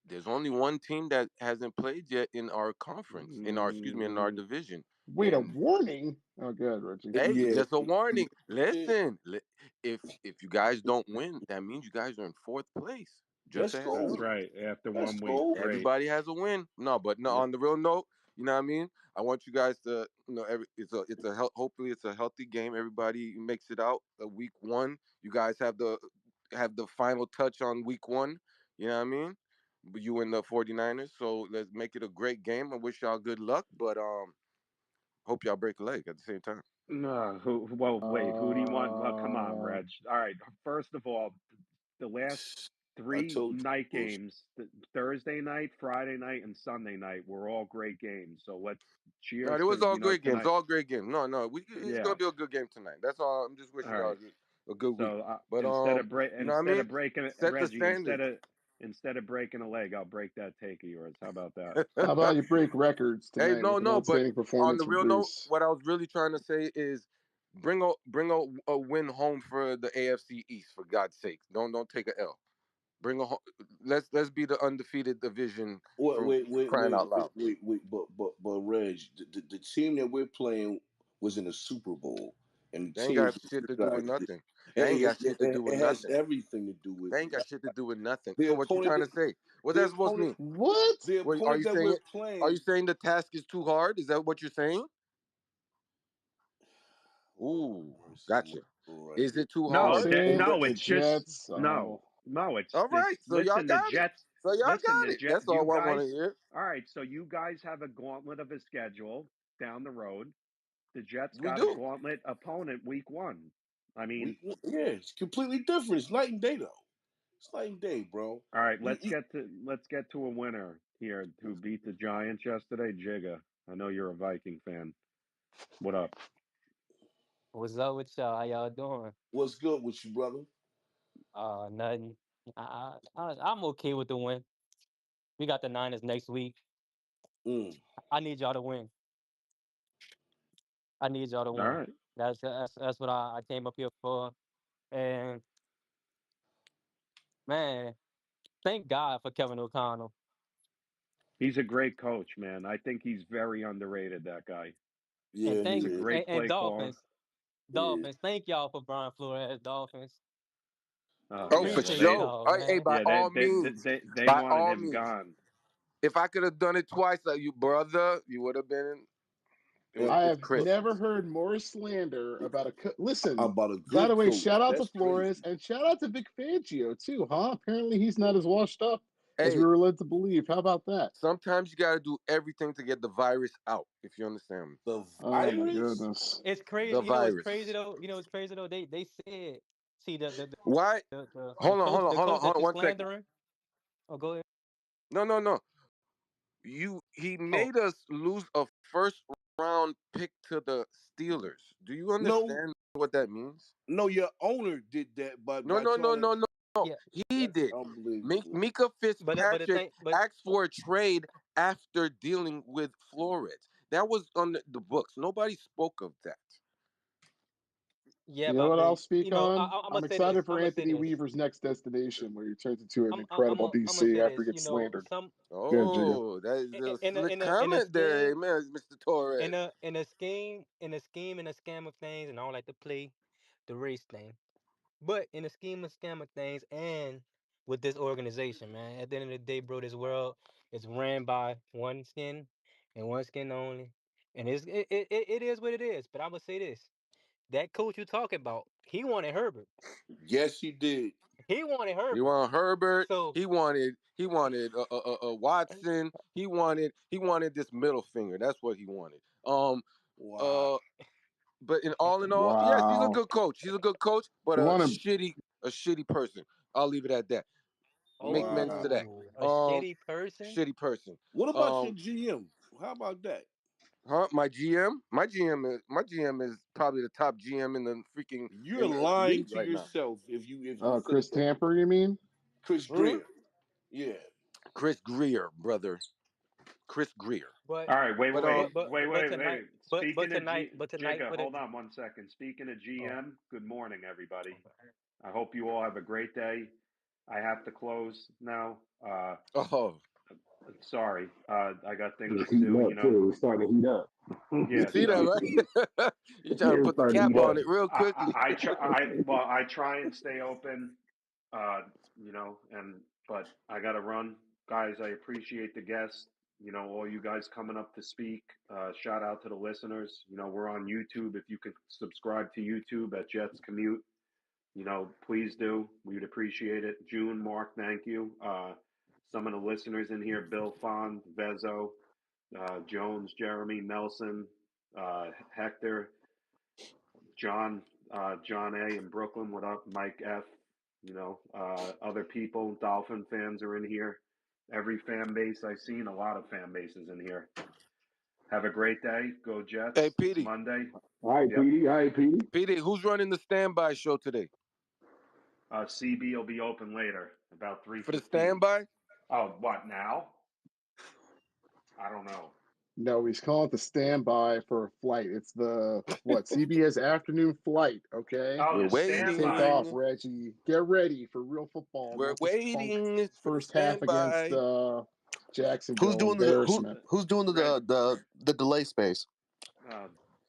There's only one team that hasn't played yet in our conference, in our Mm, division, Wait, a and warning? Oh, good, Reggie. hey, Yeah. just a warning. Listen, if you guys don't win, that means you guys are in fourth place. Just That's a heads That's up. cool. right. After That's 1 week, cool. great. Everybody has a win. No, but no. Yep. On the real note, you know what I mean. I want you guys to, hopefully it's a healthy game. Everybody makes it out. Week 1, you guys have the final touch on week 1. You know what I mean. You and the 49ers. So let's make it a great game. I wish y'all good luck, but hope y'all break a leg at the same time. No, well, wait. Who do you want? Well, come on, Reg. All right. First of all, the last I three told you. night Bullshit. games, Thursday night, Friday night, and Sunday night, were all great games. So let's No, cheers it was to all great games. tonight. All great games. No. It's Yeah. gonna be a good game tonight. That's all. I'm just All wishing y'all right. a good week. So But you know what I instead mean. of breaking it, Set the Reggie, standard. instead of breaking a leg, I'll break that take of yours. How about that? How about you break records Hey, tonight with an no, but outstanding on performance the from real note, Brees? what I was really trying to say is bring a win home for the AFC East, for God's sake. Don't take a L. Bring a let's be the undefeated division Wait, for wait, wait, crying wait, out wait, loud. wait, wait. But Reg, the team that we're playing was in the Super Bowl, and the They ain't teams got that shit you to do with guys, nothing. That ain't it, got it, shit to it, do with it has nothing. everything to do with They ain't got shit to do with nothing. the So what you opponent. trying to say? What's The that supposed to opponent, mean? What? the Are opponent you that saying we're it? Are you playing. saying the task is too hard? Is that what you're saying? Lord Ooh, have mercy, I'm gotcha. right Is here. it too I'm No, hard? saying But that no. the It's just Jets. no, no. All It's right, so y'all listen. The got it. Jets. So y'all Listen, got the it. Jet. That's You all I want to guys. hear. All right. So you guys have a gauntlet of a schedule down the road. The Jets We got a do. gauntlet opponent week 1. I mean, Yeah, it's completely different. It's night and day, though. It's night and day, bro. all right. You, you, Let's get to a winner here who beat the Giants yesterday. Jigga. I know you're a Viking fan. What up? What's up with y'all? How y'all doing? what's good with you, brother? Nothing. I'm okay with the win. We got the Niners next week. Mm. I need y'all to win. I need y'all to All win. right. That's what I came up here for. And man, thank God for Kevin O'Connell. He's a great coach, man. I think he's very underrated. That guy. And Yeah, he He's thank a is. great and play caller. Yeah. Dolphins. Thank y'all for Brian Flores, Dolphins. Oh, Yeah. for Well, Appreciate they. sure. y'all, Hey, man. by Yeah. all means, They by wanted all him means. gone. If I could have done it twice, you brother, you would have been. And I It's have Chris. never heard more slander about a. Listen, about a by the good way, coach. shout out to That's Flores crazy. and shout out to Vic Fangio too, huh? Apparently, he's not as washed up as we Hey, were led to believe. How about that? sometimes you got to do everything to get the virus out. If you understand me, The Oh my virus? goodness! It's the crazy. It's virus. crazy though. It's crazy though. They said, see Why? the Hold on, hold coach on, hold on, hold that on. you 1 second. slandering. Oh, go ahead. No. He Oh, made us lose a first round pick to the Steelers. Do you No, understand what that means? no, your owner did that No, by no, no, trying to. no, no, no. yeah. He That's did. unbelievable. Mika But the Fitzpatrick thing, but asked for a trade after dealing with Flores. That was on the books. Nobody spoke of that. yeah, You know but what I'll speak on? I'm gonna I'm say this. excited for I'm gonna say Anthony this. Weaver's next destination, where he turns into an incredible I'm gonna DC say after this. he gets slandered. Good, Jigga. Oh, that is a slick In a comment there, scheme, man, Mr. Torres. in a scam of things, and I don't like to play the race thing. But in the scheme of scam of things, and with this organization, man, at the end of the day, bro, this world is ran by one skin and one skin only, and it is what it is. But I'm gonna say this: that coach you talking about, he wanted Herbert. Yes, he did. He wanted He Herbert. wanted Herbert. So He wanted Watson. He wanted this middle finger. That's what he wanted. Wow. Uh, but in all, yes, he's a Wow. good coach. He's a good coach, but You want him? a shitty person. I'll leave it at that. Make amends to Wow. that. oh, a shitty person. Shitty person. What about your Um, GM? How about that? huh? My GM is probably the top GM in the freaking You're in the lying league to right now. yourself if you said Chris that. Tamper, you mean? Chris Hmm? Greer. Yeah. Chris Greer, brother. Chris Greer. But All right. Wait, But wait, wait, wait, but wait, tonight, wait. Speaking of but tonight Jigga, for the hold on 1 second. Speaking of oh, GM, good morning, everybody. I hope you all have a great day. I have to close now. oh, Sorry. I got things It's to heating do. up too. It's starting to heat up. you Yeah. see that, right? You trying to It's put the starting to cap heat Well, up. on it real quickly. I try. Well, I try and stay open. Uh, and but I got to run. Guys, I appreciate the guests. You know, all you guys coming up to speak. Shout out to the listeners. You know, we're on YouTube. If you could subscribe to YouTube at Jets Commute, you know, please do. We'd appreciate it. June, Mark, thank you. Some of the listeners in here, Bill Fond, Vezo, Jones, Jeremy, Nelson, Hector, John, John A in Brooklyn. What up? Mike F. You know, other people, Dolphin fans are in here. Every fan base I've seen, a lot of fan bases in here. Have a great day. Go Jets. Hey, It's Petey. Monday. All right, Yep. Petey. All right, Petey. Petey, who's running the standby show today? CB will be open later, about 3:15. For the standby? Oh, what now? I don't know. No, he's calling it the standby for a flight. It's the CBS afternoon flight. Okay, Oh, We're the time to take standby. off, waiting. Reggie. Get ready for real football. We're Not this punk waiting for the first half against standby. Who's Jacksonville doing the embarrassment. who's doing the delay space?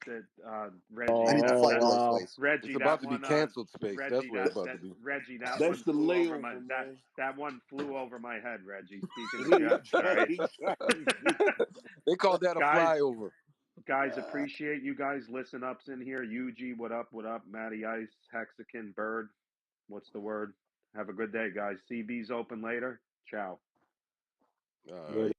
Reggie. I need the Oh flight delay wow! space. Reggie, It's that about to be one. canceled, Space. That's Reggie, what it's about to be. Reggie, that That's one the flew over my layover, man. that one flew over my head. Reggie, speaking of Jets, all right, Exactly. They call that a guys. flyover. Guys, appreciate you guys. Listen ups in here. UG, what up? What up? Matty Ice, Hexakin, Bird. What's the word? Have a good day, guys. CB's open later. Ciao. All right.